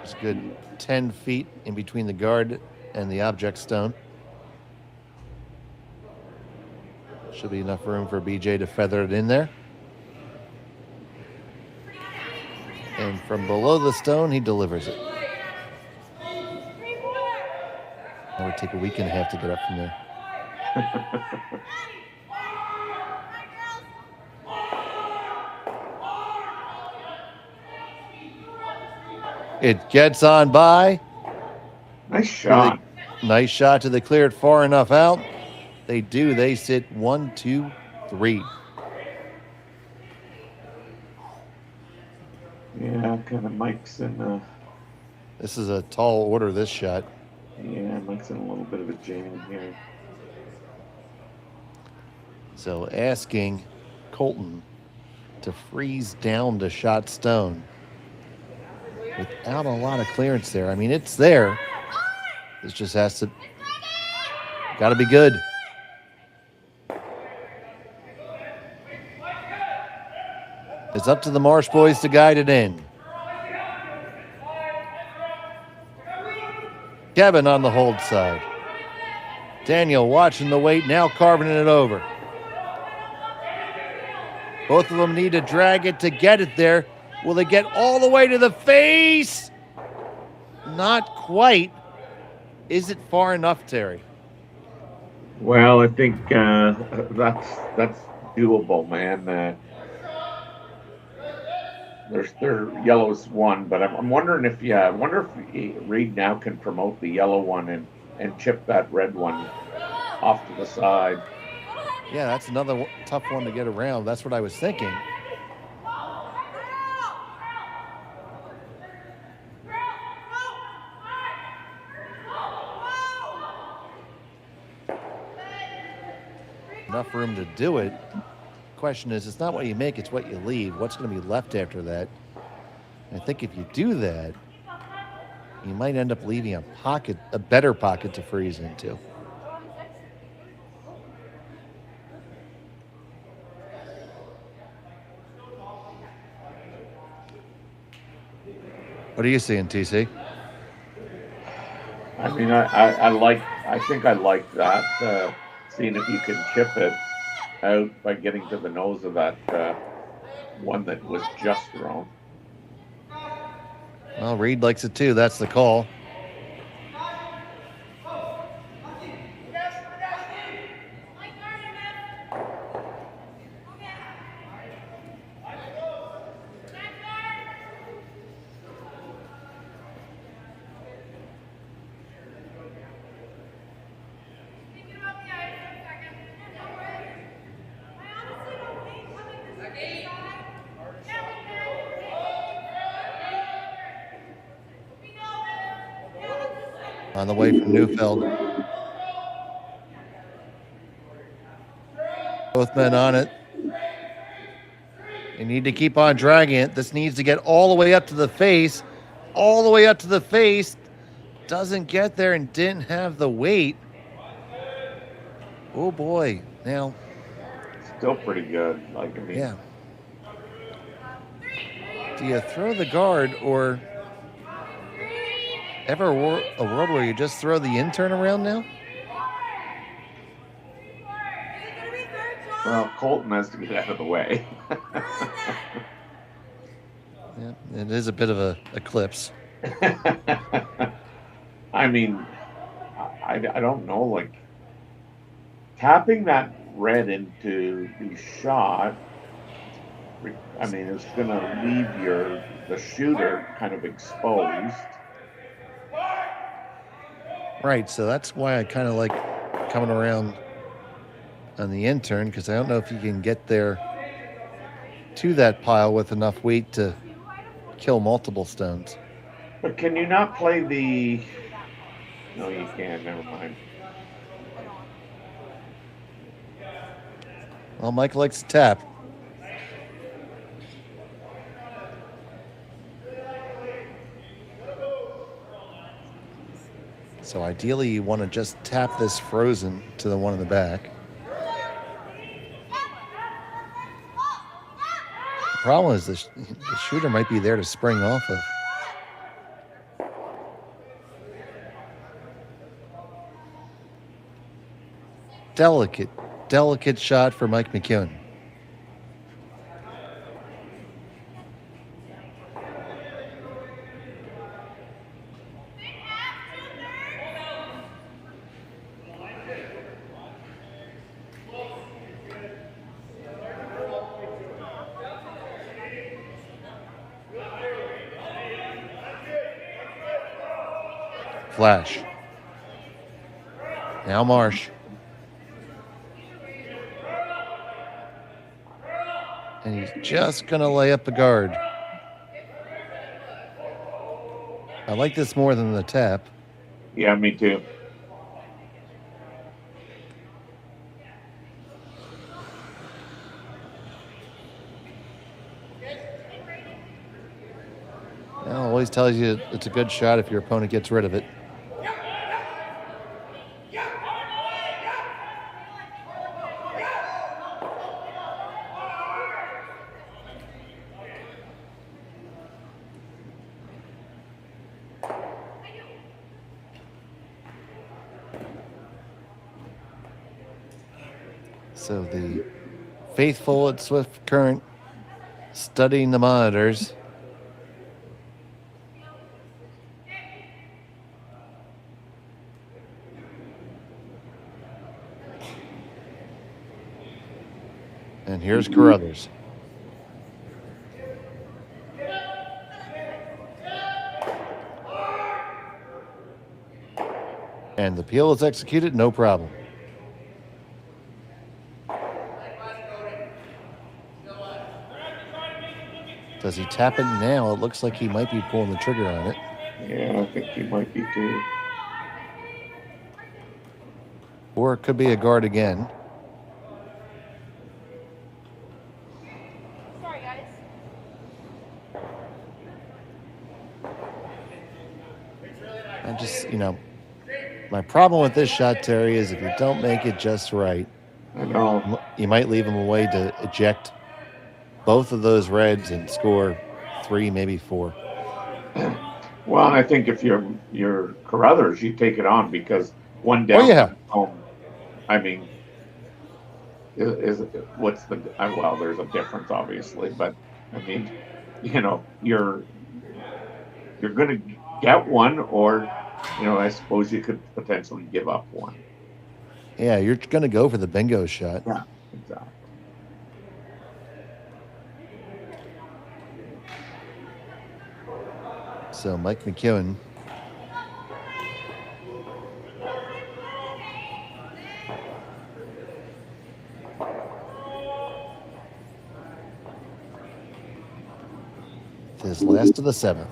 N: It's good 10 feet in between the guard and the object stone. Should be enough room for BJ to feather it in there. And from below the stone, he delivers it. That would take a week and a half to get up from there. It gets on by.
Q: Nice shot.
N: Nice shot. Do they clear it far enough out? They do. They sit 1, 2, 3.
Q: Yeah, kind of Mike's in.
N: This is a tall order, this shot.
Q: Yeah, Mike's in a little bit of a jam here.
N: So asking Colton to freeze down the shot stone without a lot of clearance there. I mean, it's there. This just has to, got to be good. It's up to the Marsh boys to guide it in. Kevin on the hold side. Daniel watching the weight, now carving it over. Both of them need to drag it to get it there. Will they get all the way to the face? Not quite. Is it far enough, Terry?
Q: Well, I think that's doable, man. Their yellow's one, but I'm wondering if Reid now can promote the yellow one and chip that red one off to the side.
N: Yeah, that's another tough one to get around. That's what I was thinking. Enough room to do it. Question is, it's not what you make, it's what you leave. What's going to be left after that? I think if you do that, you might end up leaving a better pocket to freeze into. What are you seeing, TC?
Q: I mean, I think I like that. Seeing if you can chip it out by getting to the nose of that one that was just thrown.
N: Well, Reid likes it too. That's the call. On the way from Neufeld. Both men on it. You need to keep on dragging it. This needs to get all the way up to the face. All the way up to the face. Doesn't get there and didn't have the weight. Oh boy. Now.
Q: Still pretty good. Like, I mean.
N: Yeah. Do you throw the guard or ever a world where you just throw the intern around now?
Q: Well, Colton has to get out of the way.
N: Yeah, it is a bit of a eclipse.
Q: I mean, I don't know, like, tapping that red into the shot, I mean, it's going to leave the shooter kind of exposed.
N: Right, so that's why I kind of like coming around on the intern, because I don't know if you can get there to that pile with enough weight to kill multiple stones.
Q: But can you not play the... No, you can't. Never mind.
N: Well, Mike likes to tap. So ideally, you want to just tap this frozen to the one in the back. The problem is the shooter might be there to spring off of. Delicate shot for Mike McEwen. Flash. Now Marsh. And he's just going to lay up a guard. I like this more than the tap.
Q: Yeah, me too.
N: Well, always tells you it's a good shot if your opponent gets rid of it. So the faithful at Swift Current studying the monitors. And here's Carruthers. And the peel is executed, no problem. Does he tap it now? It looks like he might be pulling the trigger on it.
Q: Yeah, I think he might be too.
N: Or it could be a guard again.
T: Sorry, guys.
N: I just, my problem with this shot, Terry, is if you don't make it just right,
Q: I know.
N: you might leave him a way to eject both of those reds and score 3, maybe 4.
Q: Well, and I think if you're Carruthers, you take it on because one down.
N: Oh, yeah.
Q: Home, I mean, what's the well? There's a difference, obviously, but I mean, you're going to get one, or I suppose you could potentially give up one.
N: Yeah, you're going to go for the bingo shot.
Q: Yeah, exactly.
N: So Mike McEwen. His last of the 7th.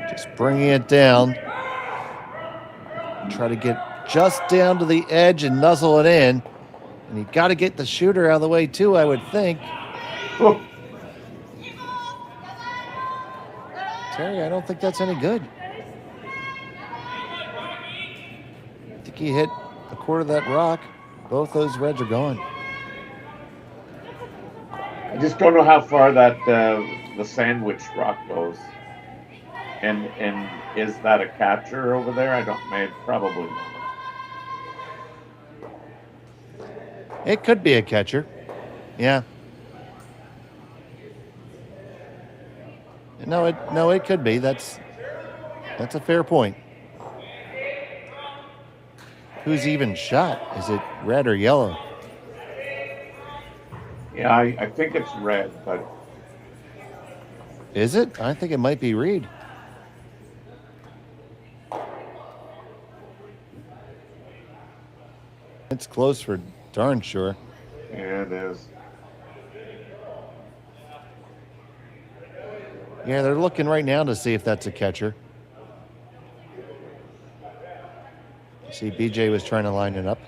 N: Just bringing it down. Try to get just down to the edge and nuzzle it in. And you got to get the shooter out of the way too, I would think.
Q: Oh.
N: Terry, I don't think that's any good. I think he hit a quarter of that rock. Both those reds are gone.
Q: I just don't know how far that the sandwich rock goes. And is that a catcher over there? Probably.
N: It could be a catcher. Yeah. No, it could be. That's a fair point. Who's even shot? Is it red or yellow?
Q: Yeah, I think it's red, but
N: is it? I think it might be Reid. It's close for darn sure.
Q: Yeah, it is.
N: Yeah, they're looking right now to see if that's a catcher. See, BJ was trying to line it up.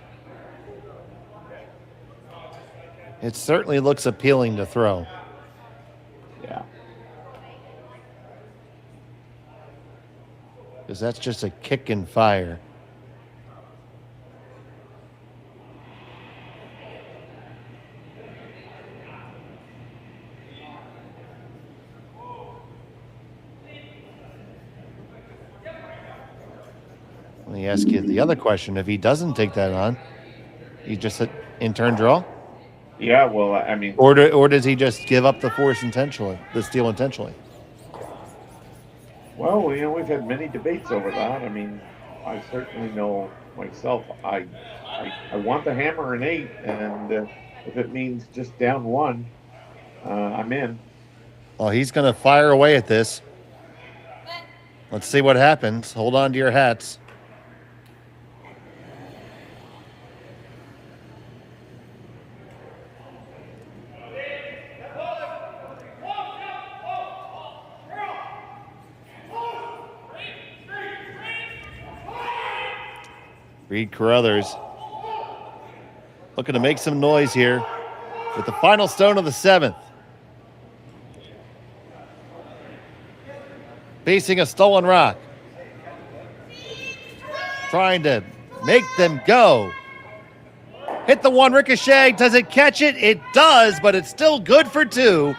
N: It certainly looks appealing to throw.
Q: Yeah.
N: Because that's just a kick and fire. Let me ask you the other question. If he doesn't take that on, he just hit in-turn draw?
Q: Yeah, well, I mean...
N: Or does he just give up the force intentionally, the steal intentionally?
Q: Well, we've had many debates over that. I mean, I certainly know myself, I want the hammer an 8, and if it means just down 1, I'm in.
N: Oh, he's going to fire away at this. Let's see what happens. Hold on to your hats. Reid Carruthers looking to make some noise here with the final stone of the 7th. Facing a stolen rock. Trying to make them go. Hit the one ricochet. Does it catch it? It does, but it's still good for 2.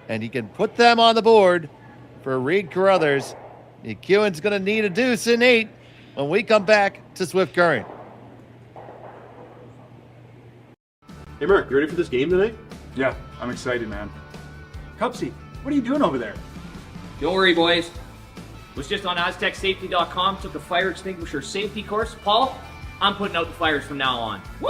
N: And he can put them on the board for Reid Carruthers. McEwen's going to need a deuce in 8 when we come back to Swift Current.
J: Hey, Mark, you ready for this game tonight?
C: Yeah, I'm excited, man.
T: Cupsy, what are you doing over there?
F: Don't worry, boys. Was just on AztecSafety.com, took a fire extinguisher safety course. Paul, I'm putting out the fires from now on. Woo!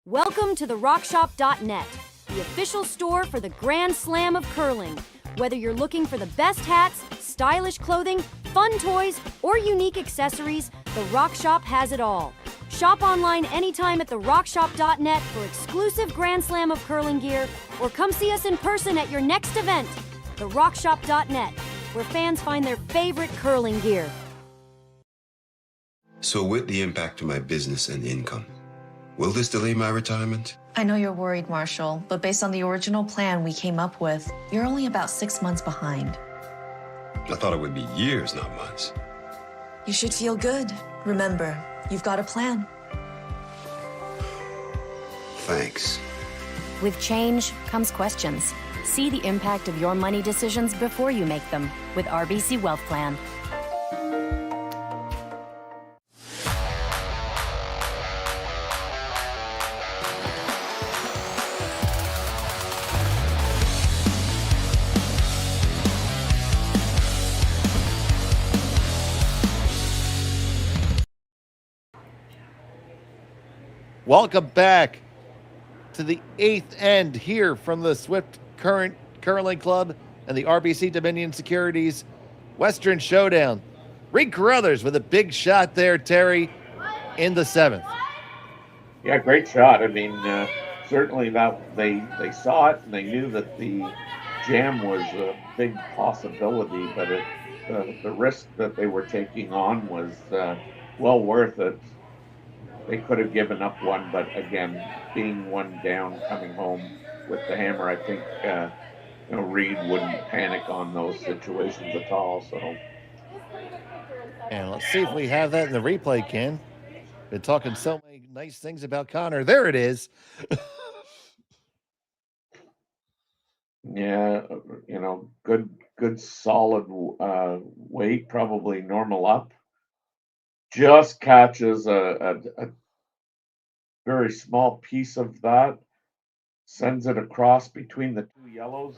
G: Welcome to the RockShop.net, the official store for the Grand Slam of curling. Whether you're looking for the best hats, stylish clothing, fun toys, or unique accessories, the Rock Shop has it all. Shop online anytime at therockshop.net for exclusive Grand Slam of curling gear, or come see us in person at your next event. Therockshop.net, where fans find their favorite curling gear.
L: So with the impact to my business and income, will this delay my retirement?
M: I know you're worried, Marshall, but based on the original plan we came up with, you're only about 6 months behind.
L: I thought it would be years, not months.
M: You should feel good. Remember, you've got a plan.
L: Thanks.
R: With change comes questions. See the impact of your money decisions before you make them with RBC Wealth Plan.
N: Welcome back to the 8th end here from the Swift Current Curling Club and the RBC Dominion Securities Western Showdown. Reid Carruthers with a big shot there, Terry, in the 7th.
Q: Yeah, great shot. I mean, certainly that they saw it and they knew that the jam was a big possibility, but the risk that they were taking on was well worth it. They could have given up one, but again, being one down, coming home with the hammer, I think Reid wouldn't panic on those situations at all. So,
N: and let's see if we have that in the replay, Ken. Been talking so many nice things about Connor. There it is.
Q: Yeah, good solid weight, probably normal up. Just catches a very small piece of that, sends it across between the two yellows,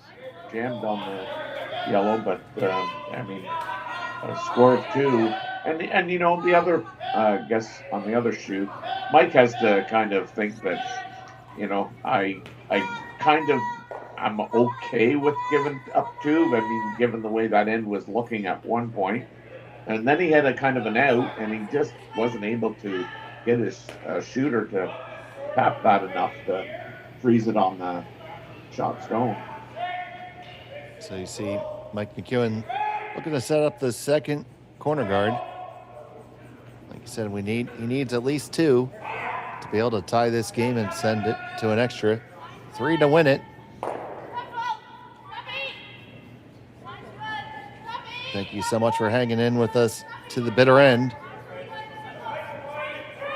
Q: jammed on the yellow, but a score of 2. And the other, I guess on the other shoot, Mike has to kind of think that, I'm okay with giving up 2. I mean, given the way that end was looking at one point. And then he had a kind of an out, and he just wasn't able to get his shooter to tap that enough to freeze it on the shot stone.
N: So you see Mike McEwen looking to set up the second corner guard. Like you said, he needs at least 2 to be able to tie this game and send it to an extra 3 to win it. Thank you so much for hanging in with us to the bitter end.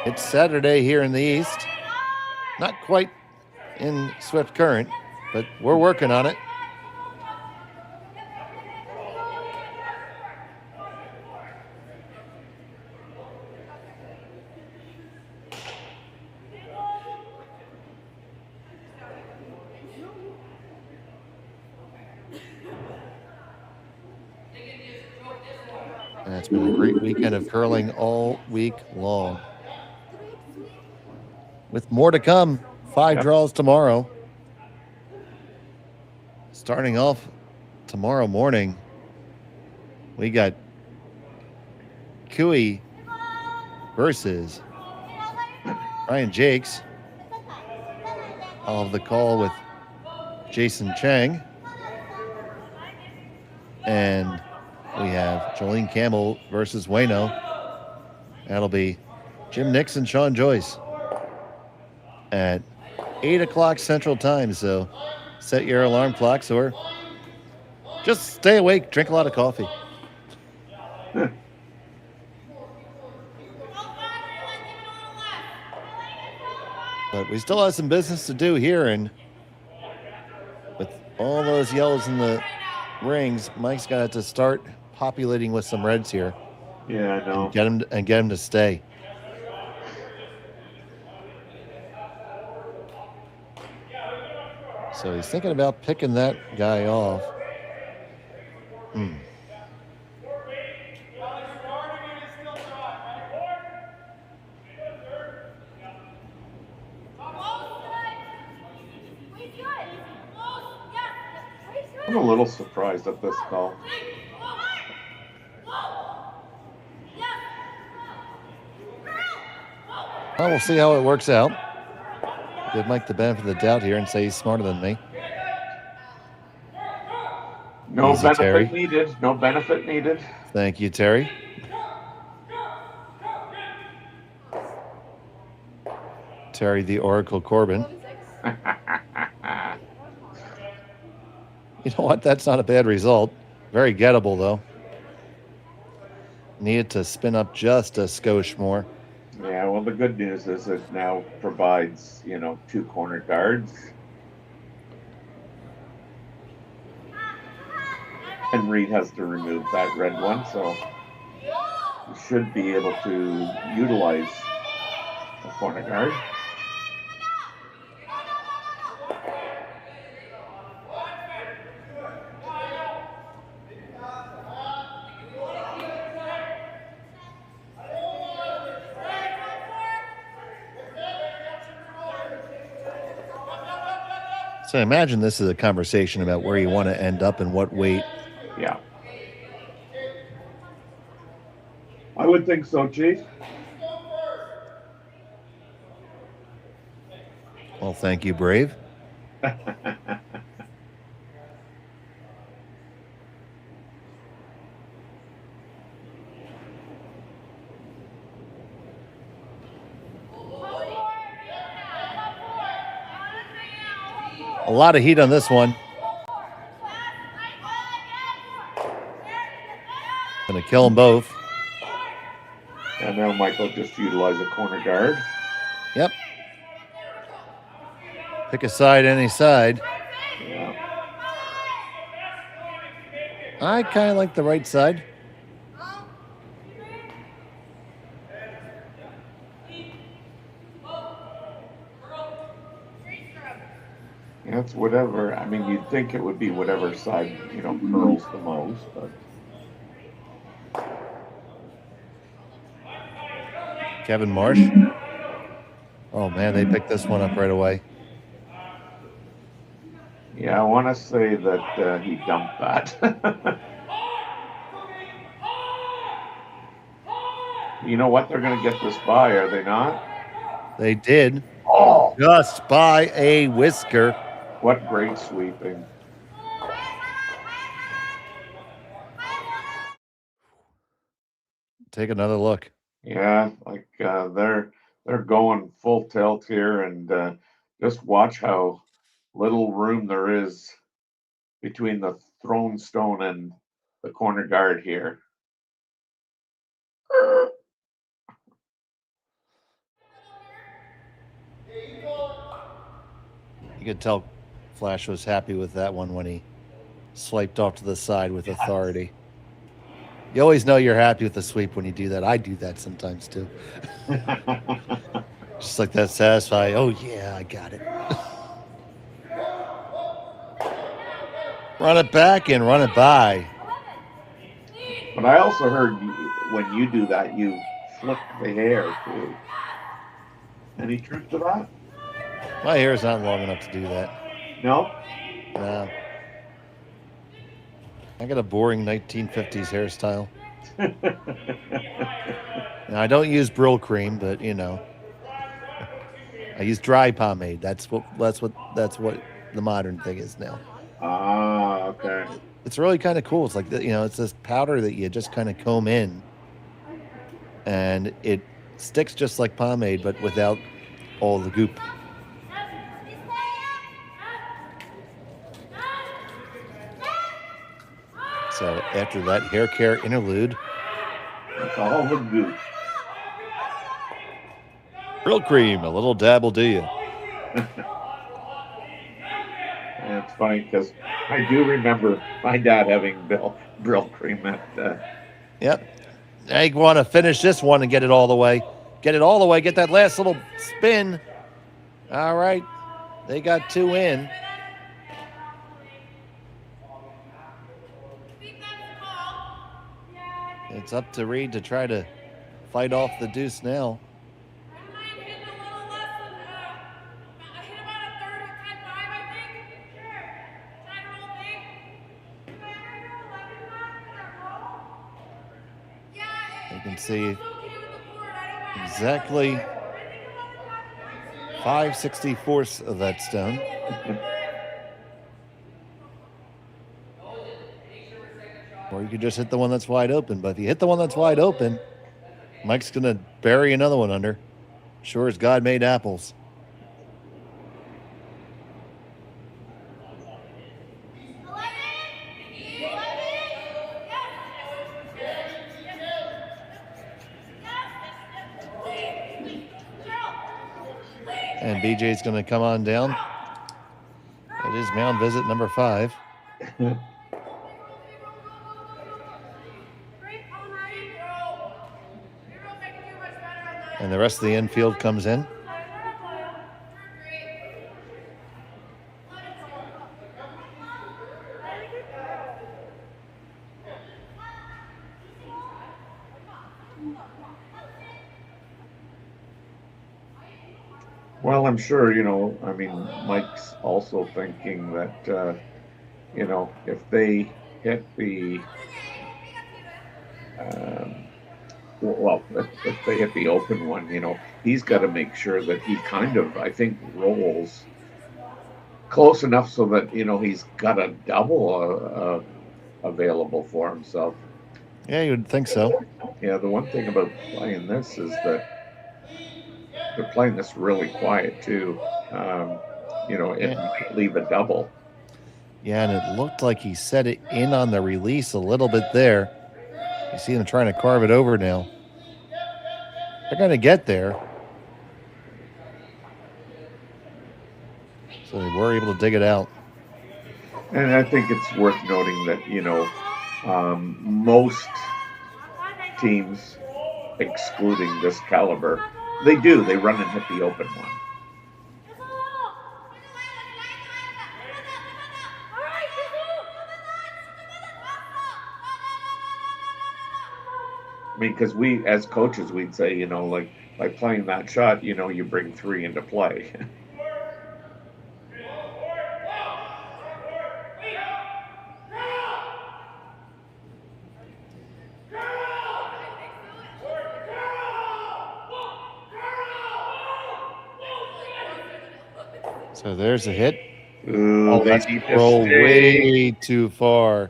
N: It's Saturday here in the East. Not quite in Swift Current, but we're working on it. And it's been a great weekend of curling all week long. With more to come, 5 draws tomorrow. Starting off tomorrow morning, we got Cooey versus Ryan Jakes. I'll have the call with Jason Chang. And we have Jolene Campbell versus Wayno. That'll be Jim Nixon, Sean Joyce at 8 o'clock Central Time. So set your alarm clocks or just stay awake, drink a lot of coffee. But we still have some business to do here, and with all those yellows in the rings, Mike's got to start populating with some reds here.
Q: Yeah, I know.
N: And get him to stay. So he's thinking about picking that guy off.
Q: I'm a little surprised at this call.
N: Well, we'll see how it works out. Give Mike the benefit of the doubt here and say he's smarter than me.
Q: No
N: Easy,
Q: benefit
N: Terry.
Q: needed. No benefit needed.
N: Thank you, Terry. Terry the Oracle Corbin. You know what? That's not a bad result. Very gettable, though. Needed to spin up just a skosh more.
Q: Yeah, well, the good news is it now provides, 2 corner guards. And Reid has to remove that red one, so he should be able to utilize a corner guard.
N: So I imagine this is a conversation about where you want to end up and what weight.
Q: Yeah. I would think so, Chief.
N: Well, thank you, Brave. A lot of heat on this one. Gonna kill them both.
Q: And now Michael just utilize a corner guard.
N: Yep. Pick a side, any side.
Q: Yeah.
N: I kind of like the right side.
Q: Yeah, it's whatever. I mean, you'd think it would be whatever side, curls the most, but.
N: Kevin Marsh. Oh, man, they picked this one up right away.
Q: Yeah, I want to say that he dumped that. You know what? They're going to get this by, are they not?
N: They did.
Q: Oh!
N: Just by a whisker.
Q: What great sweeping.
N: Take another look.
Q: Yeah, they're going full tilt here, and just watch how little room there is between the thrown stone and the corner guard here.
N: You could tell Flash was happy with that one when he swiped off to the side with authority. You always know you're happy with the sweep when you do that. I do that sometimes too. Just like that satisfying, oh yeah, I got it. Run it back and run it by.
Q: But I also heard when you do that, you flick the hair too. Any truth to that?
N: My hair is not long enough to do that.
Q: No?
N: No. I got a boring 1950s hairstyle. Now, I don't use Brill cream, but I use dry pomade. That's what the modern thing is now.
Q: Ah, okay.
N: It's really kind of cool. It's like it's this powder that you just kind of comb in, and it sticks just like pomade, but without all the goop. So after that hair care interlude,
Q: that's all the goop.
N: Brill cream, a little dab will do you.
Q: And it's funny because I do remember my dad having Brill cream at.
N: Yep. Now you want to finish this one and get it all the way. Get it all the way. Get that last little spin. All right. They got 2 in. It's up to Reid to try to fight off the deuce now. You can see exactly 5/64 of that stone. Or you could just hit the one that's wide open. But if you hit the one that's wide open, Mike's going to bury another one under. Sure as God made apples. And BJ's going to come on down. It is mound visit number 5. And the rest of the infield comes in.
Q: Well, I'm sure, I mean, Mike's also thinking that, if they hit the, if they hit the open one, he's got to make sure that he kind of, I think, rolls close enough so that, he's got a double available for himself.
N: Yeah, you would think so.
Q: Yeah, the one thing about playing this is that they're playing this really quiet too. It might leave a double.
N: Yeah, and it looked like he set it in on the release a little bit there. You see them trying to carve it over now. They're going to get there. So they were able to dig it out.
Q: And I think it's worth noting that, most teams, excluding this caliber, they run and hit the open one. I mean, because we, as coaches, we'd say, like playing that shot, you bring 3 into play.
N: So there's a hit.
Q: Ooh,
N: that's roll way too far.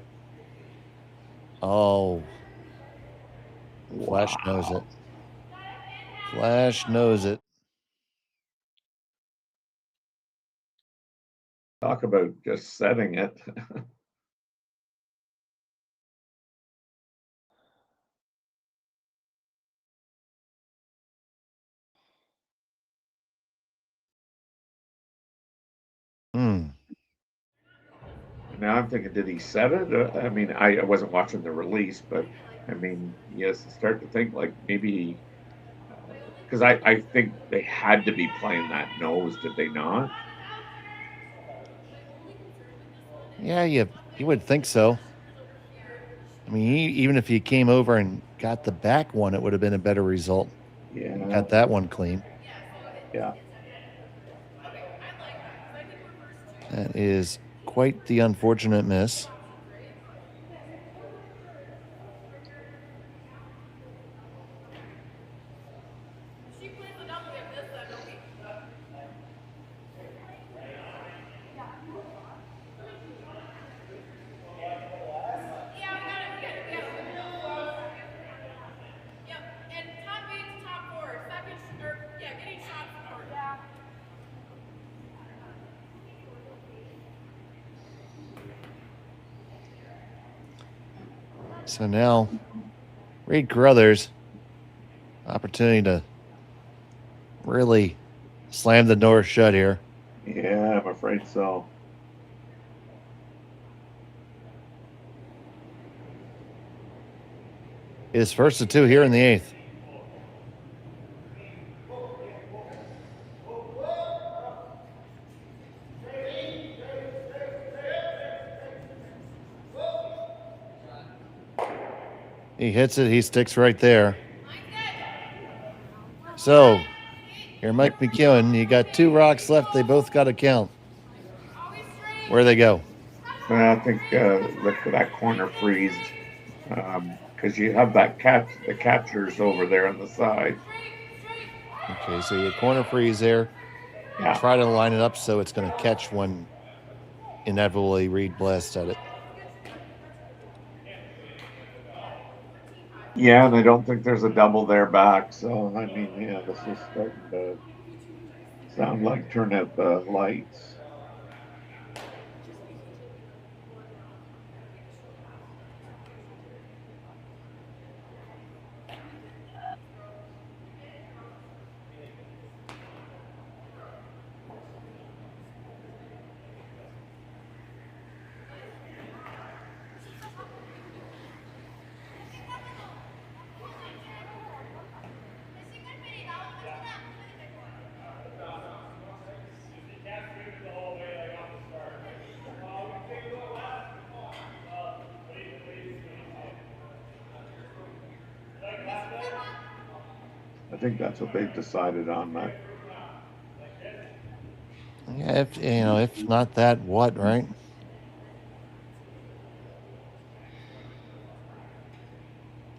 N: Oh. Flash knows it. Flash knows it.
Q: Talk about just setting it. Now I'm thinking, did he set it? I mean, I wasn't watching the release, but I mean, yes, start to think like maybe, because I think they had to be playing that nose, did they not?
N: Yeah, you would think so. I mean, even if he came over and got the back one, it would have been a better result.
Q: Yeah.
N: Got that one clean.
Q: Yeah.
N: That is quite the unfortunate miss. So now, Reid Carruthers, opportunity to really slam the door shut here.
Q: Yeah, I'm afraid so.
N: His first of 2 here in the 8th. He hits it, he sticks right there. So, here, Mike McEwen, you got 2 rocks left. They both got to count. Where they go?
Q: I think look for that corner freeze, because you have that the catchers over there on the side.
N: Okay, so you corner freeze there. try to line it up so it's going to catch when inevitably Reid blasts at it.
Q: Yeah, and I don't think there's a double there back. So, I mean, yeah, this is starting to sound like turn out the lights. I think that's what they've decided on that.
N: Yeah, if not that, what, right?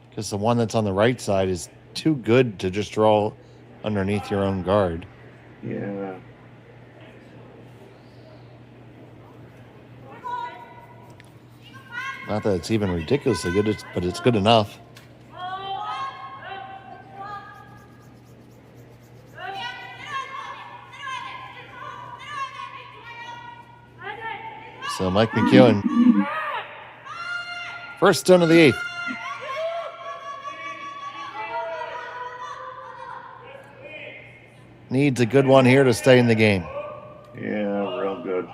N: Because the one that's on the right side is too good to just draw underneath your own guard.
Q: Yeah.
N: Not that it's even ridiculously good, but it's good enough. So Mike McEwen, first stone of the 8th. Needs a good one here to stay in the game.
Q: Yeah, real good.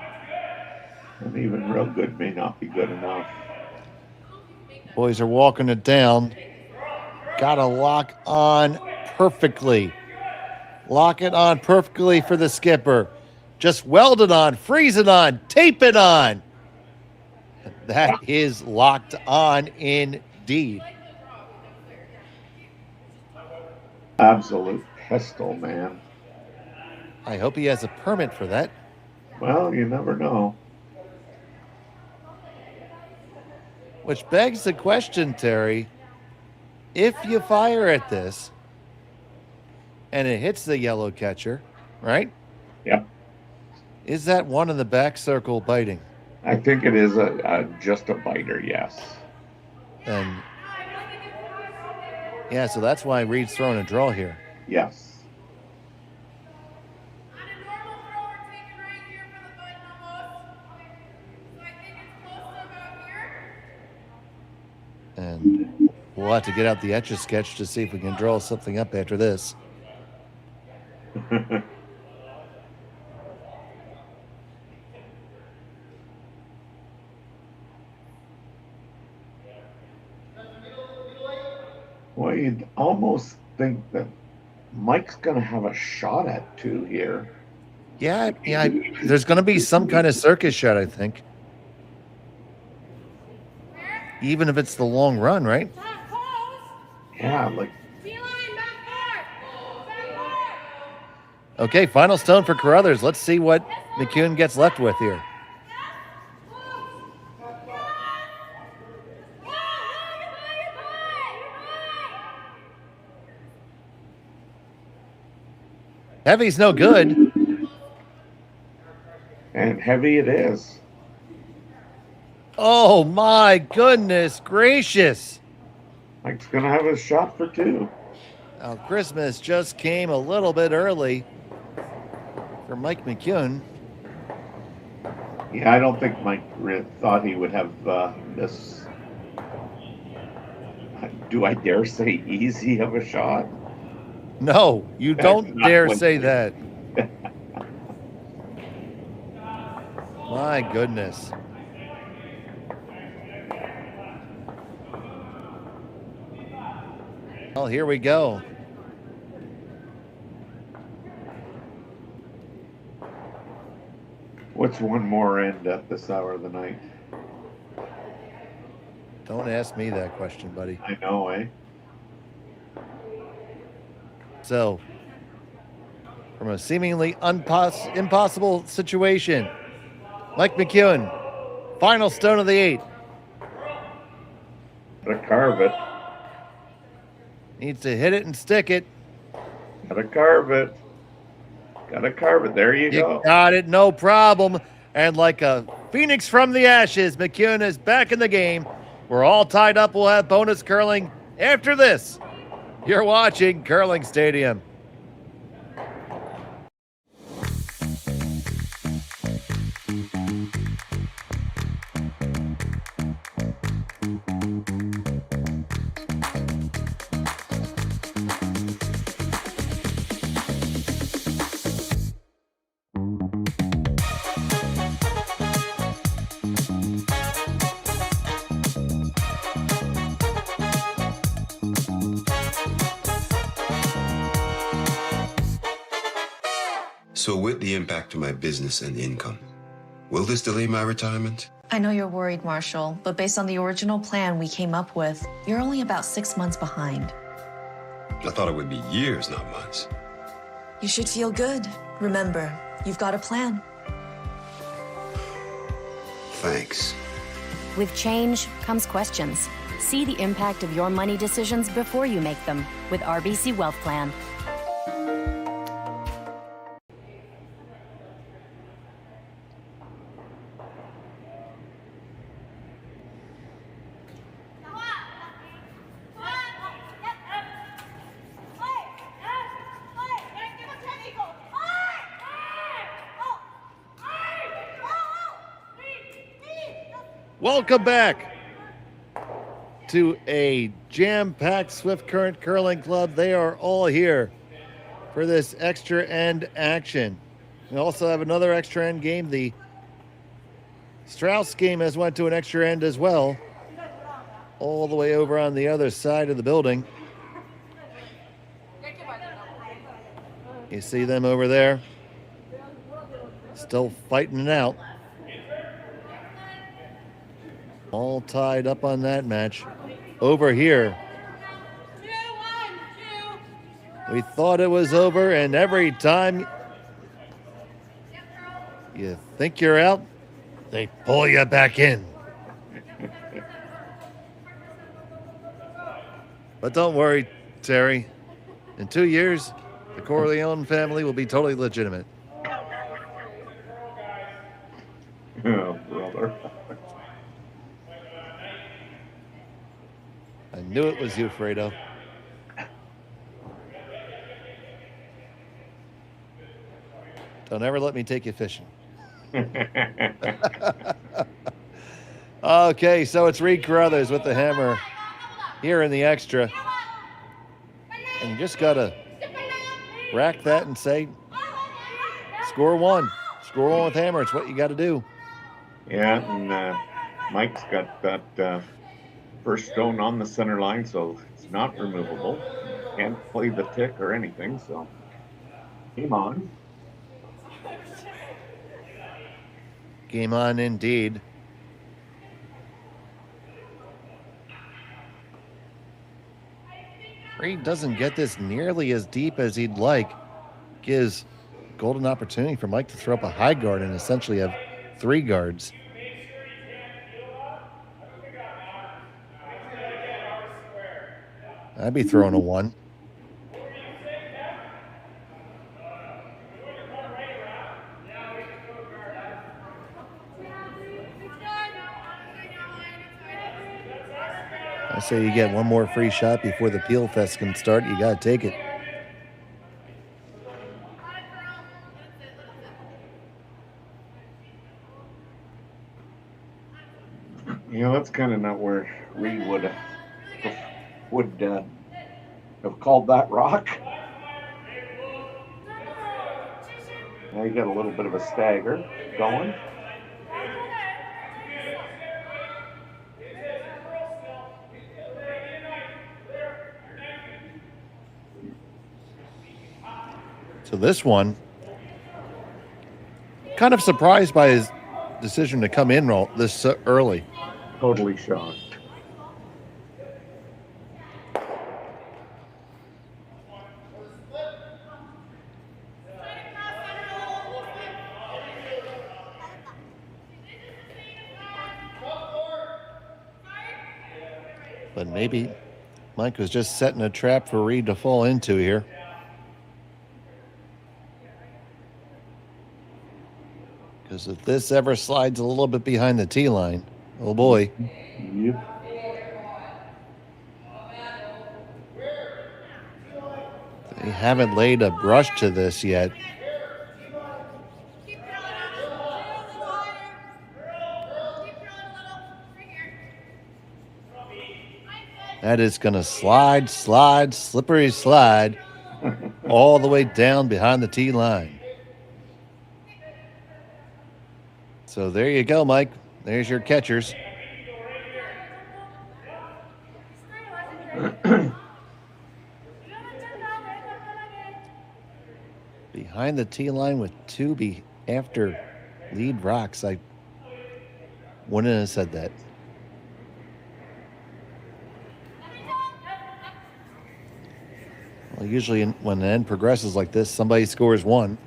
Q: And even real good may not be good enough.
N: Boys are walking it down. Got to lock on perfectly. Lock it on perfectly for the skipper. Just weld it on, freeze it on, tape it on. That is locked on indeed.
Q: Absolute pistol, man.
N: I hope he has a permit for that.
Q: Well, you never know.
N: Which begs the question, Terry, if you fire at this and it hits the yellow catcher, right?
Q: Yeah.
N: Is that one in the back circle biting?
Q: I think it is just a biter, yes.
N: And yeah, so that's why Reid's throwing a draw here.
Q: Yes.
N: And we'll have to get out the Etch-a-Sketch to see if we can draw something up after this.
Q: Well, you'd almost think that Mike's going to have a shot at 2 here.
N: Yeah. There's going to be some kind of circus shot, I think. Even if it's the long run, right?
Q: Yeah, like.
N: Okay, final stone for Carruthers. Let's see what McEwen gets left with here. Heavy's no good.
Q: And heavy it is.
N: Oh my goodness gracious.
Q: Mike's going to have a shot for 2.
N: Now, Christmas just came a little bit early for Mike McEwen.
Q: Yeah, I don't think Mike thought he would have this, do I dare say, easy of a shot?
N: No, you don't dare say that. My goodness. Well, here we go.
Q: What's one more end at this hour of the night?
N: Don't ask me that question, buddy.
Q: I know, eh?
N: So, from a seemingly impossible situation, Mike McEwen, final stone of the 8.
Q: Gotta carve it.
N: Needs to hit it and stick it.
Q: Gotta carve it. Gotta carve it. There you go.
N: Got it, no problem. And like a phoenix from the ashes, McEwen is back in the game. We're all tied up. We'll have bonus curling after this. You're watching Curling Stadium.
L: So with the impact to my business and income, will this delay my retirement?
M: I know you're worried, Marshall, but based on the original plan we came up with, you're only about 6 months behind.
L: I thought it would be years, not months.
M: You should feel good. Remember, you've got a plan.
L: Thanks.
R: With change comes questions. See the impact of your money decisions before you make them with RBC Wealth Plan.
N: Welcome back to a jam-packed Swift Current Curling Club. They are all here for this extra end action. We also have another extra end game. The Strauss game has went to an extra end as well, all the way over on the other side of the building. You see them over there, still fighting it out. All tied up on that match. Over here, we thought it was over, and every time you think you're out, they pull you back in. But don't worry, Terry. In 2 years, the Corleone family will be totally legitimate.
Q: Oh, brother.
N: I knew it was you, Fredo. Don't ever let me take you fishing. Okay, so it's Reid Carruthers with the hammer here in the extra. And you just got to rack that and say, score one. Score one with hammer. It's what you got to do.
Q: Yeah, and Mike's got that first stone on the center line, so it's not removable. Can't play the tick or anything, so game on.
N: Game on indeed. Reid doesn't get this nearly as deep as he'd like. Gives golden opportunity for Mike to throw up a high guard and essentially have 3 guards. I'd be throwing a 1. I say you get one more free shot before the Peel Fest can start. You got to take it.
Q: You know, that's kind of not where Reid would have called that rock. Now you got a little bit of a stagger going.
N: So this one, kind of surprised by his decision to come in this early.
Q: Totally shocked.
N: But maybe Mike was just setting a trap for Reid to fall into here. Because if this ever slides a little bit behind the tee line, oh boy.
Q: Yep.
N: They haven't laid a brush to this yet. That is going to slide, slippery slide, all the way down behind the tee line. So there you go, Mike. There's your catchers. Behind the tee line with two after lead rocks. I wouldn't have said that. Well, usually when the end progresses like this, somebody scores one.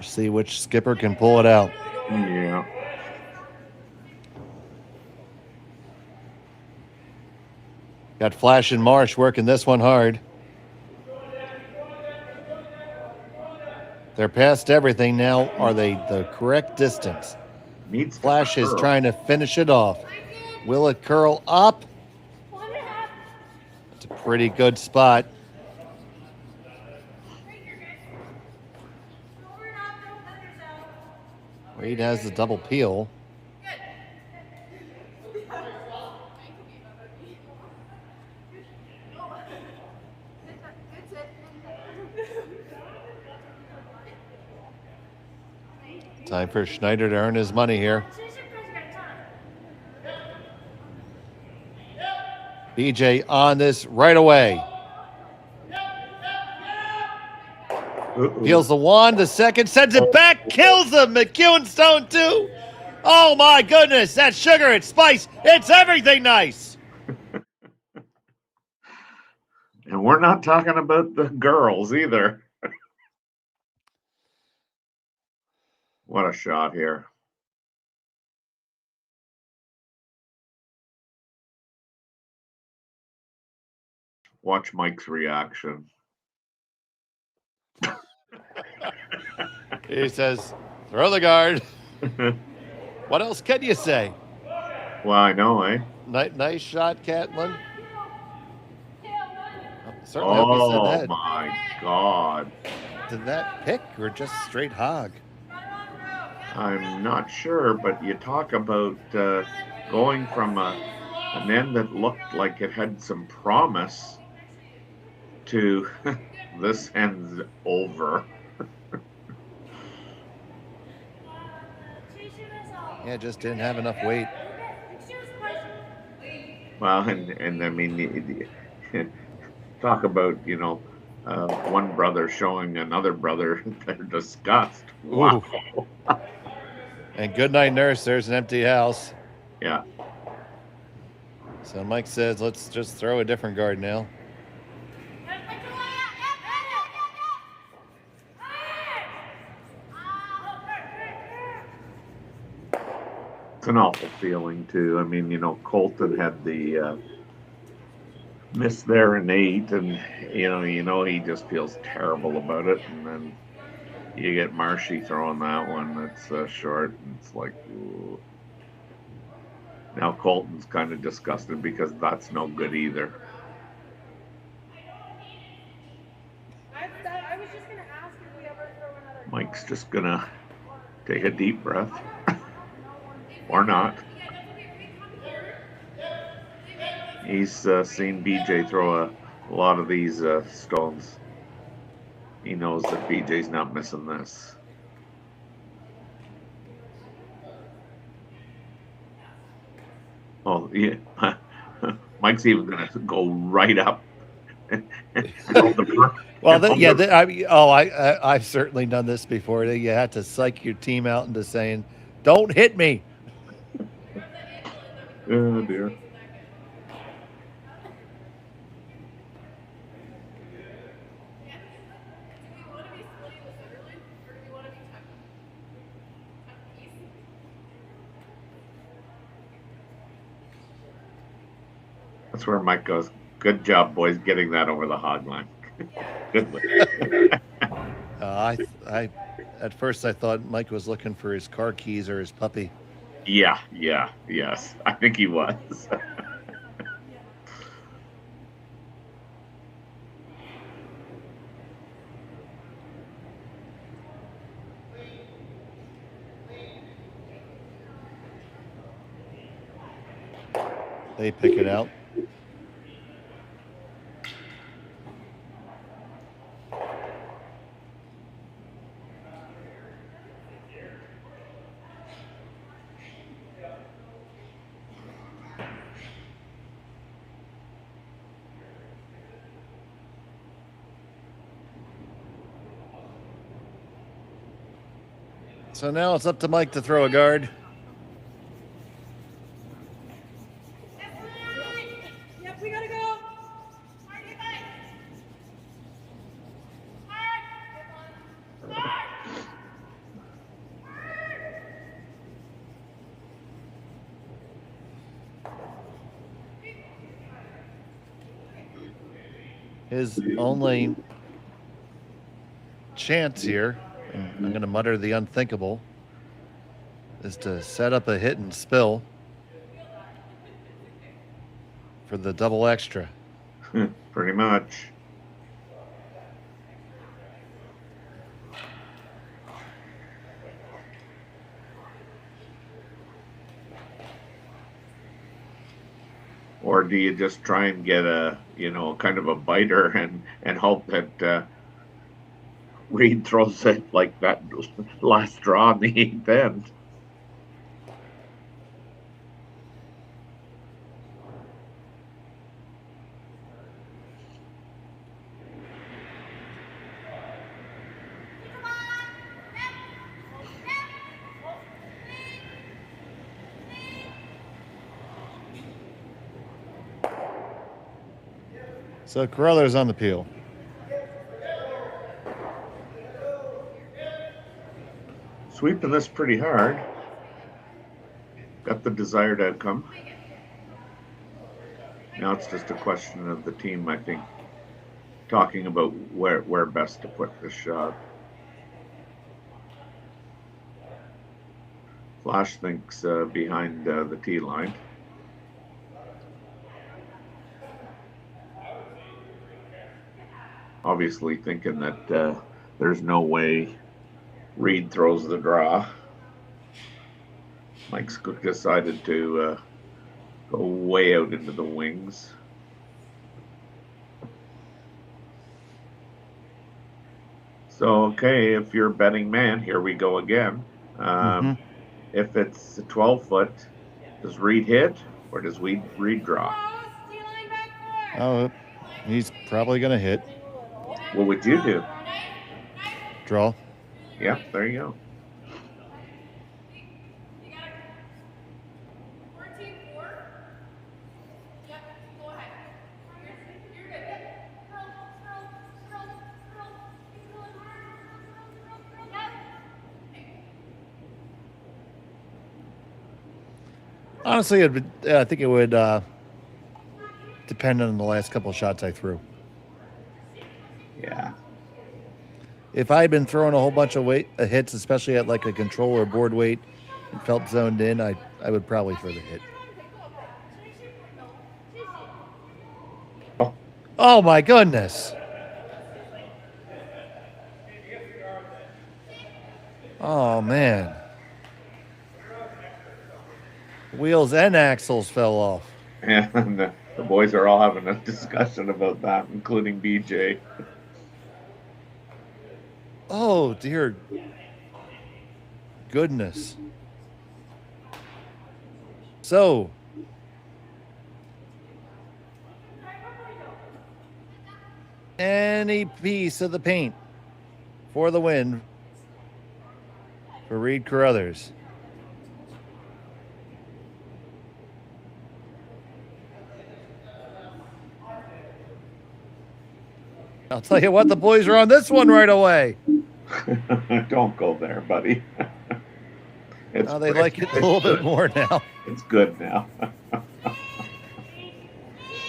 N: See which skipper can pull it out.
Q: Yeah.
N: Got Flash and Marsh working this one hard. They're past everything now. Are they the correct distance? Flash is trying to finish it off. Will it curl up? It's a pretty good spot. Reid has the double peel. Time for Schneider to earn his money here. BJ on this right away. Peels the one, the second, sends it back, kills him. McEwen stone too. Oh my goodness, that's sugar, it's spice, it's everything nice.
Q: And we're not talking about the girls either. What a shot here. Watch Mike's reaction.
N: He says, throw the guard. What else can you say?
Q: Well, I know, eh?
N: Nice shot, Catlin. Certainly hope you said that.
Q: My God.
N: Did that pick or just straight hog?
Q: I'm not sure, but you talk about going from an end that looked like it had some promise to this end's over.
N: Yeah, just didn't have enough weight.
Q: Well, and I mean, talk about, you know, one brother showing another brother their disgust. Wow.
N: And good night, nurse. There's an empty house.
Q: Yeah.
N: So Mike says, let's just throw a different guard now.
Q: It's an awful feeling, too. I mean, you know, Colton had the miss there in 8, and, you know, he just feels terrible about it. And then you get Marshy throwing that one that's short, and it's like, ooh. Now Colton's kind of disgusted because that's no good either. Mike's just gonna take a deep breath. Or not. He's seen BJ throw a lot of these stones. He knows that BJ's not missing this. Oh, yeah. Mike's even going to go right up.
N: Well, I've certainly done this before. You had to psych your team out into saying, don't hit me.
Q: Oh, dear. That's where Mike goes, good job, boys, getting that over the hog line.
N: At first I thought Mike was looking for his car keys or his puppy.
Q: Yes. I think he was.
N: They pick it out. So now it's up to Mike to throw a guard.
U: Yep, we gotta go.
N: His only chance here, and I'm going to mutter the unthinkable, is to set up a hit and spill for the double extra.
Q: Pretty much. Or do you just try and get a, kind of a biter and hope that Reid throws it like that last draw in the 8th end?
N: So Carruthers on the peel.
Q: Sweeping this pretty hard. Got the desired outcome. Now it's just a question of the team, I think, talking about where best to put this shot. Flash thinks behind the tee line. Obviously thinking that there's no way Reid throws the draw. Mike's decided to go way out into the wings. So, okay, if you're a betting man, here we go again. If it's a 12-foot, does Reid hit or does Reid draw?
N: Oh, he's probably going to hit.
Q: What would you do?
N: Draw.
Q: Yeah, there you go.
N: Honestly, I think it would depend on the last couple of shots I threw.
Q: Yeah.
N: If I had been throwing a whole bunch of hits, especially at like a control or board weight, and felt zoned in, I would probably throw the hit. Oh my goodness. Oh man. Wheels and axles fell off.
Q: Yeah, and the boys are all having a discussion about that, including BJ.
N: Oh, dear goodness. So, any piece of the paint for the win for Reid Carruthers. I'll tell you what, the boys are on this one right away.
Q: Don't go there, buddy.
N: Oh, they like it a little bit more now.
Q: It's good now.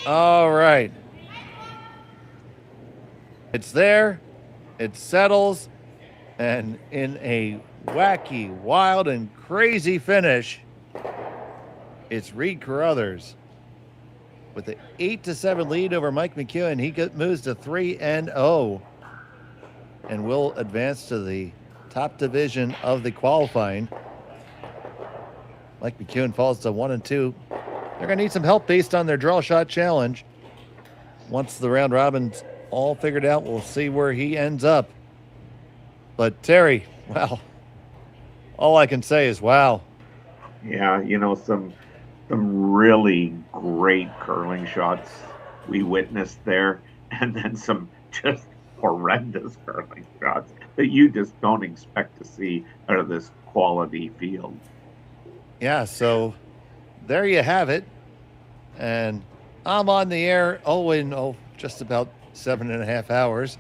N: All right. It's there, it settles, and in a wacky, wild, and crazy finish, it's Reid Carruthers with the 8-7 lead over Mike McEwen. He moves to 3-0 and will advance to the top division of the qualifying. Mike McEwen falls to 1-2. They're going to need some help based on their draw shot challenge. Once the round robin's all figured out, we'll see where he ends up. But Terry, wow. All I can say is wow.
Q: Yeah, some really great curling shots we witnessed there, and then some just horrendous curling shots that you just don't expect to see out of this quality field.
N: Yeah, so there you have it. And I'm on the air, in just about 7.5 hours.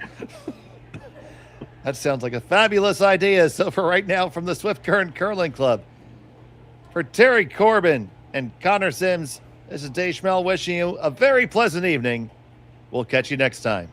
N: That sounds like a fabulous idea. So for right now, from the Swift Current Curling Club, for Terry Corbin and Connor Sims, this is Dave Schmel wishing you a very pleasant evening. We'll catch you next time.